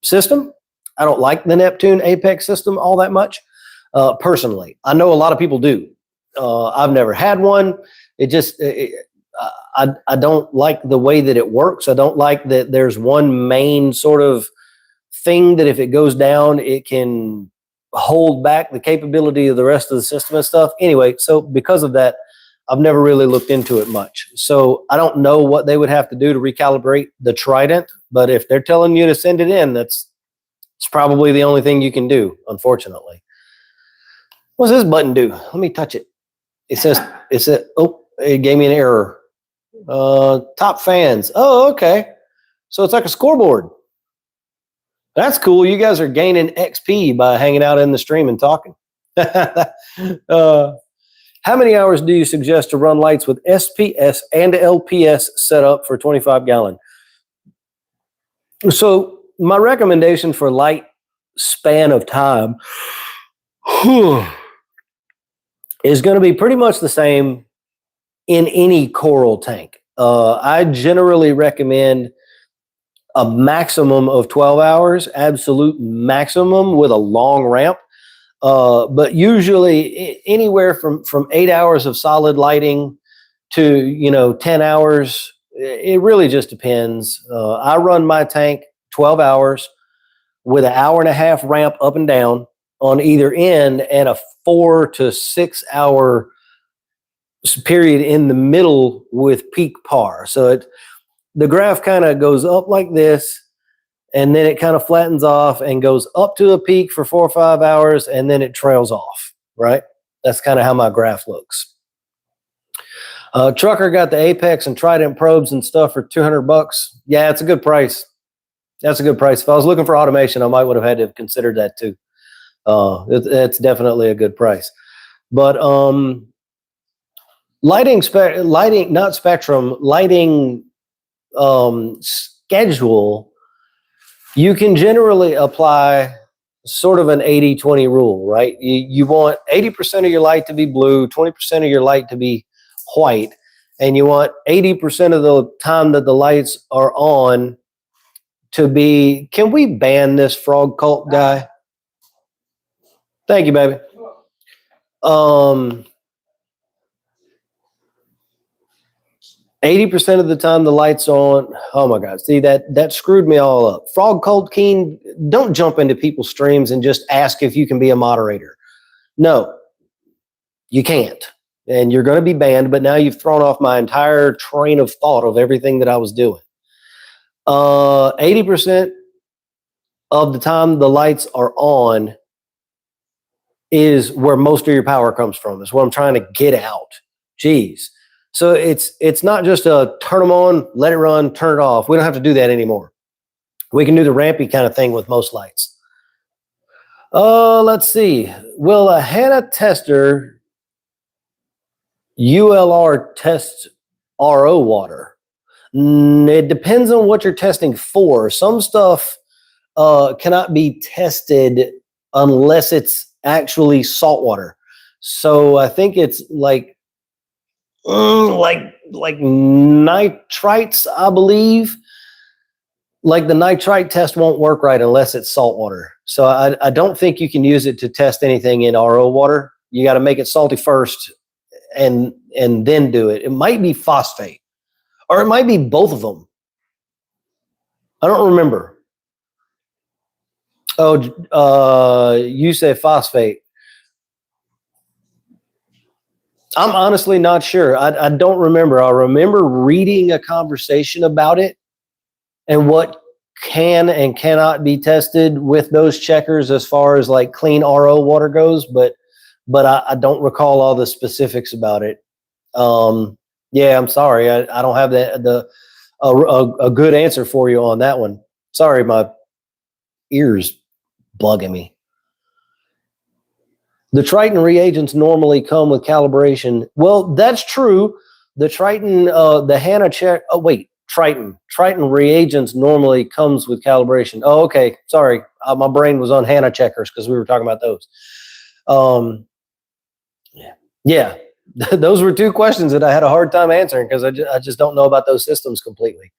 system. I don't like the Neptune Apex system all that much. Personally, I know a lot of people do. I've never had one. I don't like the way that it works. I don't like that there's one main sort of thing that if it goes down, it can hold back the capability of the rest of the system and stuff. Anyway, so because of that, I've never really looked into it much. So I don't know what they would have to do to recalibrate the Trident, but if they're telling you to send it in, it's probably the only thing you can do, unfortunately. What's this button do? Let me touch it. It says, it gave me an error. Top fans. Oh, okay. So it's like a scoreboard. That's cool. You guys are gaining XP by hanging out in the stream and talking. How many hours do you suggest to run lights with SPS and LPS set up for 25 gallon? So my recommendation for light span of time is going to be pretty much the same in any coral tank. I generally recommend a maximum of 12 hours, absolute maximum with a long ramp. But usually anywhere from 8 hours of solid lighting to, 10 hours. It really just depends. I run my tank 12 hours with an hour and a half ramp up and down on either end and a 4 to 6 hour period in the middle with peak par. So the graph kind of goes up like this, and then it kind of flattens off and goes up to a peak for 4 or 5 hours, and then it trails off, right? That's kind of how my graph looks. Trucker got the Apex and Trident probes and stuff for $200. Yeah, it's a good price. That's a good price. If I was looking for automation, I might would have had to have considered that too. It's definitely a good price. But lighting, not spectrum, lighting schedule, you can generally apply sort of an 80-20 rule, right? You want 80% of your light to be blue, 20% of your light to be white, and you want 80% of the time that the lights are on to be, can we ban this frog cult guy? Thank you, baby. 80% of the time the lights on. Oh my God. See, that screwed me all up. Frog Cold Keen, don't jump into people's streams and just ask if you can be a moderator. No, you can't. And you're going to be banned, but now you've thrown off my entire train of thought of everything that I was doing. 80% of the time the lights are on is where most of your power comes from. Is what I'm trying to get out. Jeez. So it's not just a turn them on, let it run, turn it off. We don't have to do that anymore. We can do the rampy kind of thing with most lights. Let's see. Will a HANA tester ULR test RO water? It depends on what you're testing for. Some stuff cannot be tested unless it's actually salt water. So I think it's like nitrites, I believe. Like the nitrite test won't work right unless it's salt water. So I don't think you can use it to test anything in RO water. You got to make it salty first and then do it. It might be phosphate, or it might be both of them. I don't remember. Oh, you said phosphate. I'm honestly not sure. I don't remember. I remember reading a conversation about it and what can and cannot be tested with those checkers as far as like clean RO water goes, but I don't recall all the specifics about it. Yeah, I'm sorry. I don't have a good answer for you on that one. Sorry, my ears bugging me. The Triton reagents normally come with calibration. Well, that's true. The Triton, the HANA check. Oh, wait, Triton reagents normally comes with calibration. Oh, okay. Sorry, my brain was on HANA checkers because we were talking about those. Yeah. Those were two questions that I had a hard time answering because I just don't know about those systems completely.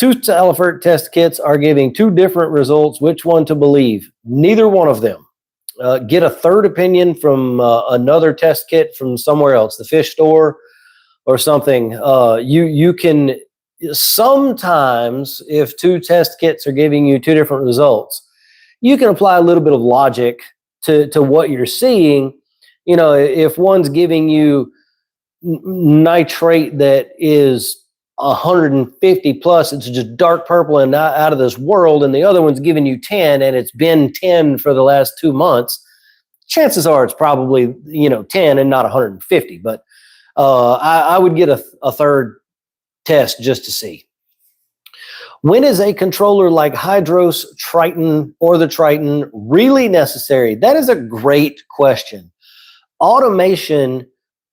Two Salford test kits are giving two different results. Which one to believe? Neither one of them. Get a third opinion from another test kit from somewhere else, the fish store or something. You can sometimes, if two test kits are giving you two different results, you can apply a little bit of logic to what you're seeing. You know, if one's giving you nitrate that is 150 plus, it's just dark purple and out of this world, and the other one's giving you 10 and it's been 10 for the last 2 months, chances are it's probably 10 and not 150. But I would get a third test just to see. When is a controller like Hydros, Triton, or the Triton really necessary? That is a great question. Automation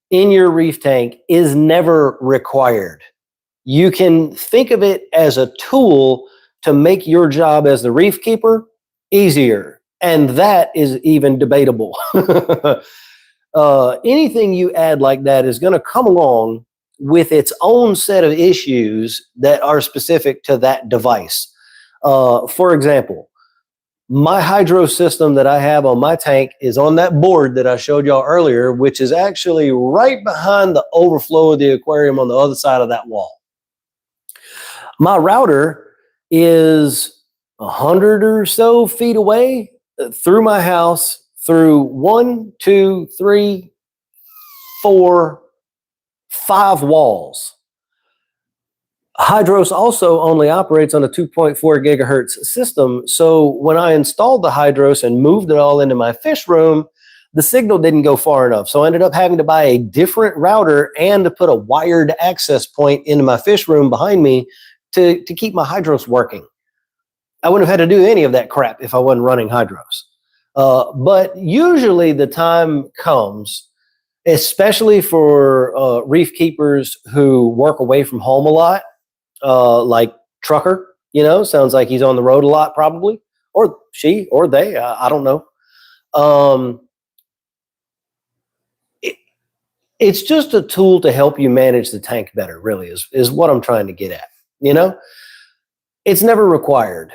in your reef tank is never required. You can think of it as a tool to make your job as the reef keeper easier. And that is even debatable. Anything you add like that is going to come along with its own set of issues that are specific to that device. For example, my hydro system that I have on my tank is on that board that I showed y'all earlier, which is actually right behind the overflow of the aquarium on the other side of that wall. My router is 100 or so feet away through my house, through 1, 2, 3, 4, 5 walls. Hydros also only operates on a 2.4 gigahertz system. So when I installed the Hydros and moved it all into my fish room, the signal didn't go far enough. So I ended up having to buy a different router and to put a wired access point into my fish room behind me to keep my Hydros working. I wouldn't have had to do any of that crap if I wasn't running Hydros. But usually the time comes, especially for reef keepers who work away from home a lot, like trucker, sounds like he's on the road a lot, probably, or she, or they, I don't know. It's just a tool to help you manage the tank better, really, is what I'm trying to get at. It's never required.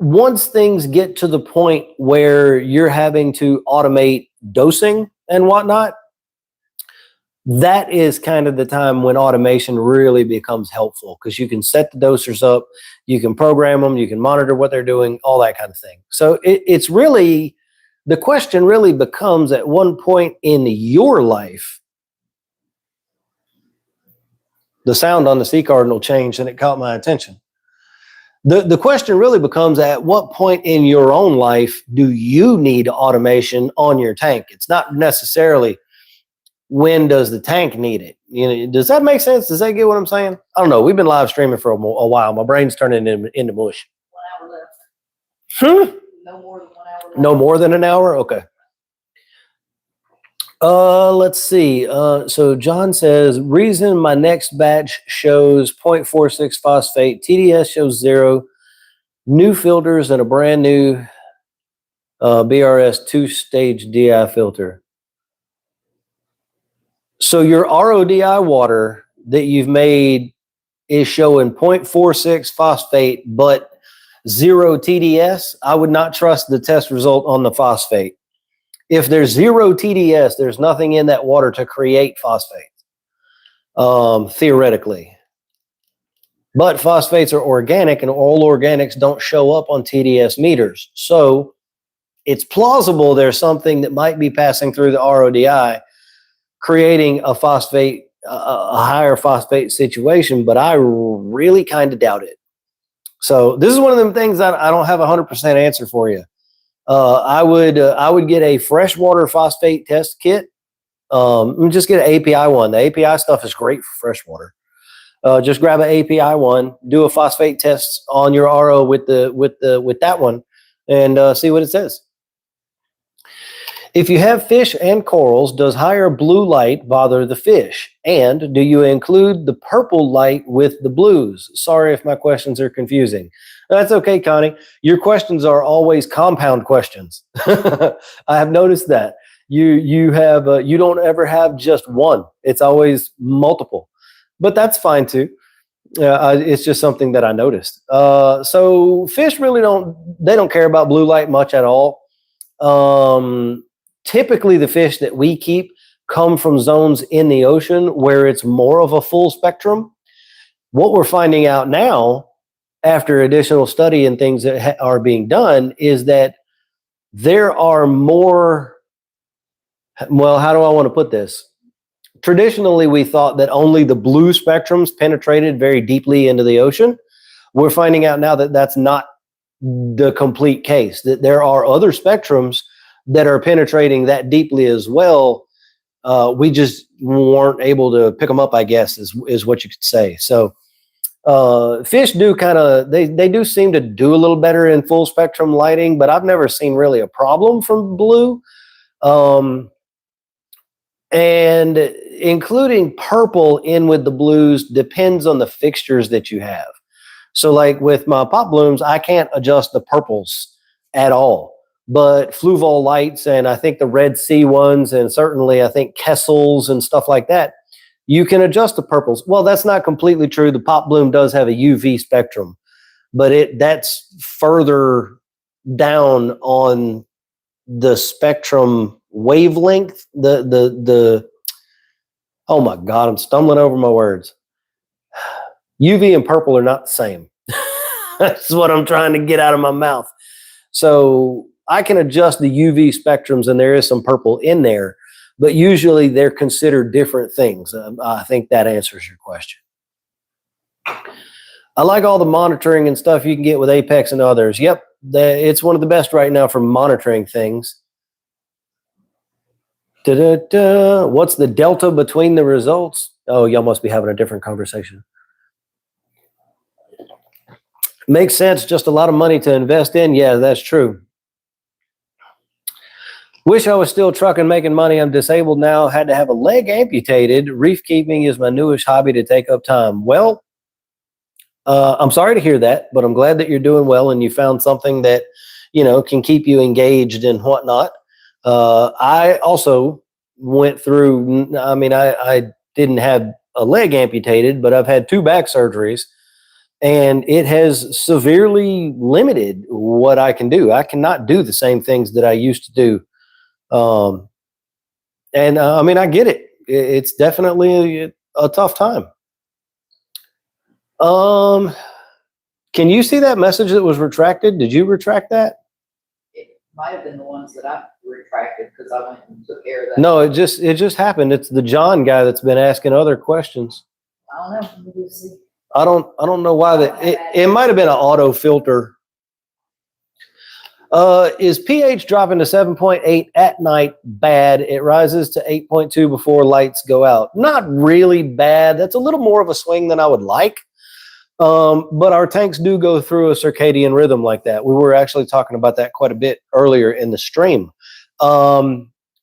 Once things get to the point where you're having to automate dosing and whatnot, that is kind of the time when automation really becomes helpful, because you can set the dosers up, you can program them, you can monitor what they're doing, all that kind of thing. So it's really, the question really becomes, at one point in your life, the sound on the sea cardinal changed and it caught my attention. The question really becomes, at what point in your own life do you need automation on your tank? It's not necessarily when does the tank need it. Does that make sense? Does that get what I'm saying? I don't know. We've been live streaming for a while. My brain's turning into mush. 1 hour left. No more than 1 hour left. No more than an hour? Okay. Let's see. So John says, reason my next batch shows 0.46 phosphate, TDS shows 0, new filters and a brand new BRS 2-stage DI filter. So your RODI water that you've made is showing 0.46 phosphate, but 0 TDS. I would not trust the test result on the phosphate. If there's 0 TDS, there's nothing in that water to create phosphate, theoretically. But phosphates are organic, and all organics don't show up on TDS meters. So it's plausible there's something that might be passing through the RODI, creating a phosphate, a higher phosphate situation, but I really kind of doubt it. So this is one of them things that I don't have a 100% answer for you. I would get a freshwater phosphate test kit. Just get an API one. The API stuff is great for freshwater. Just grab an API one, do a phosphate test on your RO with that one, and see what it says. If you have fish and corals, does higher blue light bother the fish? And do you include the purple light with the blues? Sorry if my questions are confusing. That's okay, Connie. Your questions are always compound questions. I have noticed that. You don't ever have just one. It's always multiple. But that's fine too. It's just something that I noticed. So fish really don't care about blue light much at all. Typically the fish that we keep come from zones in the ocean where it's more of a full spectrum. What we're finding out now, after additional study and things that are being done, is that there are more, well, how do I want to put this? Traditionally, we thought that only the blue spectrums penetrated very deeply into the ocean. We're finding out now that that's not the complete case, that there are other spectrums that are penetrating that deeply as well. We just weren't able to pick them up, I guess, is what you could say. So fish do they do seem to do a little better in full spectrum lighting, but I've never seen really a problem from blue. And including purple in with the blues depends on the fixtures that you have. So like with my pop blooms, I can't adjust the purples at all. But Fluval lights, and I think the Red Sea ones, and certainly I think Kessels and stuff like that, you can adjust the purples. Well, that's not completely true. The pop bloom does have a UV spectrum, but that's further down on the spectrum wavelength. Oh my God, I'm stumbling over my words. UV and purple are not the same. That's what I'm trying to get out of my mouth. So I can adjust the UV spectrums, and there is some purple in there, but usually they're considered different things. I think that answers your question. I like all the monitoring and stuff you can get with Apex and others. Yep, it's one of the best right now for monitoring things. Da-da-da. What's the delta between the results? Oh, y'all must be having a different conversation. Makes sense. Just a lot of money to invest in. Yeah, that's true. Wish I was still trucking, making money. I'm disabled now. Had to have a leg amputated. Reef keeping is my newest hobby to take up time. Well, I'm sorry to hear that, but I'm glad that you're doing well and you found something that, you know, can keep you engaged and whatnot. I also went through, I mean, I didn't have a leg amputated, but I've had 2 back surgeries, and it has severely limited what I can do. I cannot do the same things that I used to do. I mean, I get it. It's definitely a tough time. Can you see that message that was retracted? Did you retract that? It might have been the ones that I retracted because I went and took care of that. No, it just happened. It's the John guy that's been asking other questions. I don't know. We'll see. I don't know why that it might have been an auto filter. Is pH dropping to 7.8 at night bad? It rises to 8.2 before lights go out. Not really bad. That's a little more of a swing than I would like. But our tanks do go through a circadian rhythm like that. We were actually talking about that quite a bit earlier in the stream.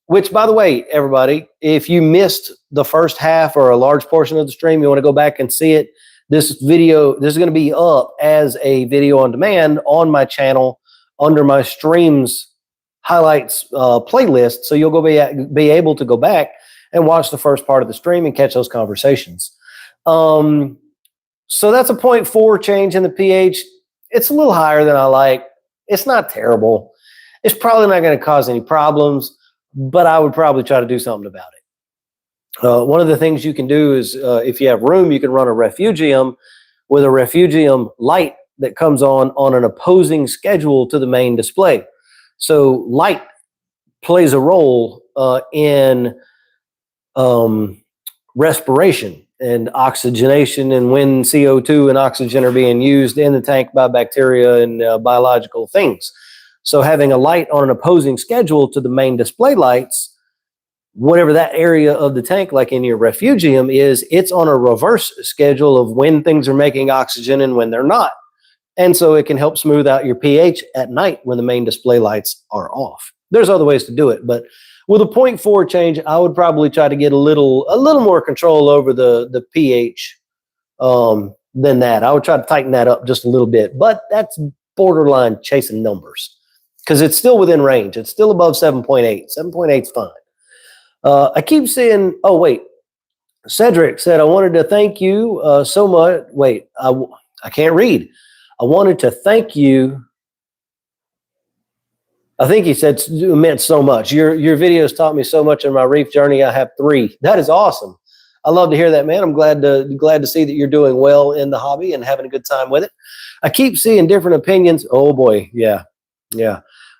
Which, by the way, everybody, if you missed the first half or a large portion of the stream, you want to go back and see it. This is going to be up as a video on demand on my channel under my streams highlights playlist. So you'll be able to go back and watch the first part of the stream and catch those conversations. So that's a 0.4 change in the pH. It's a little higher than I like. It's not terrible. It's probably not going to cause any problems, but I would probably try to do something about it. One of the things you can do is if you have room, you can run a Refugium with a Refugium light that comes on an opposing schedule to the main display. So light plays a role in respiration and oxygenation, and when CO2 and oxygen are being used in the tank by bacteria and biological things. So having a light on an opposing schedule to the main display lights, whatever that area of the tank, like in your Refugium is, it's on a reverse schedule of when things are making oxygen and when they're not. And so it can help smooth out your pH at night when the main display lights are off. There's other ways to do it, but with a 0.4 change, I would probably try to get a little more control over the pH than that. I would try to tighten that up just a little bit, but that's borderline chasing numbers because it's still within range. It's still above 7.8. 7.8 is fine. I keep seeing, oh, wait. Cedric said, I wanted to thank you so much. Wait, I can't read. I wanted to thank you. I think he said it meant so much. Your videos taught me so much in my reef journey. I have 3. That is awesome. I love to hear that, man. I'm glad to see that you're doing well in the hobby and having a good time with it. I keep seeing different opinions. Oh boy, yeah.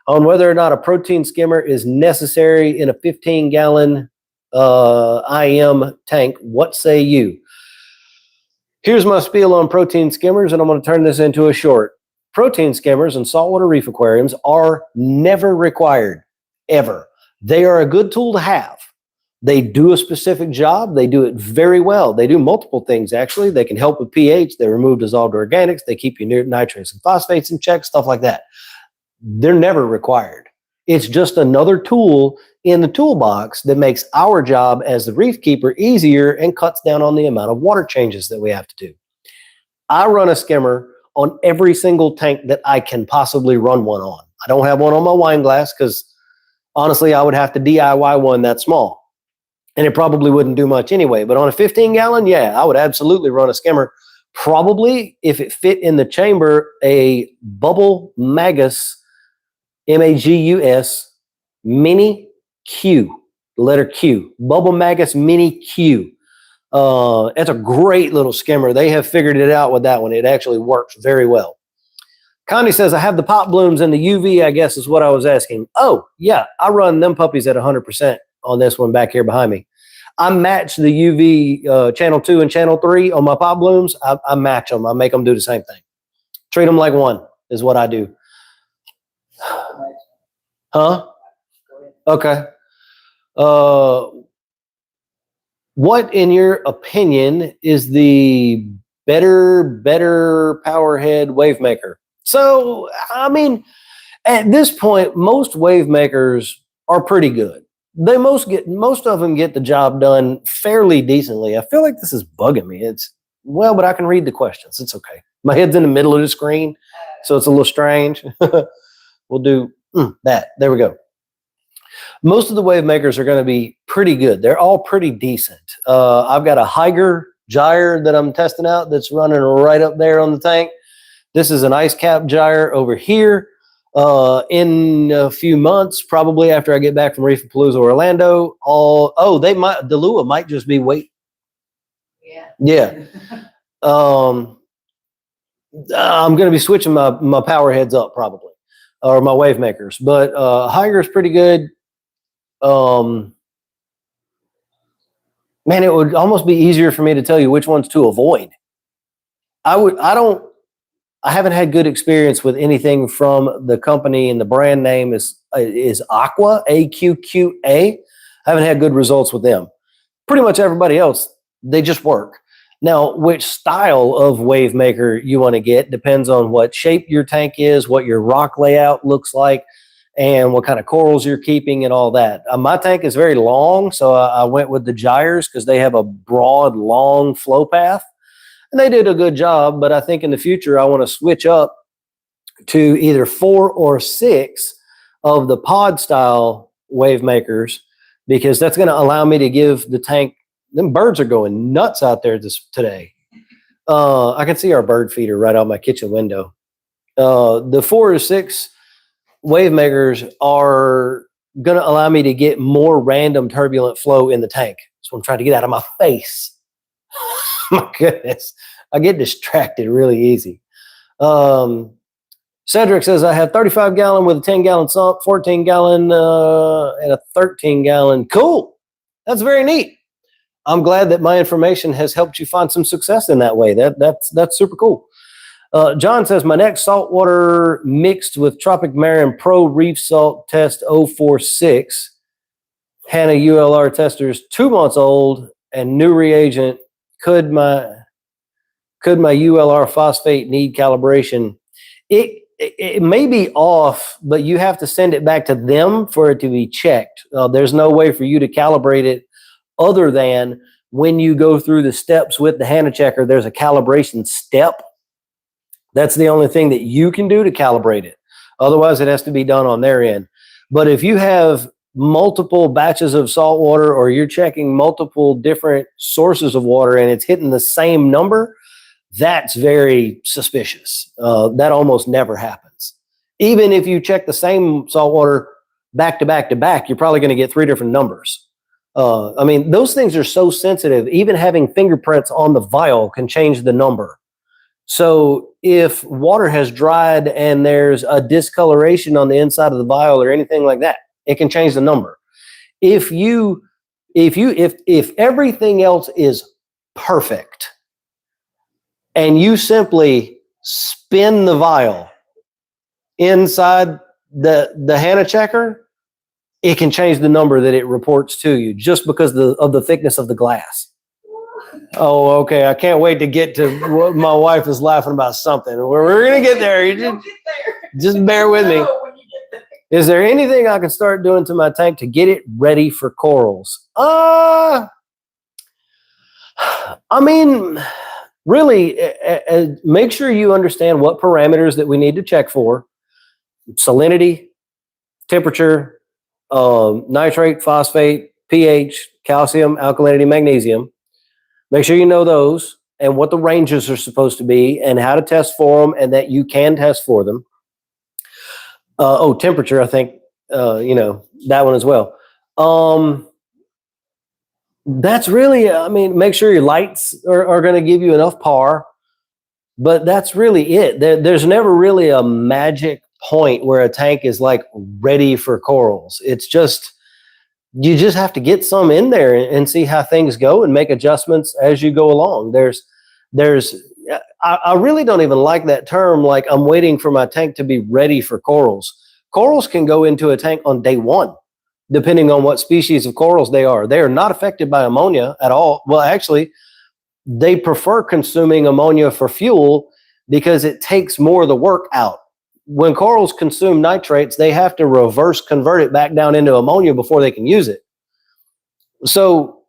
On whether or not a protein skimmer is necessary in a 15-gallon IM tank. What say you? Here's my spiel on protein skimmers, and I'm going to turn this into a short. Protein skimmers and saltwater reef aquariums are never required, ever. They are a good tool to have. They do a specific job. They do it very well. They do multiple things, actually. They can help with pH. They remove dissolved organics. They keep your nitrates and phosphates in check, stuff like that. They're never required. It's just another tool in the toolbox that makes our job as the reef keeper easier and cuts down on the amount of water changes that we have to do. I run a skimmer on every single tank that I can possibly run one on. I don't have one on my wine glass because honestly, I would have to DIY one that small. And it probably wouldn't do much anyway. But on a 15-gallon, yeah, I would absolutely run a skimmer. Probably, if it fit in the chamber, a Bubble Magus, M-A-G-U-S, Mini Q, the letter Q. Bubble Magus Mini Q. That's a great little skimmer. They have figured it out with that one. It actually works very well. Connie says, I have the pop blooms and the UV, I guess is what I was asking. Oh, yeah, I run them puppies at 100% on this one back here behind me. I match the UV channel 2 and channel 3 on my pot blooms. I match them. I make them do the same thing. Treat them like one is what I do. Huh? Okay. What, in your opinion, is the better powerhead wave maker? So, I mean, at this point, most wave makers are pretty good. Most of them get the job done fairly decently. I feel like this is bugging me. But I can read the questions. It's okay. My head's in the middle of the screen, so it's a little strange. We'll do that. There we go. Most of the wave makers are going to be pretty good. They're all pretty decent. I've got a Higer gyre that I'm testing out that's running right up there on the tank. This is an ice cap gyre over here. In a few months, probably after I get back from Reefapalooza Orlando, the Lua might just be weight. Yeah. I'm going to be switching my power heads up probably, or my wave makers. But Higer is pretty good. Man, it would almost be easier for me to tell you which ones to avoid. I haven't had good experience with anything from the company, and the brand name is Aqua, AQQA. I haven't had good results with them. Pretty much everybody else, they just work. Now, which style of wave maker you want to get depends on what shape your tank is, what your rock layout looks like, and what kind of corals you're keeping and all that. My tank is very long, so I went with the gyres because they have a broad, long flow path. And they did a good job, but I think in the future I want to switch up to either 4 or 6 of the pod style wave makers, because that's going to allow me to give the tank. Them birds are going nuts out there today. I can see our bird feeder right out my kitchen window. The 4 or 6 wave makers are going to allow me to get more random turbulent flow in the tank. That's what I'm trying to get out of my face. My goodness, I get distracted really easy. Cedric says, I have 35 gallon with a 10 gallon sump, 14 gallon, and a 13 gallon. Cool. That's very neat. I'm glad that my information has helped you find some success in that way. That's super cool. John says, my next saltwater mixed with Tropic Marin Pro Reef Salt Test 046. Hanna ULR testers, 2 months old and new reagent. Could my ULR phosphate need calibration? It may be off, but you have to send it back to them for it to be checked. There's no way for you to calibrate it other than when you go through the steps with the Hanna checker. There's a calibration step. That's the only thing that you can do to calibrate it. Otherwise, it has to be done on their end. But if you have multiple batches of salt water, or you're checking multiple different sources of water and it's hitting the same number, that's very suspicious. That almost never happens. Even if you check the same salt water back to back to back, you're probably going to get 3 different numbers. I mean, those things are so sensitive. Even having fingerprints on the vial can change the number. So if water has dried and there's a discoloration on the inside of the vial or anything like that, it can change the number. If everything else is perfect and you simply spin the vial inside the Hanna checker, it can change the number that it reports to you just because of the thickness of the glass. Oh, okay. I can't wait to get to what my wife is laughing about something. We're going to get there. Just bear with me. Is there anything I can start doing to my tank to get it ready for corals? I mean, really, make sure you understand what parameters that we need to check for. Salinity, temperature, nitrate, phosphate, pH, calcium, alkalinity, magnesium. Make sure you know those and what the ranges are supposed to be and how to test for them and that you can test for them. Temperature, I think, that one as well. That's really, I mean, make sure your lights are going to give you enough par, but that's really it. There's never really a magic point where a tank is like ready for corals. It's just you just have to get some in there and see how things go and make adjustments as you go along. I really don't even like that term, like I'm waiting for my tank to be ready for corals. Corals can go into a tank on day one, depending on what species of corals they are. They are not affected by ammonia at all. Well, actually, they prefer consuming ammonia for fuel because it takes more of the work out. When corals consume nitrates, they have to reverse convert it back down into ammonia before they can use it. So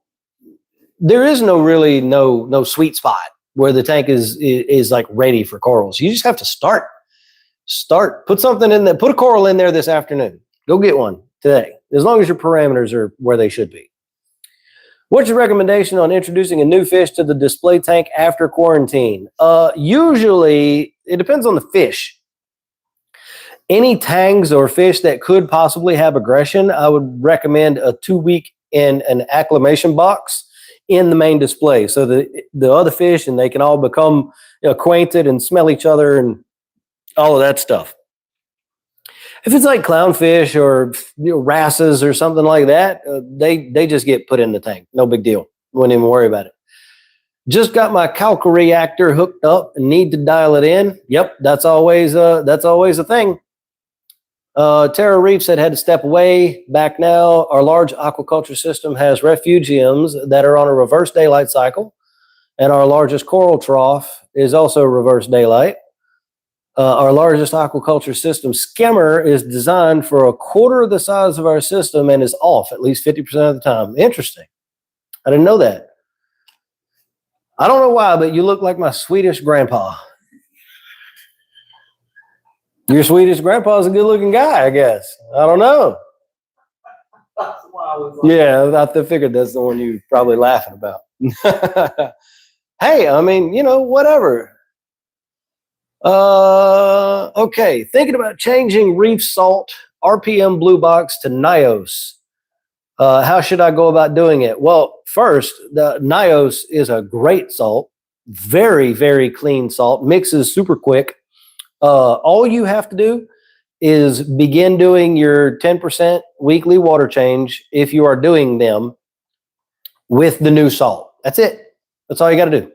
there is no sweet spot where the tank is like ready for corals. You just have to start. Put something in there. Put a coral in there this afternoon. Go get one today, as long as your parameters are where they should be. What's your recommendation on introducing a new fish to the display tank after quarantine? Usually, it depends on the fish. Any tangs or fish that could possibly have aggression, I would recommend a 2-week in an acclimation box in the main display, so the other fish and they can all become acquainted and smell each other and all of that stuff. If it's like clownfish or wrasses or something like that, they just get put in the tank. No big deal. Wouldn't even worry about it. Just got my calc reactor hooked up and need to dial it in. Yep, that's always a thing. Terra Reef said had to step away. Back now. Our large aquaculture system has refugiums that are on a reverse daylight cycle, and our largest coral trough is also reverse daylight. Our largest aquaculture system, skimmer, is designed for a quarter of the size of our system and is off at least 50% of the time. Interesting. I didn't know that. I don't know why, but you look like my Swedish grandpa. Your Swedish grandpa's a good-looking guy, I guess. I don't know. That's why I was like, Yeah, I figured that's the one you're probably laughing about. Hey, I mean, whatever. Okay, thinking about changing reef salt RPM blue box to Nios. How should I go about doing it? Well, first, the Nios is a great salt, very, very clean salt, mixes super quick. All you have to do is begin doing your 10% weekly water change if you are doing them with the new salt. That's it. That's all you got to do.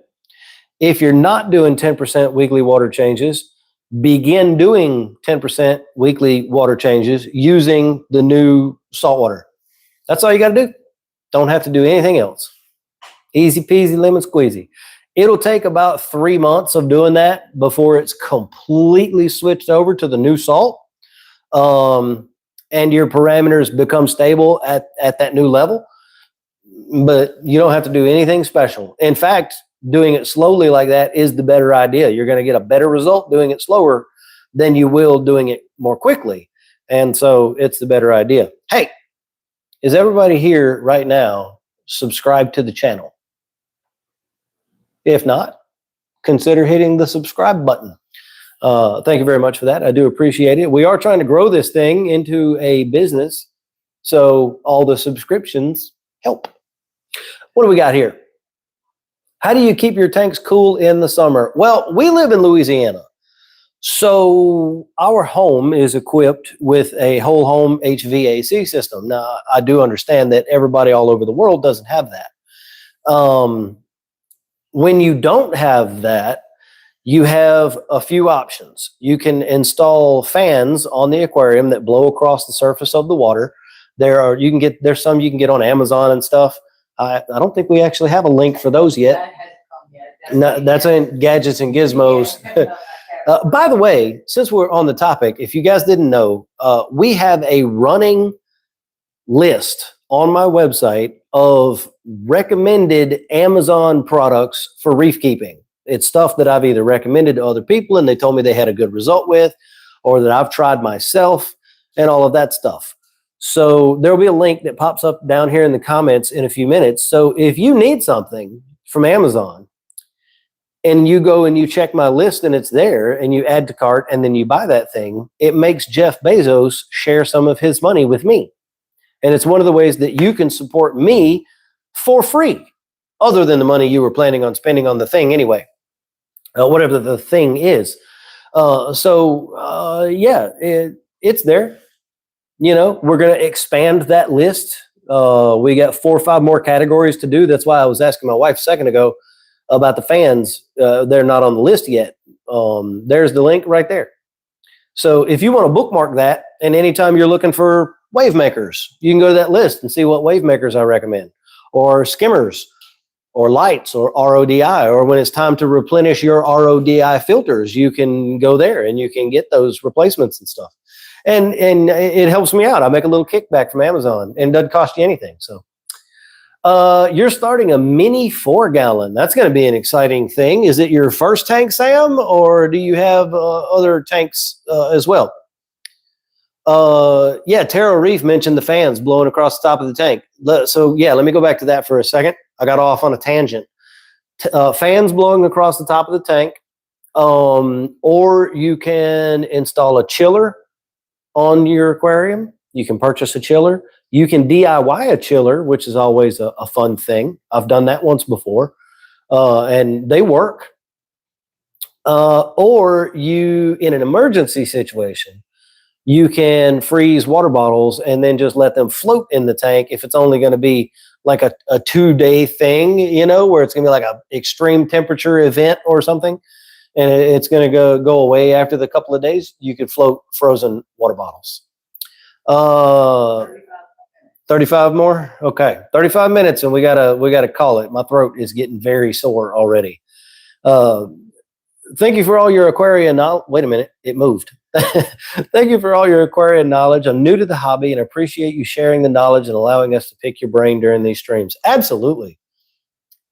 If you're not doing 10% weekly water changes, begin doing 10% weekly water changes using the new salt water. That's all you got to do. Don't have to do anything else. Easy peasy, lemon squeezy. It'll take about 3 months of doing that before it's completely switched over to the new salt. And your parameters become stable at that new level. But you don't have to do anything special. In fact, doing it slowly like that is the better idea. You're going to get a better result doing it slower than you will doing it more quickly. And so it's the better idea. Hey, is everybody here right now subscribed to the channel? If not, consider hitting the subscribe button. Thank you very much for that. I do appreciate it. We are trying to grow this thing into a business, so all the subscriptions help. What do we got here? How do you keep your tanks cool in the summer? Well, we live in Louisiana, so our home is equipped with a whole home HVAC system. Now, I do understand that everybody all over the world doesn't have that. When you don't have that, you have a few options. You can install fans on the aquarium that blow across the surface of the water. There's some you can get on Amazon and stuff. I don't think we actually have a link for those yet. That hasn't come yet. No, that's in Gadgets and Gizmos. Yeah. By the way, since we're on the topic, if you guys didn't know, we have a running list on my website of recommended Amazon products for reef keeping. It's stuff that I've either recommended to other people and they told me they had a good result with, or that I've tried myself and all of that stuff. So there'll be a link that pops up down here in the comments in a few minutes. So if you need something from Amazon and you go and you check my list and it's there and you add to cart and then you buy that thing, it makes Jeff Bezos share some of his money with me. And it's one of the ways that you can support me for free, other than the money you were planning on spending on the thing anyway, whatever the thing is. Yeah, it's there. We're going to expand that list We got 4 or 5 more categories to do. That's why I was asking my wife a second ago about the fans. They're not on the list yet. There's the link right there. So if you want to bookmark that, and anytime you're looking for wave makers, you can go to that list and see what wave makers I recommend, or skimmers, or lights, or RODI, or when it's time to replenish your RODI filters, you can go there and you can get those replacements and stuff. And it helps me out. I make a little kickback from Amazon, and it doesn't cost you anything. So you're starting a mini 4-gallon. That's going to be an exciting thing. Is it your first tank, Sam, or do you have other tanks as well? Yeah, Taro Reef mentioned the fans blowing across the top of the tank. So yeah, let me go back to that for a second. I got off on a tangent. Fans blowing across the top of the tank, or you can install a chiller on your aquarium. You can purchase a chiller. You can DIY a chiller, which is always a fun thing. I've done that once before, and they work. Or you, in an emergency situation, you can freeze water bottles and then just let them float in the tank if it's only going to be like a 2-day thing, you know, where it's going to be like an extreme temperature event or something, and it's going to go away after the couple of days. You could float frozen water bottles. 35 more? Okay. 35 minutes and we gotta call it. My throat is getting very sore already. Thank you for all your aquarium knowledge. Wait a minute, it moved. Thank you for all your aquarium knowledge. I'm new to the hobby and appreciate you sharing the knowledge and allowing us to pick your brain during these streams. Absolutely.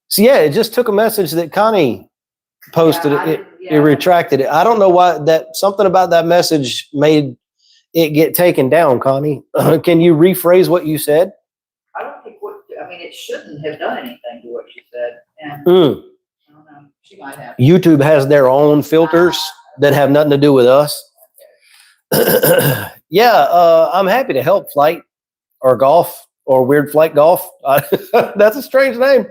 So yeah, it just took a message that Connie posted. It retracted it. I don't know why something about that message made it get taken down, Connie. Can you rephrase what you said? I don't think it shouldn't have done anything to what she said. And I don't know, she might have. YouTube has their own filters that have nothing to do with us. Yeah, I'm happy to help Flight or Golf or Weird Flight Golf. That's a strange name.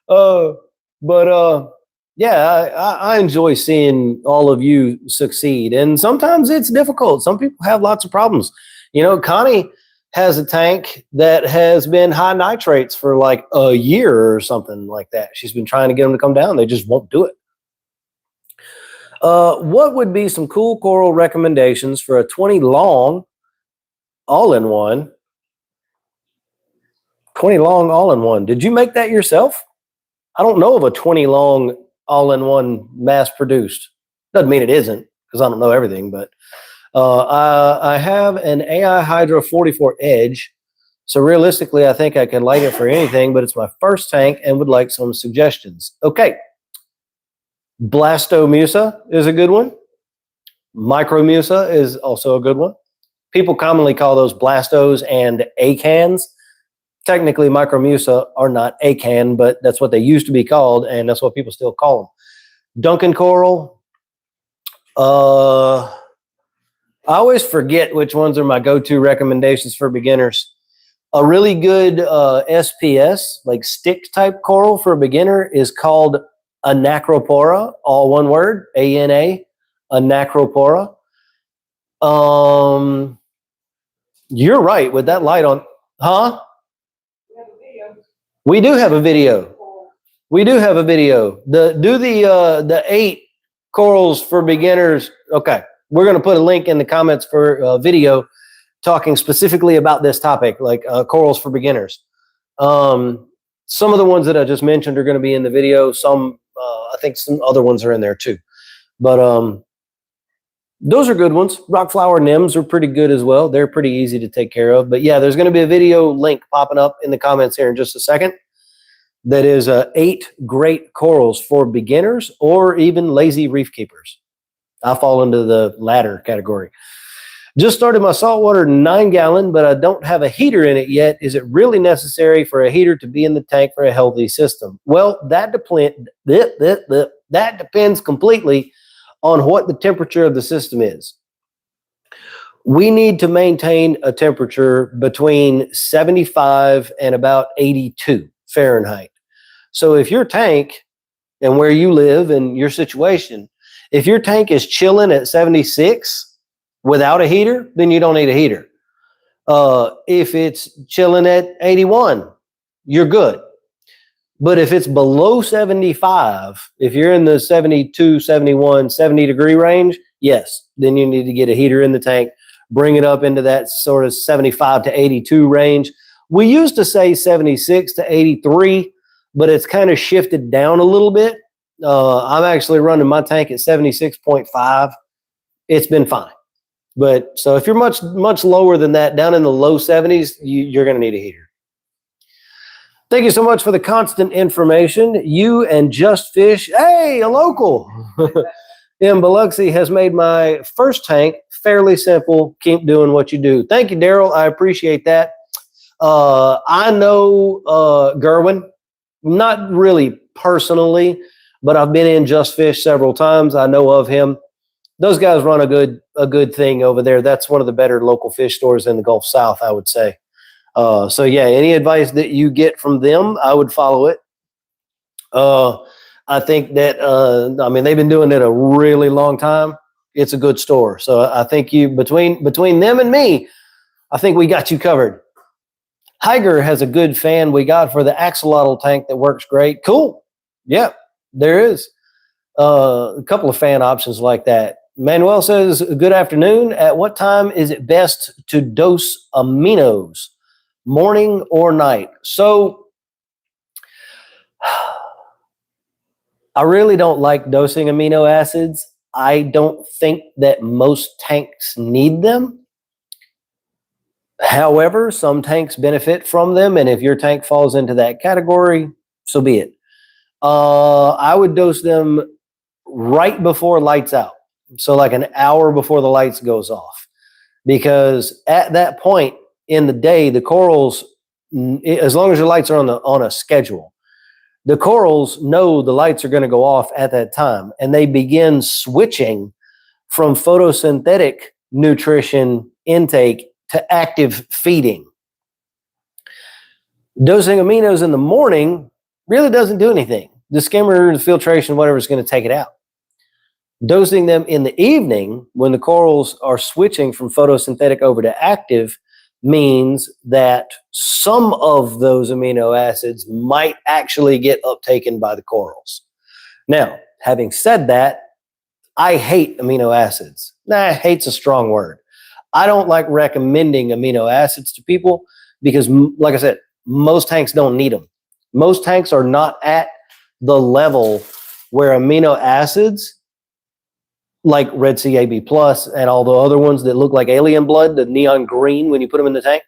But yeah, I enjoy seeing all of you succeed. And sometimes it's difficult. Some people have lots of problems. You know, Connie has a tank that has been high nitrates for like a year or something like that. She's been trying to get them to come down. They just won't do it. What would be some cool coral recommendations for a 20 long all-in-one? 20 long all-in-one. Did you make that yourself? I don't know of a 20 long all-in-one mass-produced. Doesn't mean it isn't, because I don't know everything, but I have an AI Hydro 44 Edge. So realistically, I think I can light it for anything, but it's my first tank and would like some suggestions. Okay. Blastomusa is a good one. Micromusa is also a good one. People commonly call those Blastos and Acans. Technically, Micromusa are not Acan, but that's what they used to be called, and that's what people still call them. Duncan Coral. I always forget which ones are my go-to recommendations for beginners. A really good SPS, like stick-type coral for a beginner, is called Anacropora, all one word, A-N-A, Anacropora. You're right with that light on. Huh? We do have a video. We do have a video. The 8 corals for beginners. Okay. We're going to put a link in the comments for a video talking specifically about this topic, like corals for beginners. Some of the ones that I just mentioned are going to be in the video. Some, I think some other ones are in there too. But those are good ones. Rock flower nyms are pretty good as well. They're pretty easy to take care of. But yeah, there's going to be a video link popping up in the comments here in just a second. That is 8 great corals for beginners or even lazy reef keepers. I fall into the latter category. Just started my saltwater 9-gallon, but I don't have a heater in it yet. Is it really necessary for a heater to be in the tank for a healthy system? Well, that depends completely on what the temperature of the system is. We need to maintain a temperature between 75 and about 82 Fahrenheit. So if your tank and where you live and your situation, if your tank is chilling at 76 without a heater, then you don't need a heater. If it's chilling at 81, you're good. But if it's below 75, if you're in the 72, 71, 70 degree range, yes, then you need to get a heater in the tank, bring it up into that sort of 75 to 82 range. We used to say 76 to 83, but it's kind of shifted down a little bit. I'm actually running my tank at 76.5. It's been fine. But so if you're much lower than that, down in the low 70s, you're going to need a heater. Thank you so much for the constant information. You and Just Fish, hey, a local in Biloxi has made my first tank fairly simple. Keep doing what you do. Thank you, Daryl. I appreciate that. I know Gerwin, not really personally, but I've been in Just Fish several times. I know of him. Those guys run a good thing over there. That's one of the better local fish stores in the Gulf South, I would say. So yeah, any advice that you get from them, I would follow it. I think that, I mean, they've been doing it a really long time. It's a good store. So I think between them and me, I think we got you covered. Higer has a good fan we got for the axolotl tank that works great. Cool. Yeah, there is a couple of fan options like that. Manuel says, good afternoon. At what time is it best to dose aminos? Morning or night? So I really don't like dosing amino acids. I don't think that most tanks need them. However, some tanks benefit from them, and if your tank falls into that category, so be it. I would dose them right before lights out. So like an hour before the lights goes off. Because at that point in the day, the corals, as long as your lights are on a schedule, the corals know the lights are going to go off at that time, and they begin switching from photosynthetic nutrition intake to active feeding. Dosing aminos in the morning really doesn't do anything. The skimmer, the filtration, whatever is going to take it out. Dosing them in the evening when the corals are switching from photosynthetic over to active means that some of those amino acids might actually get uptaken by the corals. Now, having said that, I hate amino acids. Nah, hate's a strong word. I don't like recommending amino acids to people because, like I said, most tanks don't need them. Most tanks are not at the level where amino acids like Red Sea AB Plus and all the other ones that look like alien blood, the neon green when you put them in the tank.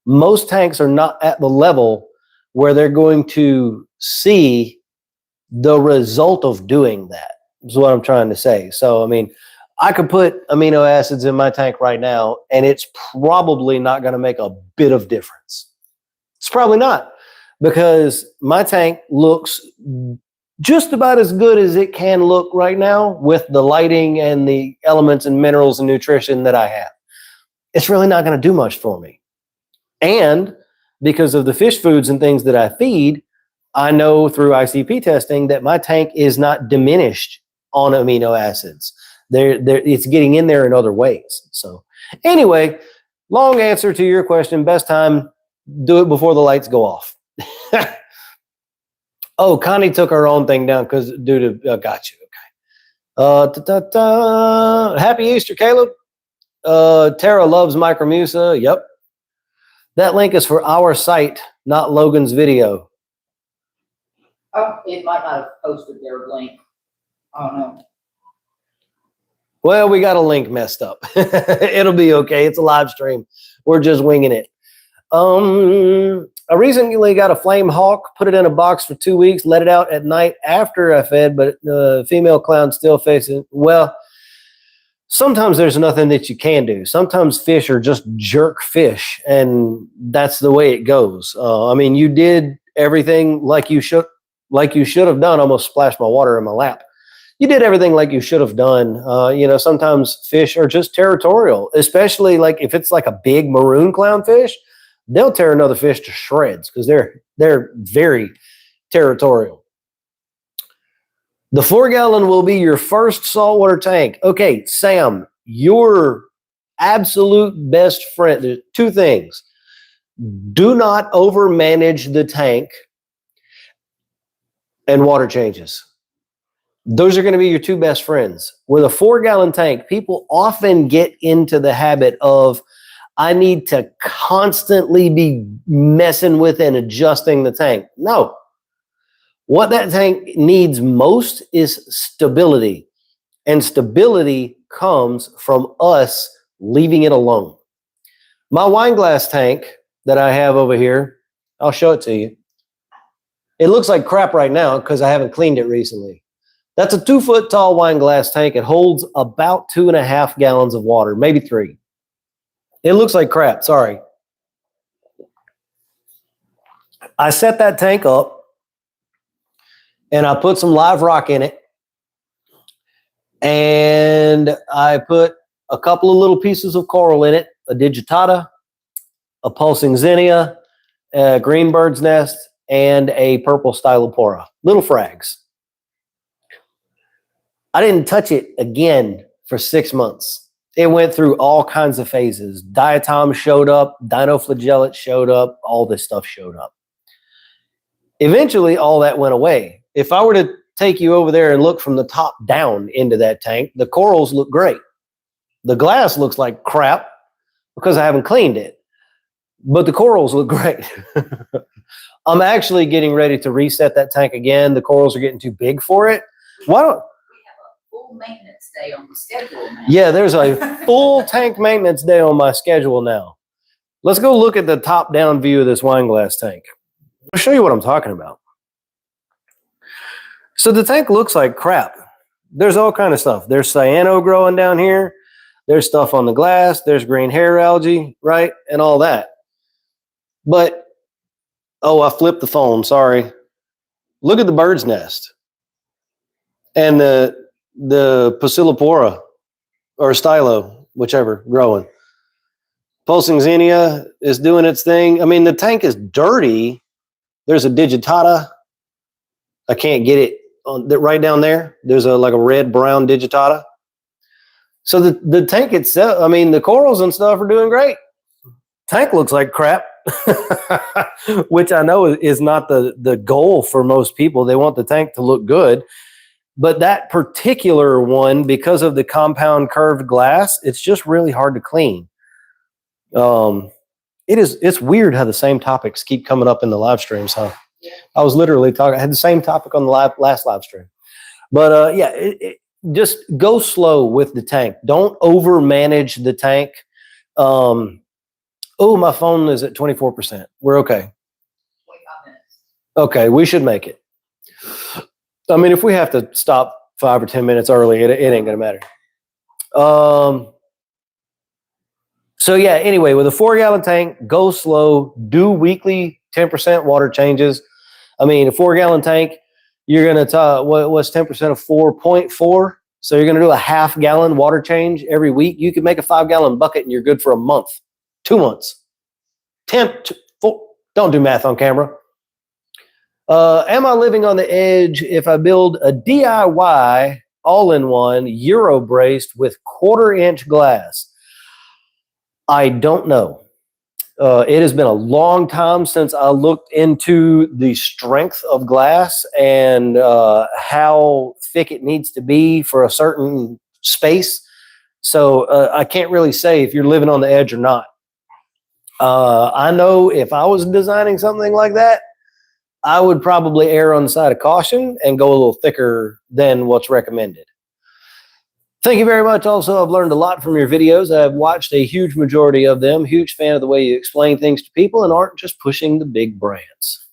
Most tanks are not at the level where they're going to see the result of doing that, is what I'm trying to say. So, I mean, I could put amino acids in my tank right now, and it's probably not going to make a bit of difference. It's probably not, because my tank looks just about as good as it can look right now with the lighting and the elements and minerals and nutrition that I have. It's really not going to do much for me. And because of the fish foods and things that I feed, I know through ICP testing that my tank is not diminished on amino acids. It's getting in there in other ways. So anyway, long answer to your question. Best time, do it before the lights go off. Oh, Connie took her own thing down because due to got you. Okay. Happy Easter, Caleb. Tara loves Micromusa. Yep. That link is for our site, not Logan's video. Oh, it might not have posted their link. I don't know. Well, we got a link messed up. It'll be okay. It's a live stream. We're just winging it. I recently got a flame hawk, put it in a box for 2 weeks, let it out at night after I fed, but the female clown still facing. Well, sometimes there's nothing that you can do. Sometimes fish are just jerk fish, and that's the way it goes. I mean, you did everything like you should have done. Almost splashed my water in my lap. You did everything like you should have done. Sometimes fish are just territorial, especially like if it's like a big maroon clownfish. They'll tear another fish to shreds because they're very territorial. The 4-gallon will be your first saltwater tank. Okay, Sam, your absolute best friend. There's two things. Do not overmanage the tank and water changes. Those are going to be your two best friends. With a 4-gallon tank, people often get into the habit of, I need to constantly be messing with and adjusting the tank. No. What that tank needs most is stability. And stability comes from us leaving it alone. My wine glass tank that I have over here, I'll show it to you. It looks like crap right now because I haven't cleaned it recently. That's a 2-foot tall wine glass tank. It holds about 2.5 gallons of water, maybe 3. It looks like crap, sorry. I set that tank up and I put some live rock in it. And I put a couple of little pieces of coral in it, a digitata, a pulsing zinnia, a green bird's nest, and a purple stylopora, little frags. I didn't touch it again for 6 months. It went through all kinds of phases. Diatoms showed up, dinoflagellates showed up, all this stuff showed up. Eventually, all that went away. If I were to take you over there and look from the top down into that tank, the corals look great. The glass looks like crap because I haven't cleaned it, but the corals look great. I'm actually getting ready to reset that tank again. The corals are getting too big for it. Why don't Full maintenance day on the schedule now. Yeah, there's a full tank maintenance day on my schedule now. Let's go look at the top-down view of this wine glass tank. I'll show you what I'm talking about. So the tank looks like crap. There's all kind of stuff. There's cyano growing down here. There's stuff on the glass. There's green hair algae, right? And all that. But, oh, I flipped the phone. Sorry. Look at the bird's nest. And the Pocillopora, or stylo, whichever, growing. Pulsing zinnia is doing its thing. I mean, the tank is dirty. There's a digitata. I can't get it on right down there. There's like a red-brown digitata. So the tank itself, I mean, the corals and stuff are doing great. Tank looks like crap, which I know is not the goal for most people. They want the tank to look good. But that particular one, because of the compound curved glass, it's just really hard to clean. It's weird how the same topics keep coming up in the live streams, huh? Yeah. I was literally talking, I had the same topic on the last live stream. But yeah, just go slow with the tank. Don't overmanage the tank. Oh, my phone is at 24%. We're okay. 25 minutes. Okay, we should make it. I mean, if we have to stop 5 or 10 minutes early, it ain't gonna matter. So yeah, anyway, with a 4-gallon tank, go slow, do weekly 10% water changes. I mean, a 4-gallon tank, you're gonna what's 10% of 4.4? So you're gonna do a half-gallon water change every week. You can make a 5-gallon bucket and you're good for a month, 2 months. 4, don't do math on camera. Am I living on the edge if I build a DIY all-in-one Euro braced with 1/4-inch glass? I don't know. It has been a long time since I looked into the strength of glass and how thick it needs to be for a certain space. So I can't really say if you're living on the edge or not. I know if I was designing something like that, I would probably err on the side of caution and go a little thicker than what's recommended. Thank you very much. Also, I've learned a lot from your videos. I've watched a huge majority of them. Huge fan of the way you explain things to people and aren't just pushing the big brands.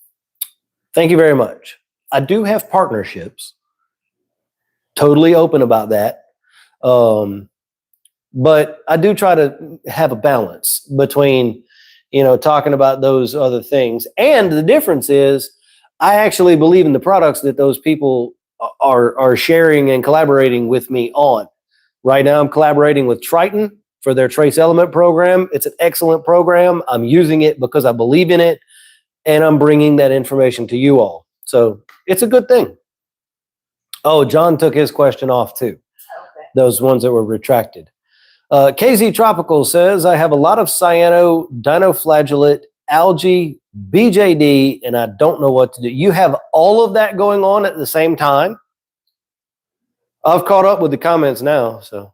Thank you very much. I do have partnerships. Totally open about that. But I do try to have a balance between, talking about those other things. And the difference is I actually believe in the products that those people are sharing and collaborating with me on. Right now, I'm collaborating with Triton for their Trace Element program. It's an excellent program. I'm using it because I believe in it, and I'm bringing that information to you all. So it's a good thing. Oh, John took his question off too. Okay. Those ones that were retracted. KZ Tropical says, I have a lot of cyano, dinoflagellate, algae, BJD, and I don't know what to do. You have all of that going on at the same time? I've caught up with the comments now, so.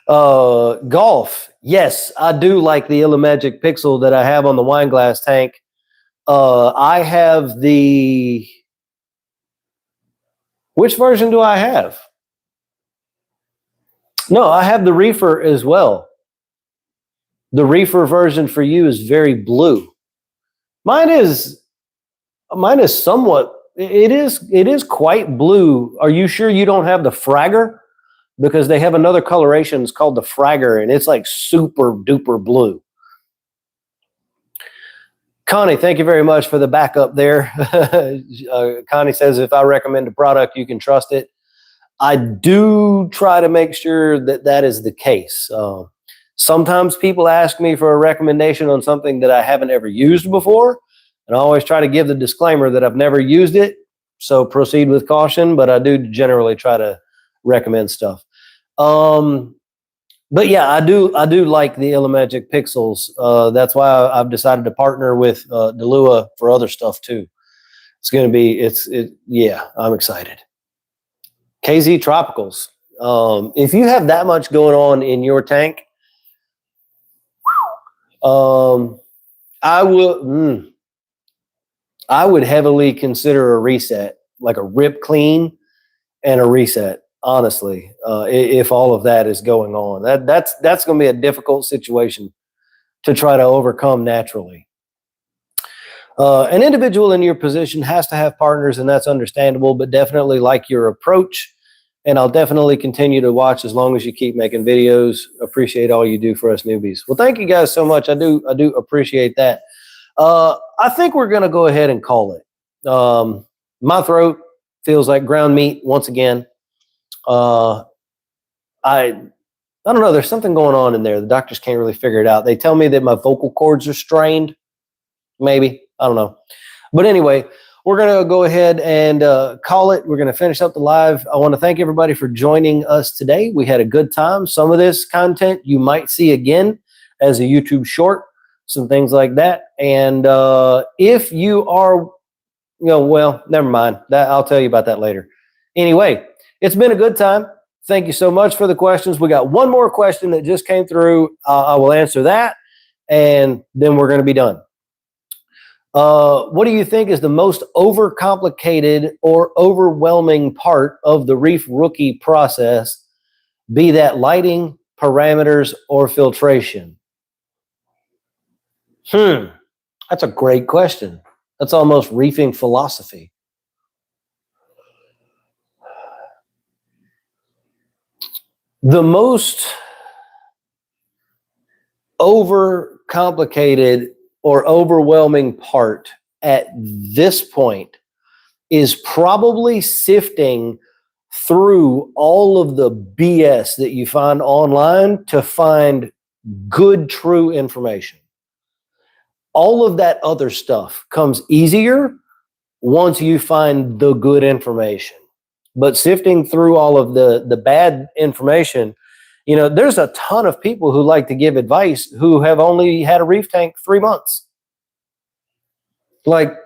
Golf. Yes, I do like the Illumagic Pixel that I have on the wine glass tank. I have the... Which version do I have? No, I have the Reefer as well. The Reefer version for you is very blue. Mine is somewhat, it is quite blue. Are you sure you don't have the Fragger? Because they have another coloration, it's called the Fragger, and it's like super duper blue. Connie, thank you very much for the backup there. Connie says, if I recommend a product, you can trust it. I do try to make sure that that is the case. Sometimes people ask me for a recommendation on something that I haven't ever used before, and I always try to give the disclaimer that I've never used it, so proceed with caution, but I do generally try to recommend stuff. But yeah, I do like the Illumagic Pixels. That's why I've decided to partner with Delua for other stuff too. It's going to be, yeah, I'm excited. KZ Tropicals. If you have that much going on in your tank, I would heavily consider a reset, like a rip clean and a reset. Honestly, if all of that is going on, that's going to be a difficult situation to try to overcome naturally. An individual in your position has to have partners, and that's understandable, but definitely like your approach, and I'll definitely continue to watch as long as you keep making videos. Appreciate all you do for us newbies. Well, thank you guys so much. I do appreciate that. I think we're going to go ahead and call it. My throat feels like ground meat once again. I don't know. There's something going on in there. The doctors can't really figure it out. They tell me that my vocal cords are strained. Maybe. I don't know. But anyway, we're going to go ahead and call it. We're going to finish up the live. I want to thank everybody for joining us today. We had a good time. Some of this content you might see again as a YouTube short, some things like that. And if you are, well, never mind. I'll tell you about that later. Anyway, it's been a good time. Thank you so much for the questions. We got one more question that just came through. I will answer that, and then we're going to be done. What do you think is the most overcomplicated or overwhelming part of the Reef Rookie process, be that lighting, parameters, or filtration? That's a great question. That's almost reefing philosophy. The most overcomplicated or overwhelming part at this point is probably sifting through all of the BS that you find online to find good, true information. All of that other stuff comes easier once you find the good information. But sifting through all of the bad information, there's a ton of people who like to give advice who have only had a reef tank 3 months. And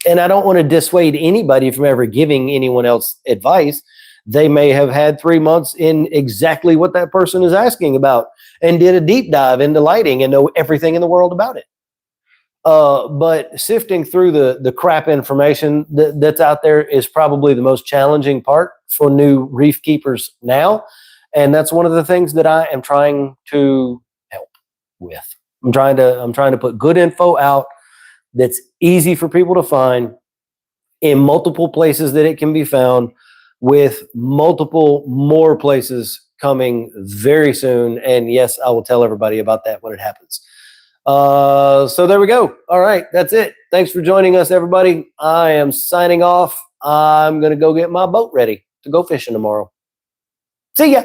I don't want to dissuade anybody from ever giving anyone else advice. They may have had 3 months in exactly what that person is asking about and did a deep dive into lighting and know everything in the world about it. But sifting through the crap information that's out there is probably the most challenging part for new reef keepers now. And that's one of the things that I am trying to help with. I'm trying to put good info out that's easy for people to find in multiple places that it can be found, with multiple more places coming very soon. And yes, I will tell everybody about that when it happens. So there we go. All right, that's it. Thanks for joining us, everybody. I am signing off. I'm going to go get my boat ready to go fishing tomorrow. See ya.